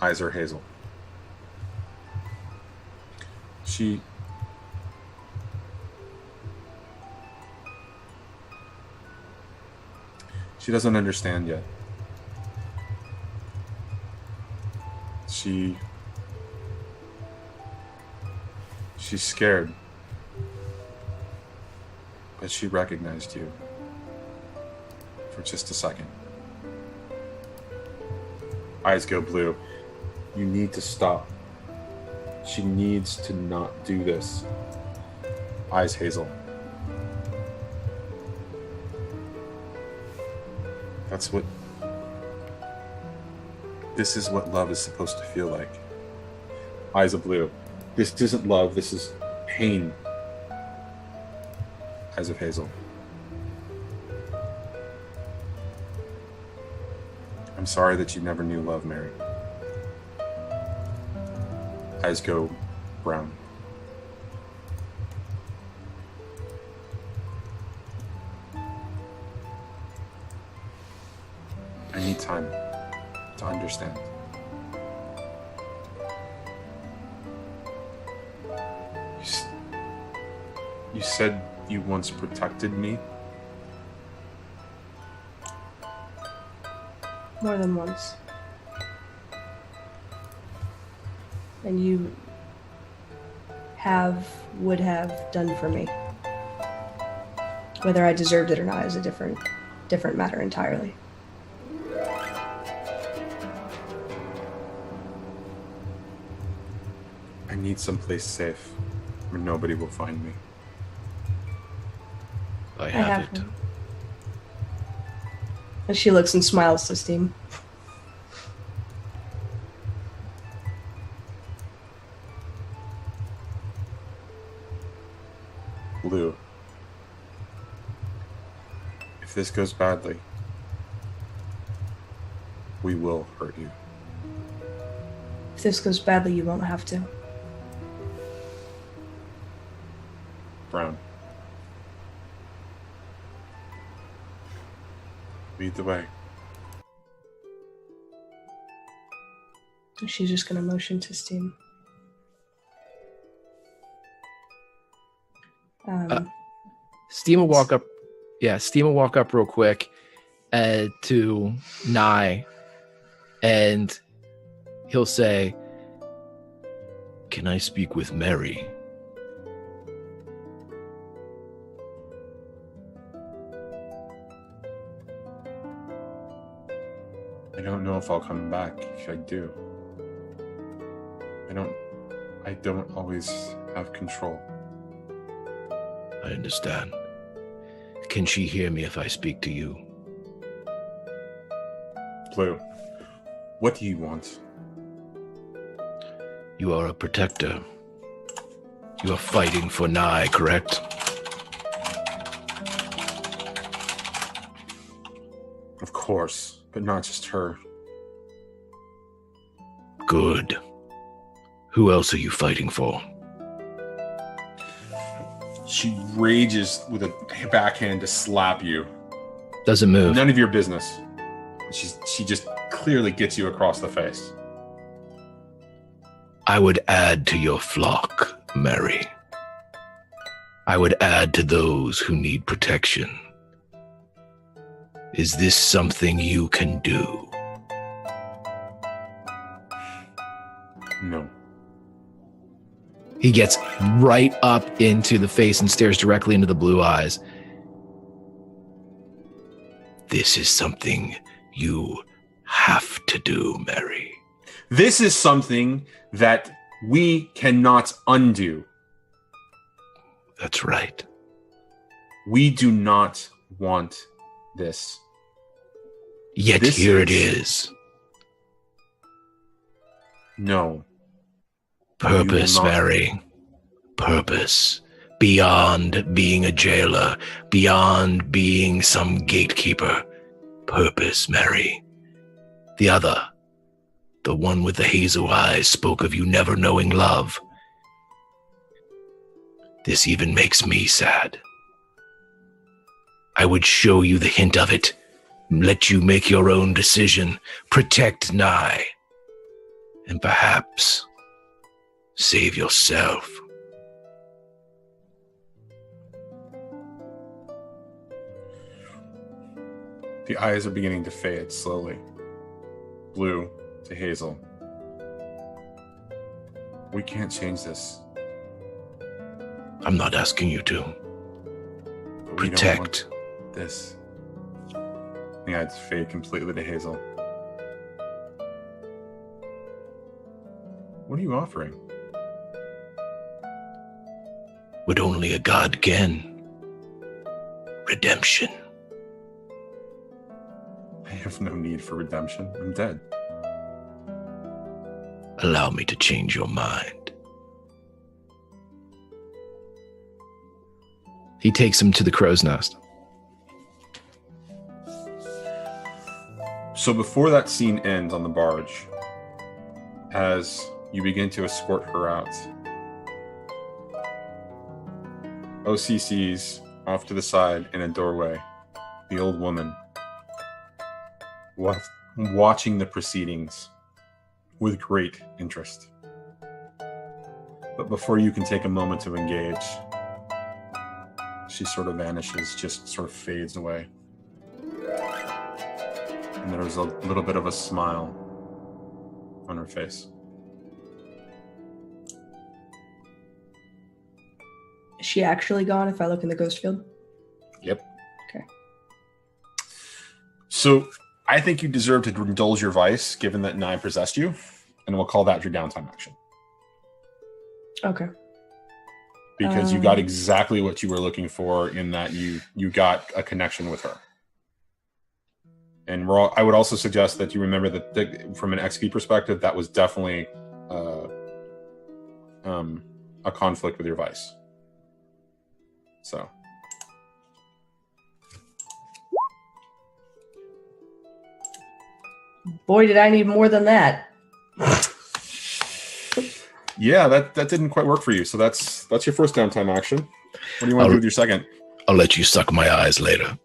Eyes are hazel. She doesn't understand yet. She's scared. But she recognized you for just a second. Eyes go blue. You need to stop. She needs to not do this. Eyes hazel. This is what love is supposed to feel like. Eyes of blue. This isn't love, this is pain. Eyes of hazel. I'm sorry that you never knew love, Mary. Eyes go brown. I need time to understand. You said you once protected me? More than once. And you would have done for me. Whether I deserved it or not is a different matter entirely. I need someplace safe where nobody will find me. I have it. one. And she looks and smiles to Steam. Blue. If this goes badly, we will hurt you. If this goes badly, you won't have to. Brown. Lead the way. She's just gonna motion to Steam. Steam will walk up. Yeah, Steam will walk up real quick to Nye, and he'll say, Can I speak with Mary? I don't know if I'll come back if I do. I don't always have control. I understand. Can she hear me if I speak to you? Blue, what do you want? You are a protector. You are fighting for Nye, correct? Of course, but not just her. Good. Who else are you fighting for? She rages with a backhand to slap you. doesn't move. None of your business. She just clearly gets you across the face. I would add to your flock, Mary. I would add to those who need protection. Is this something you can do? No. He gets right up into the face and stares directly into the blue eyes. This is something you have to do, Mary. This is something that We cannot undo. That's right. We do not want this. Yet This here it is. No. Purpose, You will not. Mary. Purpose. Beyond being a jailer. Beyond being some gatekeeper. Purpose, Mary. The other, the one with the hazel eyes, spoke of you never knowing love. This even makes me sad. I would show you the hint of it. Let you make your own decision. Protect Nye. And perhaps save yourself. The eyes are beginning to fade slowly. Blue to hazel. We can't change this. I'm not asking you to. But we don't Protect. want this. The eyes fade completely to hazel. What are you offering? What only a god can. Redemption. I have no need for redemption. I'm dead. Allow me to change your mind. He takes him to the crow's nest. So before that scene ends on the barge, as you begin to escort her out, OCC's off to the side in a doorway, the old woman, watching the proceedings with great interest. But before you can take a moment to engage, she sort of vanishes, just sort of fades away. And there's a little bit of a smile on her face. Is she actually gone if I look in the ghost field? Yep. Okay. So I think you deserve to indulge your vice, given that Nye possessed you, and we'll call that your downtime action. Okay. Because you got exactly what you were looking for in that you got a connection with her. And I would also suggest that you remember that from an XP perspective, that was definitely a conflict with your vice. So. Boy, did I need more than that. Yeah, that didn't quite work for you. So that's your first downtime action. What do you want to do with your second? I'll let you suck my eyes later.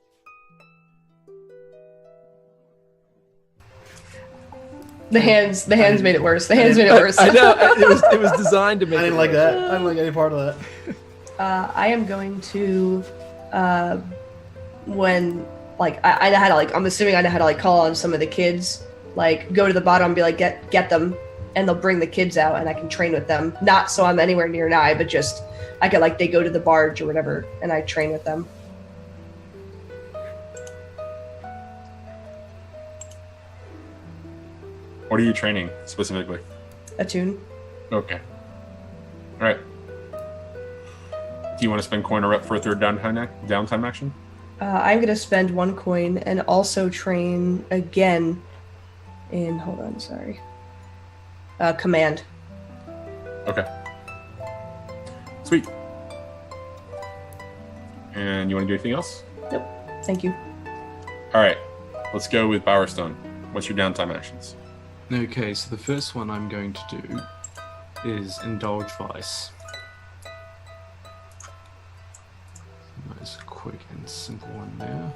The hands made it worse. The hands made it worse. I know. It was designed to make I didn't it like worse. that. I didn't like any part of that. I am going to, when, like, I know how to, like, I'm assuming I know how to, like, call on some of the kids, like, go to the bottom and be like, get them, and they'll bring the kids out, and I can train with them. Not so I'm anywhere near Nye, but just, I could, like, they go to the barge or whatever, and I train with them. What are you training specifically? Attune. Okay. All right. Do you want to spend coin or rep for a third downtime action? I'm going to spend 1 coin and also train again in, hold on, sorry. Command. Okay. Sweet. And you want to do anything else? Nope. Thank you. All right. Let's go with Bowerstone. What's your downtime actions? Okay, so the first one I'm going to do is Indulge Vice. Nice, quick and simple one there.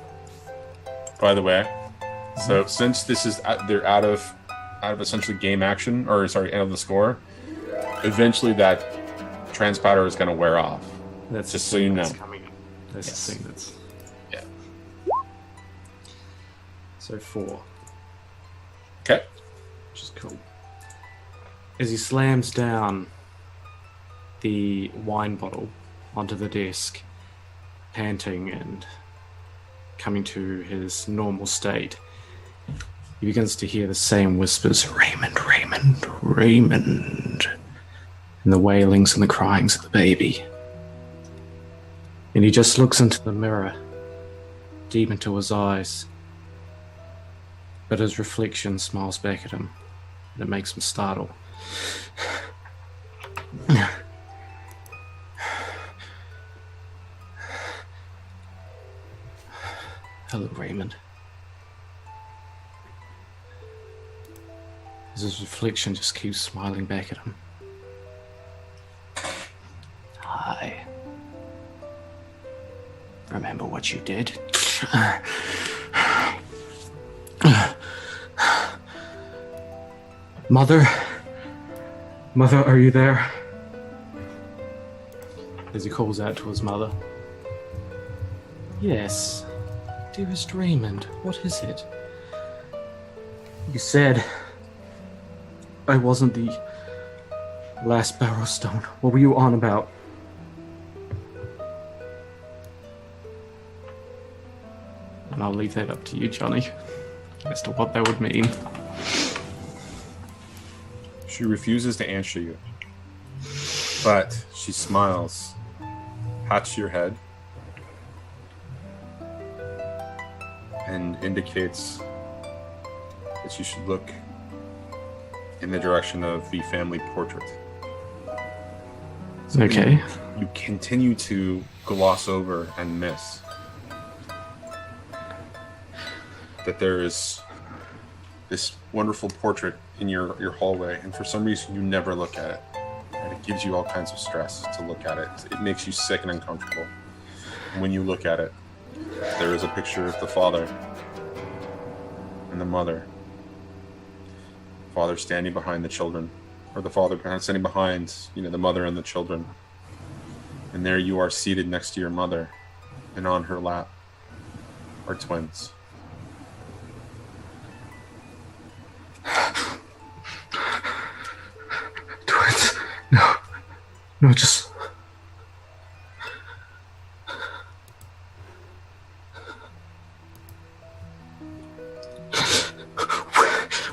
By the way, so since this is they're out of essentially game action, or sorry, out of the score, eventually that transpouter is going to wear off. That's Just the so you thing know. that's coming up. That's Yes. the thing that's... Yeah. So 4, Okay. which is cool. As he slams down the wine bottle onto the desk, panting and coming to his normal state, he begins to hear the same whispers, Raymond, Raymond, Raymond. and the wailings and the cryings of the baby. And he just looks into the mirror, deep into his eyes. But his reflection smiles back at him, and it makes him startle. Hello, Raymond. As his reflection just keeps smiling back at him. Hi. Remember what you did? Mother? Mother, are you there? As he calls out to his mother. Yes. Dearest Raymond, what is it? You said I wasn't the last Bowerstone. What were you on about? And I'll leave that up to you, Johnny, as to what that would mean. She refuses to answer you, but she smiles, pats your head, and indicates that you should look in the direction of the family portrait. Okay. You continue to gloss over and miss that there is this wonderful portrait in your hallway, and for some reason you never look at it. And it gives you all kinds of stress to look at it. It makes you sick and uncomfortable. And when you look at it, there is a picture of the father and the mother. Father standing behind the children, or the father standing behind, the mother and the children. And there you are seated next to your mother, and on her lap are twins. Twins. No. No, just...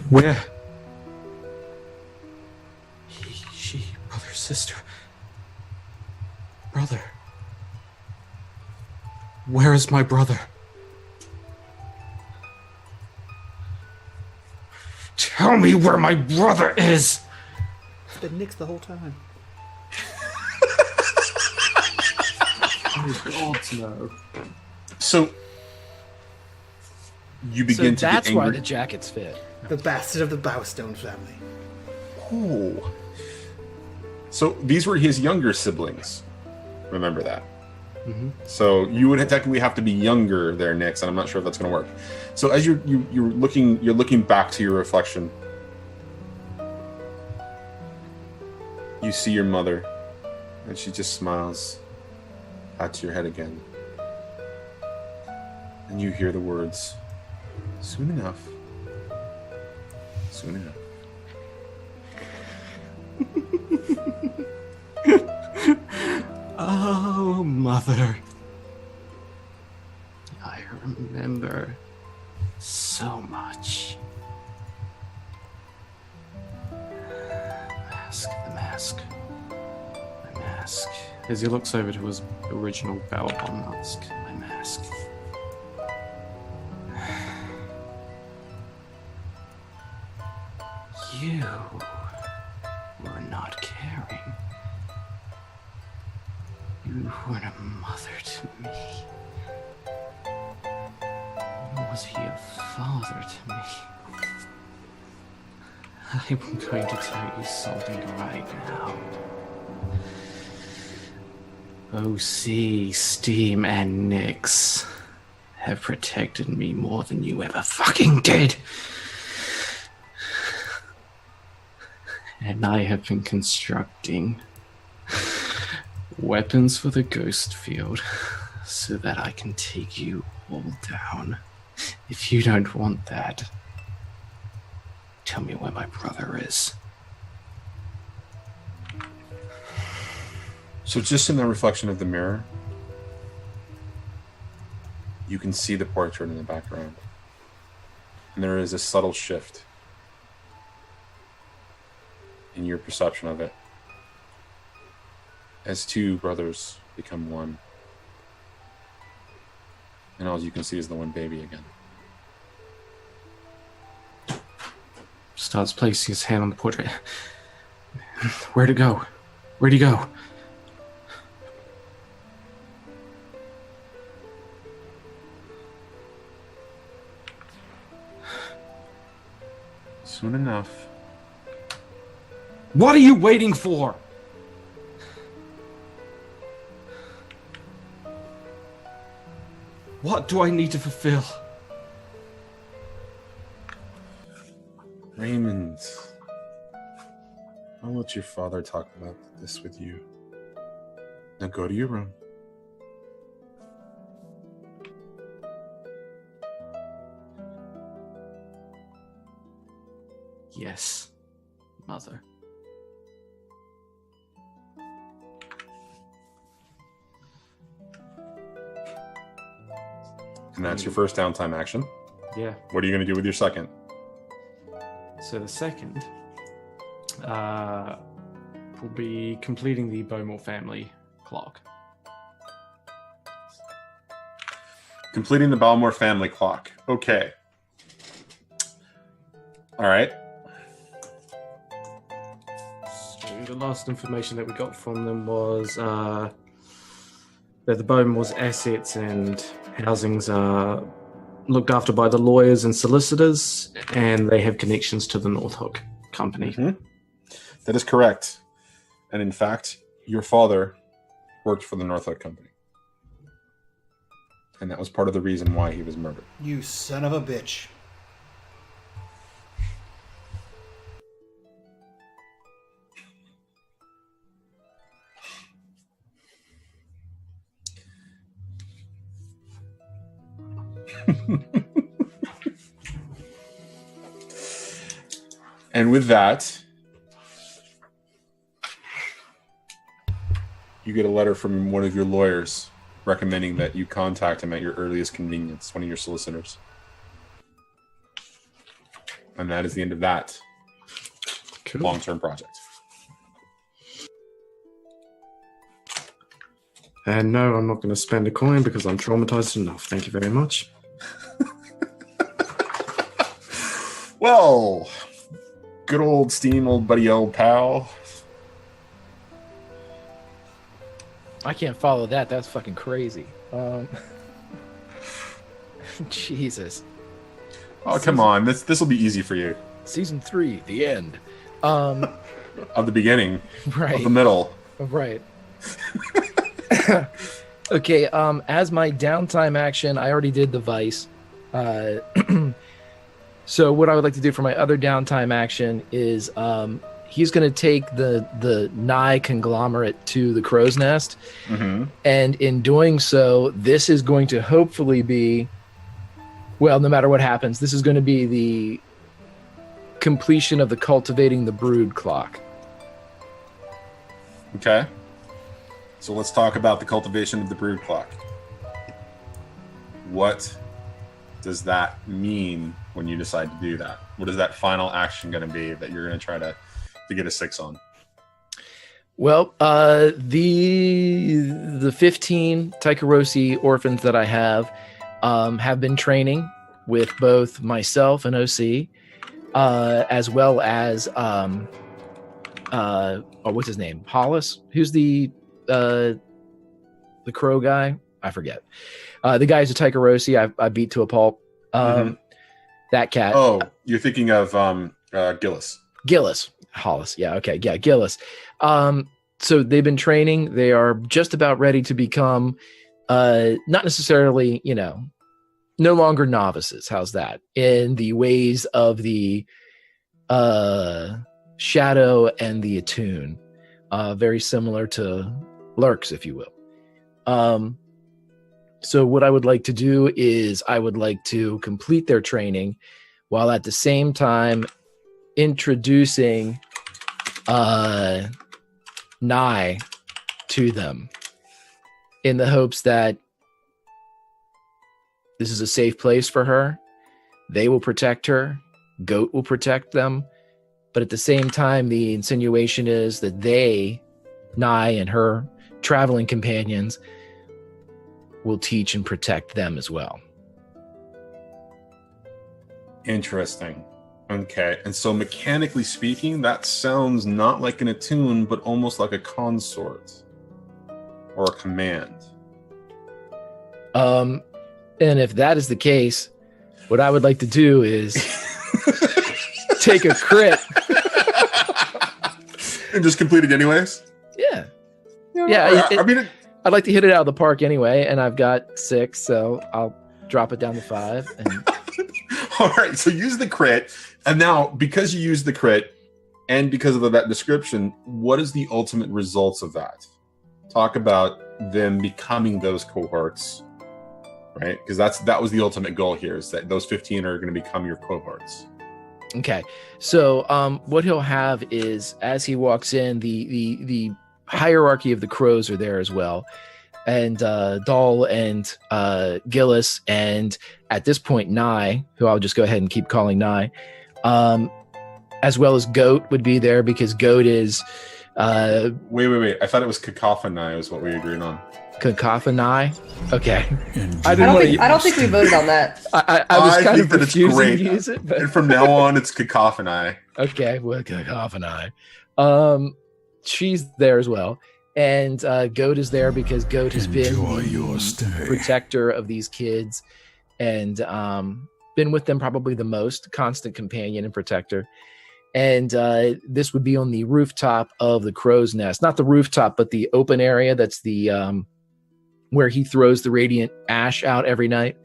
Where? He, she, brother, sister. Brother. Where is my brother? Tell me where my brother is! It's been Nick's the whole time. Oh, God, no. So, you begin to that's get angry. why the jackets fit. The bastard of the Bowerstone family. Oh. So these were his younger siblings. Remember that. Mm-hmm. So you would technically have to be younger there, Nix, and I'm not sure if that's going to work. So as you're looking back to your reflection, you see your mother, and she just smiles, pats your head again, and you hear the words, "Soon enough. Soon enough." Oh, Mother. I remember so much. The mask. My mask. As he looks over to his original Bowerstone mask. My mask. You were not caring. You weren't a mother to me. Nor was he a father to me. I'm going to tell you something right now. OC, Steam, and Nyx have protected me more than you ever fucking did. And I have been constructing weapons for the ghost field so that I can take you all down. If you don't want that, tell me where my brother is. So just in the reflection of the mirror, you can see the portrait in the background. And there is a subtle shift in your perception of it. as two brothers become one. And all you can see is the one baby again. Starts placing his hand on the portrait. Where'd it go? Where'd he go? Soon enough. What are you waiting for? What do I need to fulfill? Raymond, I'll let your father talk about this with you. Now go to your room. Yes, mother. And that's your first downtime action. Yeah. What are you going to do with your second? So the second will be completing the Bowmore family clock. Completing the Balmore family clock. Okay. All right. So the last information that we got from them was that the Bowmore's assets and housings are looked after by the lawyers and solicitors, and they have connections to the North Hook company. Mm-hmm. That is correct. And in fact, your father worked for the North Hook company. And that was part of the reason why he was murdered. You son of a bitch. And with that, you get a letter from one of your lawyers recommending that you contact him at your earliest convenience, one of your solicitors. And that is the end of that long-term project. And no, I'm not going to spend a coin because I'm traumatized enough. Thank you very much. Well, good old Steam, old buddy, old pal. I can't follow that. That's fucking crazy. Jesus. Oh, come on. This will be easy for you. Season 3, the end. Of the beginning. Right. Of the middle. Right. Okay, as my downtime action, I already did the Vice. So what I would like to do for my other downtime action is he's going to take the Nye conglomerate to the Crow's Nest. Mm-hmm. And in doing so, this is going to hopefully be, well, no matter what happens, this is going to be the completion of the Cultivating the Brood clock. Okay. So let's talk about the cultivation of the brood clock. What does that mean when you decide to do that? What is that final action going to be that you're going to try to get a 6 on? Well, the 15 Taikarosi orphans that I have been training with both myself and OC, as well as what's his name? Hollis? Who's the crow guy? I forget. The guy who's a Taikarosi I beat to a pulp. That cat. Oh, you're thinking of Gillis. Gillis. Hollis. Yeah, okay. Yeah, Gillis. So they've been training. They are just about ready to become not necessarily, no longer novices. How's that? In the ways of the Shadow and the Attune. Very similar to Lurks, if you will. So what I would like to do is I would like to complete their training while at the same time introducing Nye to them in the hopes that this is a safe place for her. They will protect her. Goat will protect them. But at the same time, the insinuation is that they Nye and her traveling companions will teach and protect them as well. Interesting. Okay, and so mechanically speaking, that sounds not like an attune, but almost like a consort or a command. And if that is the case, what I would like to do is take a crit. And just complete it anyways? Yeah. I I'd like to hit it out of the park anyway, and I've got 6, so I'll drop it down to 5. And all right, so use the crit. And now, because you used the crit, and because of that description, what is the ultimate results of that? Talk about them becoming those cohorts, right? Because that was the ultimate goal here, is that those 15 are going to become your cohorts. okay, so what he'll have is, as he walks in, the hierarchy of the crows are there as well, and Dahl and Gillis, and at this point Nye, who I'll just go ahead and keep calling Nye, as well as Goat would be there, because Goat is Wait. I thought it was cacophony is what we agreed on. Cacophony. Okay. I don't think we voted on that. I was kind of think that it's refusing great. to use it. But And from now on, it's cacophony. okay, well, cacophony. She's there as well. And Goat is there because Goat has been the protector of these kids and been with them probably the most, constant companion and protector. And this would be on the rooftop of the crow's nest. Not the rooftop, but the open area that's the where he throws the radiant ash out every night.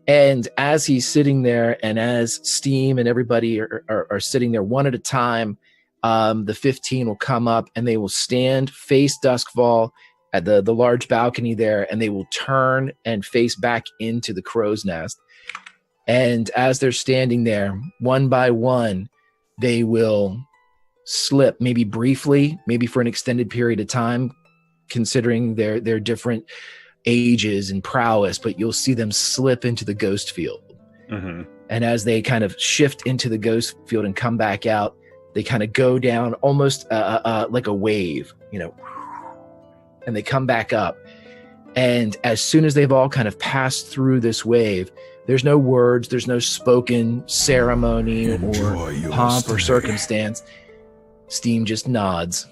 And as he's sitting there, and as Steam and everybody are sitting there one at a time, the 15 will come up and they will stand, face Duskfall at the large balcony there, and they will turn and face back into the crow's nest. And as they're standing there, one by one, they will slip, maybe briefly, maybe for an extended period of time, considering their different ages and prowess, but you'll see them slip into the ghost field. Mm-hmm. And as they kind of shift into the ghost field and come back out, they kind of go down almost like a wave, and they come back up. And as soon as they've all kind of passed through this wave, there's no words, there's no spoken ceremony or pomp or circumstance. Steam just nods,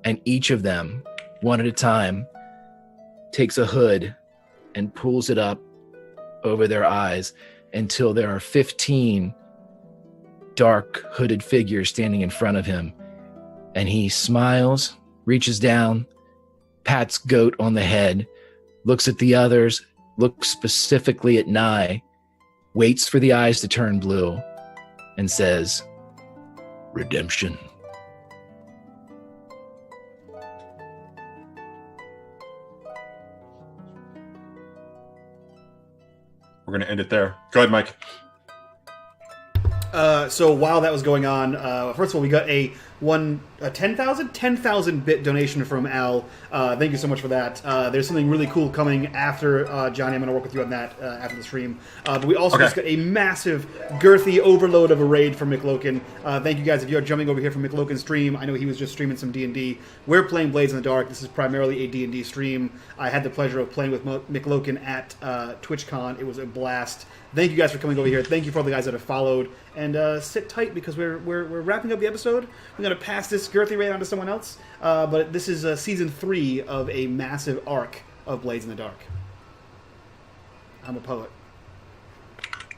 and each of them, one at a time, takes a hood and pulls it up over their eyes until there are 15 dark hooded figures standing in front of him. And he smiles, reaches down, pats Goat on the head, looks at the others, looks specifically at Nye, waits for the eyes to turn blue, and says, "Redemption." We're going to end it there. Go ahead, Mike. So while that was going on, first of all, we got a 10,000 bit donation from Al. Thank you so much for that. There's something really cool coming after Johnny. I'm going to work with you on that after the stream. But we also just got a massive, girthy overload of a raid from McLoken. Thank you guys if you're jumping over here from McLoken's stream. I know he was just streaming some D&D. We're playing Blades in the Dark. This is primarily a D&D stream. I had the pleasure of playing with McLoken at TwitchCon. It was a blast. Thank you guys for coming over here. Thank you for all the guys that have followed. And sit tight because we're wrapping up the episode. We're going to pass this girthy raid on to someone else. But this is season 3 of a massive arc of Blades in the Dark. I'm a poet.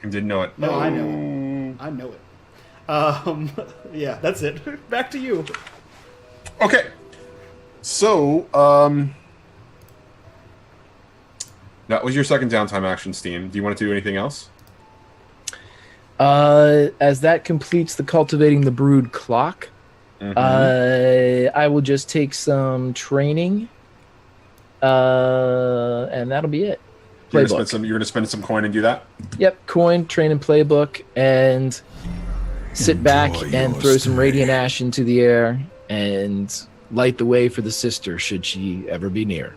I didn't know it. No, I know it. I know it. Yeah, that's it. Back to you. Okay. So, that was your second downtime action, Steam. Do you want to do anything else? As that completes the Cultivating the Brood clock, I will just take some training, and that'll be it. You're going to spend some coin and do that? Yep, coin, train, and playbook, and sit back and throw some radiant ash into the air and light the way for the sister should she ever be near.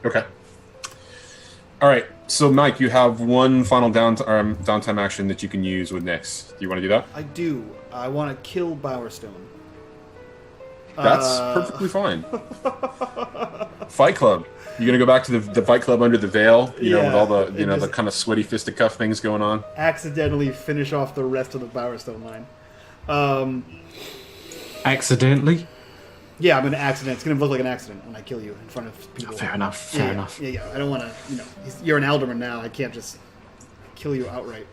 Okay. All right. So, Mike, you have one final downtime action that you can use with Nyx. Do you want to do that? I do. I want to kill Bowerstone. That's perfectly fine. Fight Club. You gonna go back to the Fight Club under the veil? You know, with all the the kind of sweaty fisticuff things going on. Accidentally finish off the rest of the Bowerstone line. Accidentally? Yeah, I'm gonna accident. It's gonna look like an accident when I kill you in front of people. Fair enough. Fair enough. Yeah. I don't want to. You're an alderman now. I can't just kill you outright.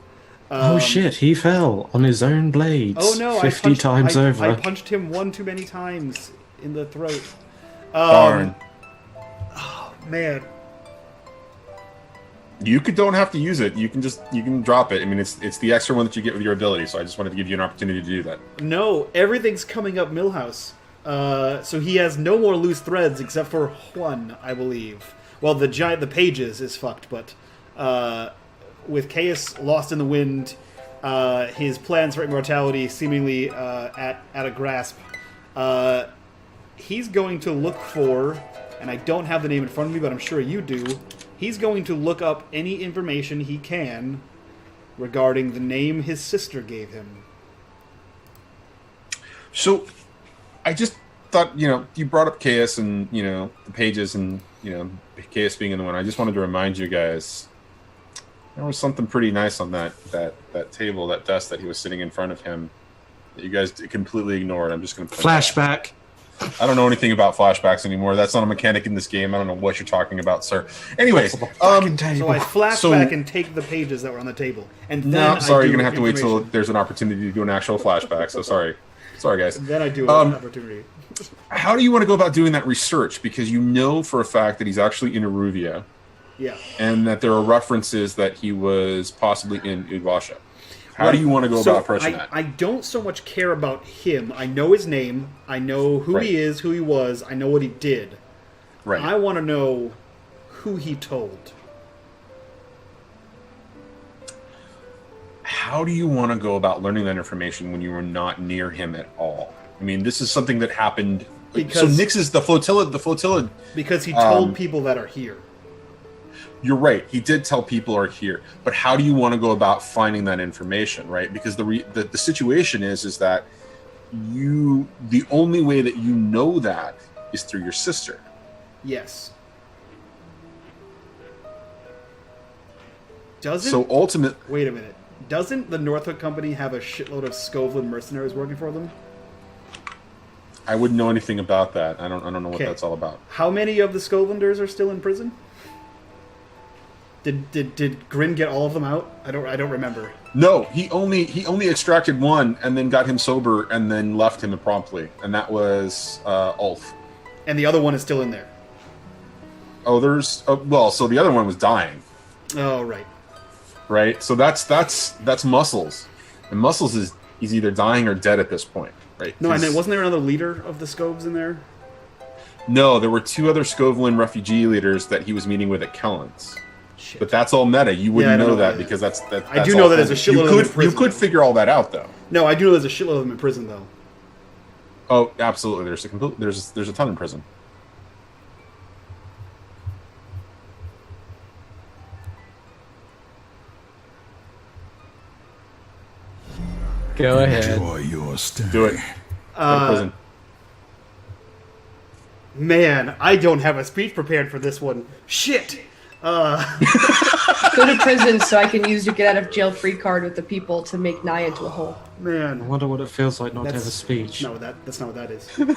Oh shit! He fell on his own blades. Oh no! 50 times over. I punched him one too many times in the throat. Darn. Oh man. You don't have to use it. You can drop it. I mean, it's the extra one that you get with your ability. So I just wanted to give you an opportunity to do that. No, everything's coming up Millhouse. So he has no more loose threads except for one, I believe. Well, the pages is fucked, but with Chaos lost in the wind, his plans for immortality seemingly at a grasp, he's going to look for, and I don't have the name in front of me, but I'm sure you do. He's going to look up any information he can regarding the name his sister gave him. So, I just thought, you brought up Chaos and, the pages and, Chaos being in the one. I just wanted to remind you guys, there was something pretty nice on that table, that desk that he was sitting in front of him that you guys completely ignored. I'm just going to flashback. I don't know anything about flashbacks anymore. That's not a mechanic in this game. I don't know what you're talking about, sir. Anyways, so I flash back and take the pages that were on the table, and then I'm sorry, you're gonna have to wait till there's an opportunity to do an actual flashback. So sorry, guys. And then I do an opportunity. How do you want to go about doing that research? Because you know for a fact that he's actually in Eruvia, and that there are references that he was possibly in Udvasha. How do you want to go about approaching that? I don't so much care about him. I know his name. I know who he is, who he was. I know what he did. Right. I want to know who he told. How do you want to go about learning that information when you were not near him at all? I mean, this is something that happened. So Nyx is the flotilla. Because he told people that are here. You're right. He did tell people are here, but how do you want to go about finding that information, right? Because the situation is that the only way that you know that is through your sister. Yes. Wait a minute. Doesn't the Northwood Company have a shitload of Skovlin mercenaries working for them? I wouldn't know anything about that. I don't know what that's all about. How many of the Skovlinders are still in prison? Did Grin get all of them out? I don't remember. No, he only extracted one and then got him sober and then left him promptly, and that was Ulf. And the other one is still in there. Oh, so the other one was dying. Oh, right. Right. So that's Muscles, and Muscles he's either dying or dead at this point, right? No, and then wasn't there another leader of the Skovs in there? No, there were two other Skovlin refugee leaders that he was meeting with at Kellen's. Shit. But that's all meta. You wouldn't know that because that's I do know that there's a shitload of them in prison. You could figure all that out, though. No, I do know there's a shitload of them in prison, though. Oh, absolutely. There's a ton in prison. Go ahead. Enjoy your stay. Do it. Go to prison. Man, I don't have a speech prepared for this one. Shit. Go to prison so I can use your get out of jail free card with the people to make Nye into a hole. Man, I wonder what it feels like not to have a speech. No, that's not what that is. All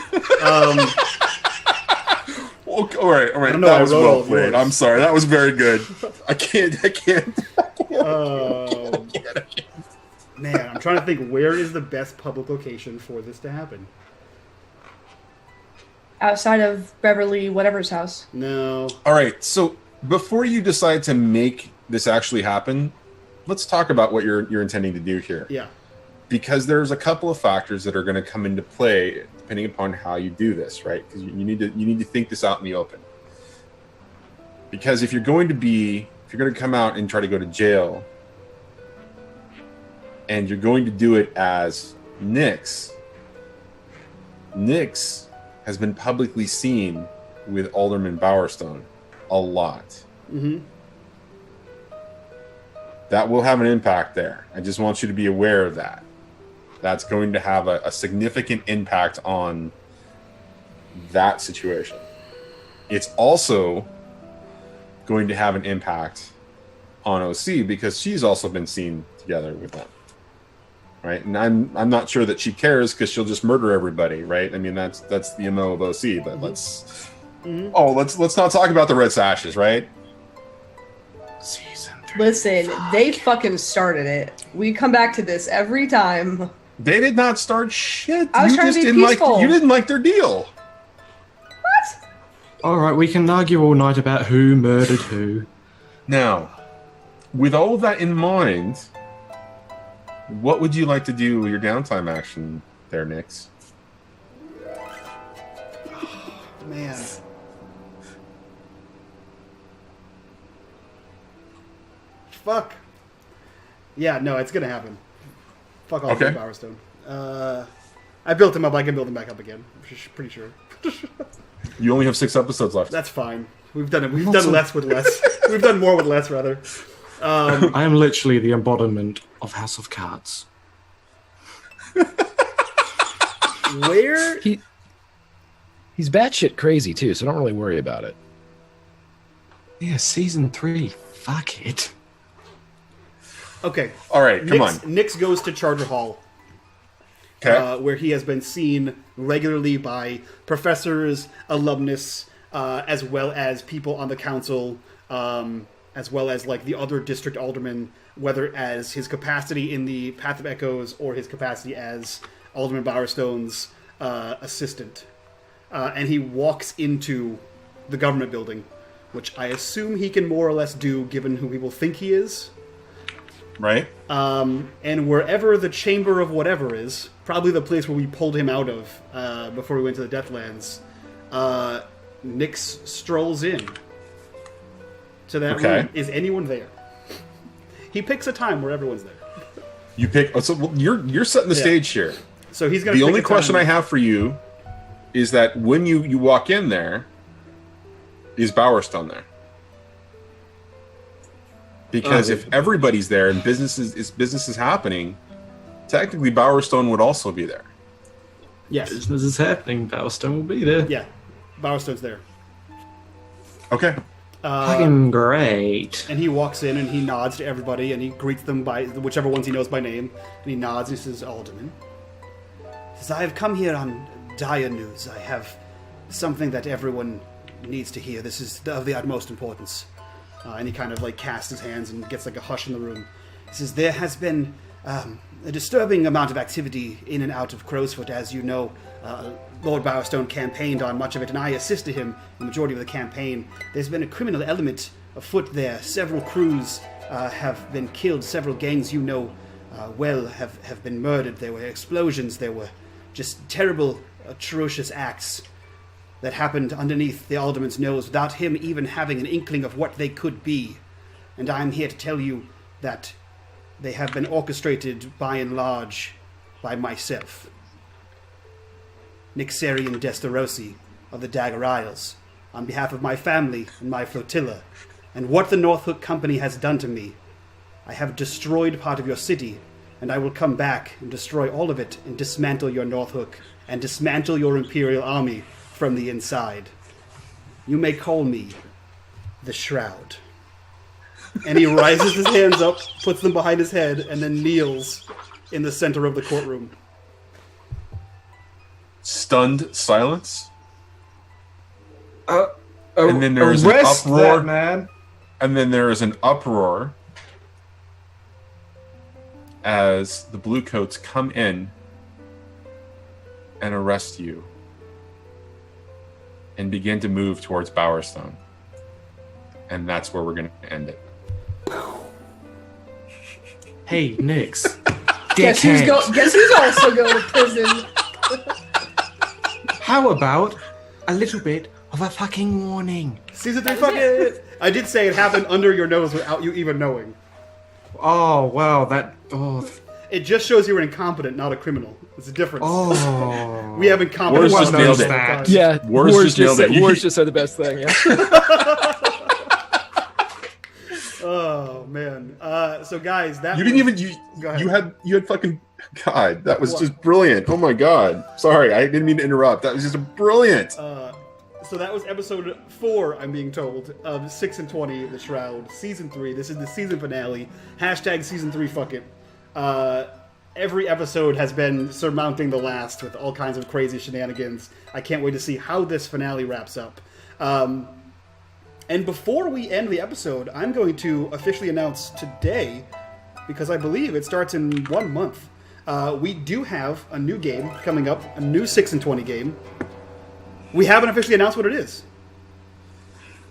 right. That was well played. I'm sorry. That was very good. I can't. Man, I'm trying to think, where is the best public location for this to happen? Outside of Beverly whatever's house. No. All right. So before you decide to make this actually happen, let's talk about what you're intending to do here. Yeah. Because there's a couple of factors that are going to come into play depending upon how you do this, right? Because you need to think this out in the open. Because if you're going to come out and try to go to jail, and you're going to do it as Nyx has been publicly seen with Alderman Bowerstone a lot. Mm-hmm. That will have an impact there. I just want you to be aware of that. That's going to have a significant impact on that situation. It's also going to have an impact on OC because she's also been seen together with them, right? And I'm not sure that she cares because she'll just murder everybody, right? I mean, that's the MO of OC. But let's not talk about the red sashes, right? Season 3. Listen, they fucking started it. We come back to this every time. They did not start shit. I was trying to be peaceful. You didn't like their deal. What? All right, we can argue all night about who murdered who. Now, with all of that in mind, what would you like to do with your downtime action there, Nix? Man. Fuck. Yeah, no, it's gonna happen. Fuck off, Okay. Bowerstone. I built him up. I can build him back up again. I'm pretty sure. You only have 6 episodes left. That's fine. We've done it. We've done less with less. We've done more with less, rather. I am literally the embodiment of House of Cards. Where? He's batshit crazy too, so don't really worry about it. Yeah, season 3. Fuck it. Okay. All right, come on. Nix goes to Charter Hall. Okay. Where he has been seen regularly by professors, alumnus, as well as people on the council, as well as like the other district aldermen, whether as his capacity in the Path of Echoes or his capacity as Alderman Bowerstone's assistant. And he walks into the government building, which I assume he can more or less do given who people think he is. Right. And wherever the Chamber of Whatever is, probably the place where we pulled him out of before we went to the Deathlands, Nix strolls in to that room. Is anyone there? He picks a time where everyone's there. You pick. Oh, so you're setting the stage here. So he's gonna. The only question I have for you is that when you walk in there, is Bowerstone there? Because if everybody's there and business is happening, technically Bowerstone would also be there. Yes. Business is happening. Bowerstone will be there. Yeah. Bowerstone's there. Okay. Fucking great. And he walks in and he nods to everybody and he greets them by whichever ones he knows by name. And he nods and he says, Alderman. He says, I have come here on dire news. I have something that everyone needs to hear. This is of the utmost importance. And he kind of like casts his hands and gets like a hush in the room. He says, there has been a disturbing amount of activity in and out of Crowsfoot. As you know, Lord Bowerstone campaigned on much of it, and I assisted him in the majority of the campaign. There's been a criminal element afoot there. Several crews have been killed. Several gangs you know well have been murdered. There were explosions. There were just terrible, atrocious acts that happened underneath the alderman's nose without him even having an inkling of what they could be. And I'm here to tell you that they have been orchestrated by and large by myself, Nixarian Destarosi of the Dagger Isles, on behalf of my family and my flotilla, and what the North Hook Company has done to me. I have destroyed part of your city, and I will come back and destroy all of it and dismantle your North Hook and dismantle your Imperial army from the inside. You may call me the Shroud. And he rises his hands up, puts them behind his head, and then kneels in the center of the courtroom. Stunned silence. And then there is an uproar. that man. And then there is an uproar as the Bluecoats come in and arrest you and begin to move towards Bowerstone. And that's where we're going to end it. Hey, Nix. Guess who's also going to prison? How about a little bit of a fucking warning? Season 3 fucking... I did say it happened under your nose without you even knowing. Oh, wow, that... Oh, It just shows you were incompetent, not a criminal. It's a difference. oh. We have incompetent Wars just nailed it. that. Yeah, Wars just nailed it. Wars just are the best thing. Yeah. Oh man. So guys, that You didn't even Go ahead. you had fucking God, that was just brilliant. Oh my God. Sorry, I didn't mean to interrupt. That was just brilliant. So that was episode 4, I'm being told, of 6 and 20, The Shroud, season 3. This is the season finale. Hashtag season 3, fuck it. Every episode has been surmounting the last with all kinds of crazy shenanigans. I can't wait to see how this finale wraps up. And before we end the episode, I'm going to officially announce today, because I believe it starts in 1 month, we do have a new game coming up, a new 6 and 20 game. We haven't officially announced what it is.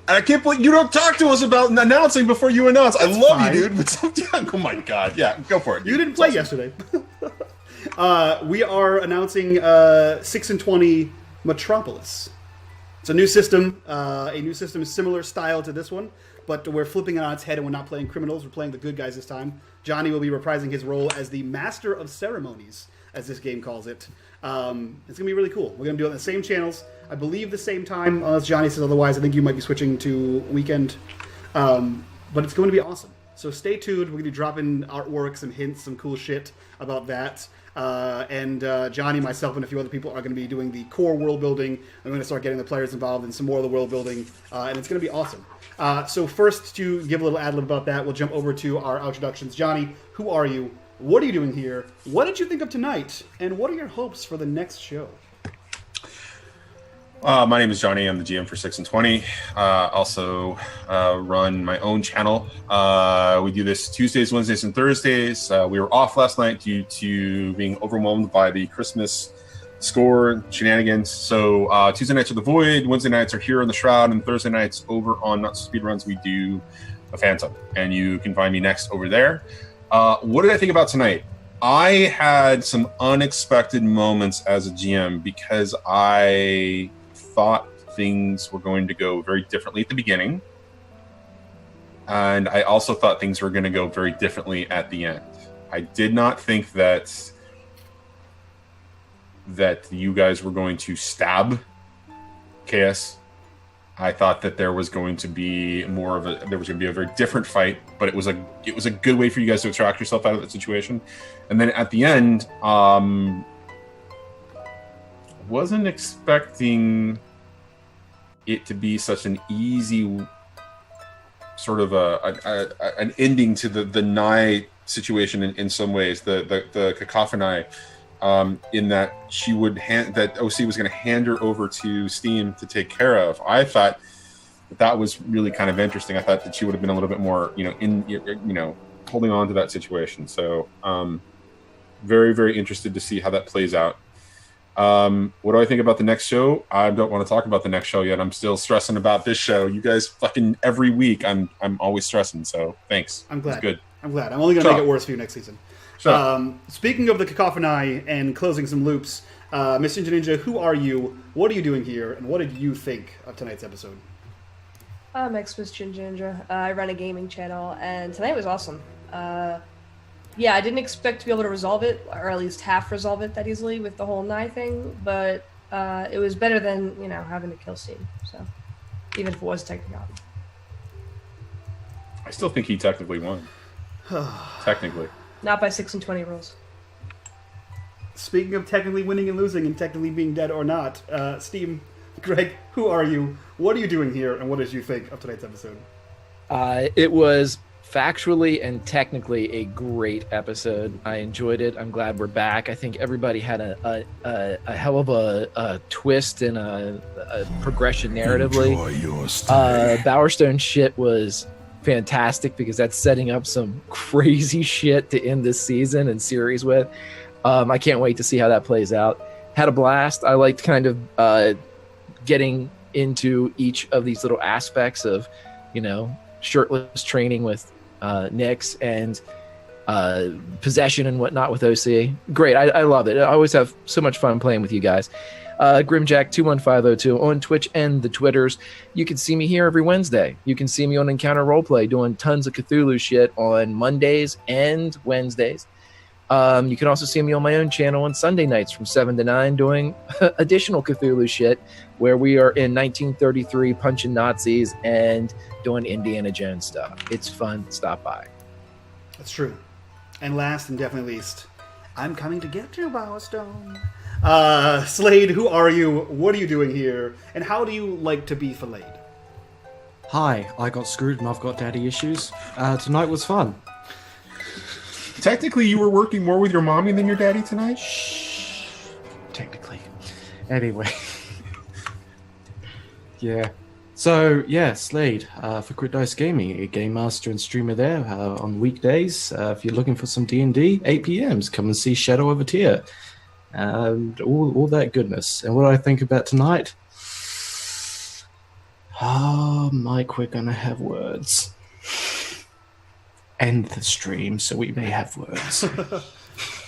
I can't believe you don't talk to us about announcing before you announce. I love fine. you, dude. But oh my God. Yeah, go for it. You didn't play yesterday. We are announcing 6 and 20 Metropolis. It's a new system similar style to this one, but we're flipping it on its head and we're not playing criminals, we're playing the good guys this time. Johnny will be reprising his role as the Master of Ceremonies, as this game calls it. It's going to be really cool. We're going to do it on the same channels, I believe the same time, unless Johnny says otherwise. I think you might be switching to weekend. But it's going to be awesome. So stay tuned. We're going to be dropping artwork, some hints, some cool shit about that. And Johnny, myself, and a few other people are going to be doing the core world building. I'm going to start getting the players involved in some more of the world building. And it's going to be awesome. So first, to give a little ad-lib about that, we'll jump over to our introductions. Johnny, who are you? What are you doing here? What did you think of tonight? And what are your hopes for the next show? My name is Johnny. I'm the GM for 6 and 20. Also run my own channel. We do this Tuesdays, Wednesdays, and Thursdays. We were off last night due to being overwhelmed by the Christmas score shenanigans. So Tuesday nights are the Void, Wednesday nights are here in the Shroud, and Thursday nights over on Not So Speedruns we do a Phantom. And you can find me next over there. What did I think about tonight? I had some unexpected moments as a GM because I thought things were going to go very differently at the beginning. And I also thought things were going to go very differently at the end. I did not think that you guys were going to stab KS. I thought that there was going to be a very different fight, but it was a good way for you guys to extract yourself out of that situation. And then at the end, wasn't expecting it to be such an easy sort of an ending to the Nye situation in some ways, the cacophony, in that that OC was going to hand her over to Steam to take care of. I thought that was really kind of interesting. I thought that she would have been a little bit more, holding on to that situation. So, very, very interested to see how that plays out. What do I think about the next show? I don't want to talk about the next show yet. I'm still stressing about this show. You guys fucking every week I'm always stressing, so thanks. I'm glad. It's good. I'm glad. I'm only going to make it worse for you next season. Speaking of the cacophony and closing some loops, Miss Ninja Ninja, who are you? What are you doing here? And what did you think of tonight's episode? I'm Xmas Ninja. I run a gaming channel, and tonight was awesome. Yeah, I didn't expect to be able to resolve it, or at least half resolve it that easily with the whole Nye thing, but it was better than, having to kill Steam, so, even if it was technically. I still think he technically won. Technically. Not by 6 and 20 rules. Speaking of technically winning and losing and technically being dead or not, Steam, Greg, who are you? What are you doing here? And what did you think of tonight's episode? It was factually and technically a great episode. I enjoyed it. I'm glad we're back. I think everybody had a hell of a twist and a progression narratively. Bowerstone shit was fantastic because that's setting up some crazy shit to end this season and series with. I can't wait to see how that plays out. Had a blast. I liked kind of getting into each of these little aspects of, shirtless training with Nyx and possession and whatnot with OC. Great. I love it. I always have so much fun playing with you guys. Grimjack21502 on Twitch and the Twitters. You can see me here every Wednesday. You can see me on Encounter Roleplay doing tons of Cthulhu shit on Mondays and Wednesdays. You can also see me on my own channel on Sunday nights from 7 to 9 doing additional Cthulhu shit where we are in 1933 punching Nazis and doing Indiana Jones stuff. It's fun. Stop by. That's true. And last and definitely least, I'm coming to get you, Bowerstone. Slade, who are you? What are you doing here? And how do you like to be filleted? Hi, I got screwed and I've got daddy issues. Tonight was fun. Technically, you were working more with your mommy than your daddy tonight? Technically. Anyway. Yeah. So, yeah, Slade, for Quick Dose Gaming, a game master and streamer there on weekdays. If you're looking for some D&D, 8 p.m.s, come and see Shadow of a Tear. And all that goodness. And what do I think about tonight? Oh, Mike, we're going to have words. End the stream so we may have words.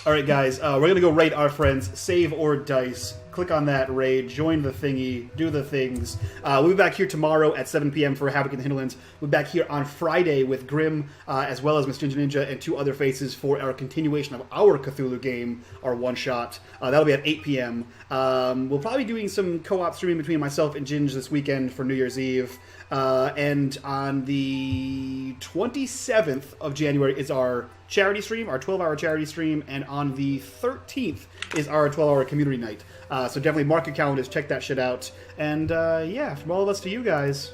All right, guys, we're going to go raid our friends, Save or Dice. Click on that raid, join the thingy, do the things. We'll be back here tomorrow at 7 p.m. for Havoc in the Hinterlands. We'll be back here on Friday with Grim, as well as Miss Ginger Ninja and 2 other faces for our continuation of our Cthulhu game, our one-shot. That'll be at 8 p.m. We'll probably be doing some co-op streaming between myself and Ginge this weekend for New Year's Eve. And on the 27th of January is our charity stream, our 12-hour charity stream, and on the 13th is our 12-hour community night. So definitely mark your calendars, check that shit out. And yeah, from all of us to you guys,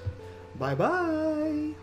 bye-bye.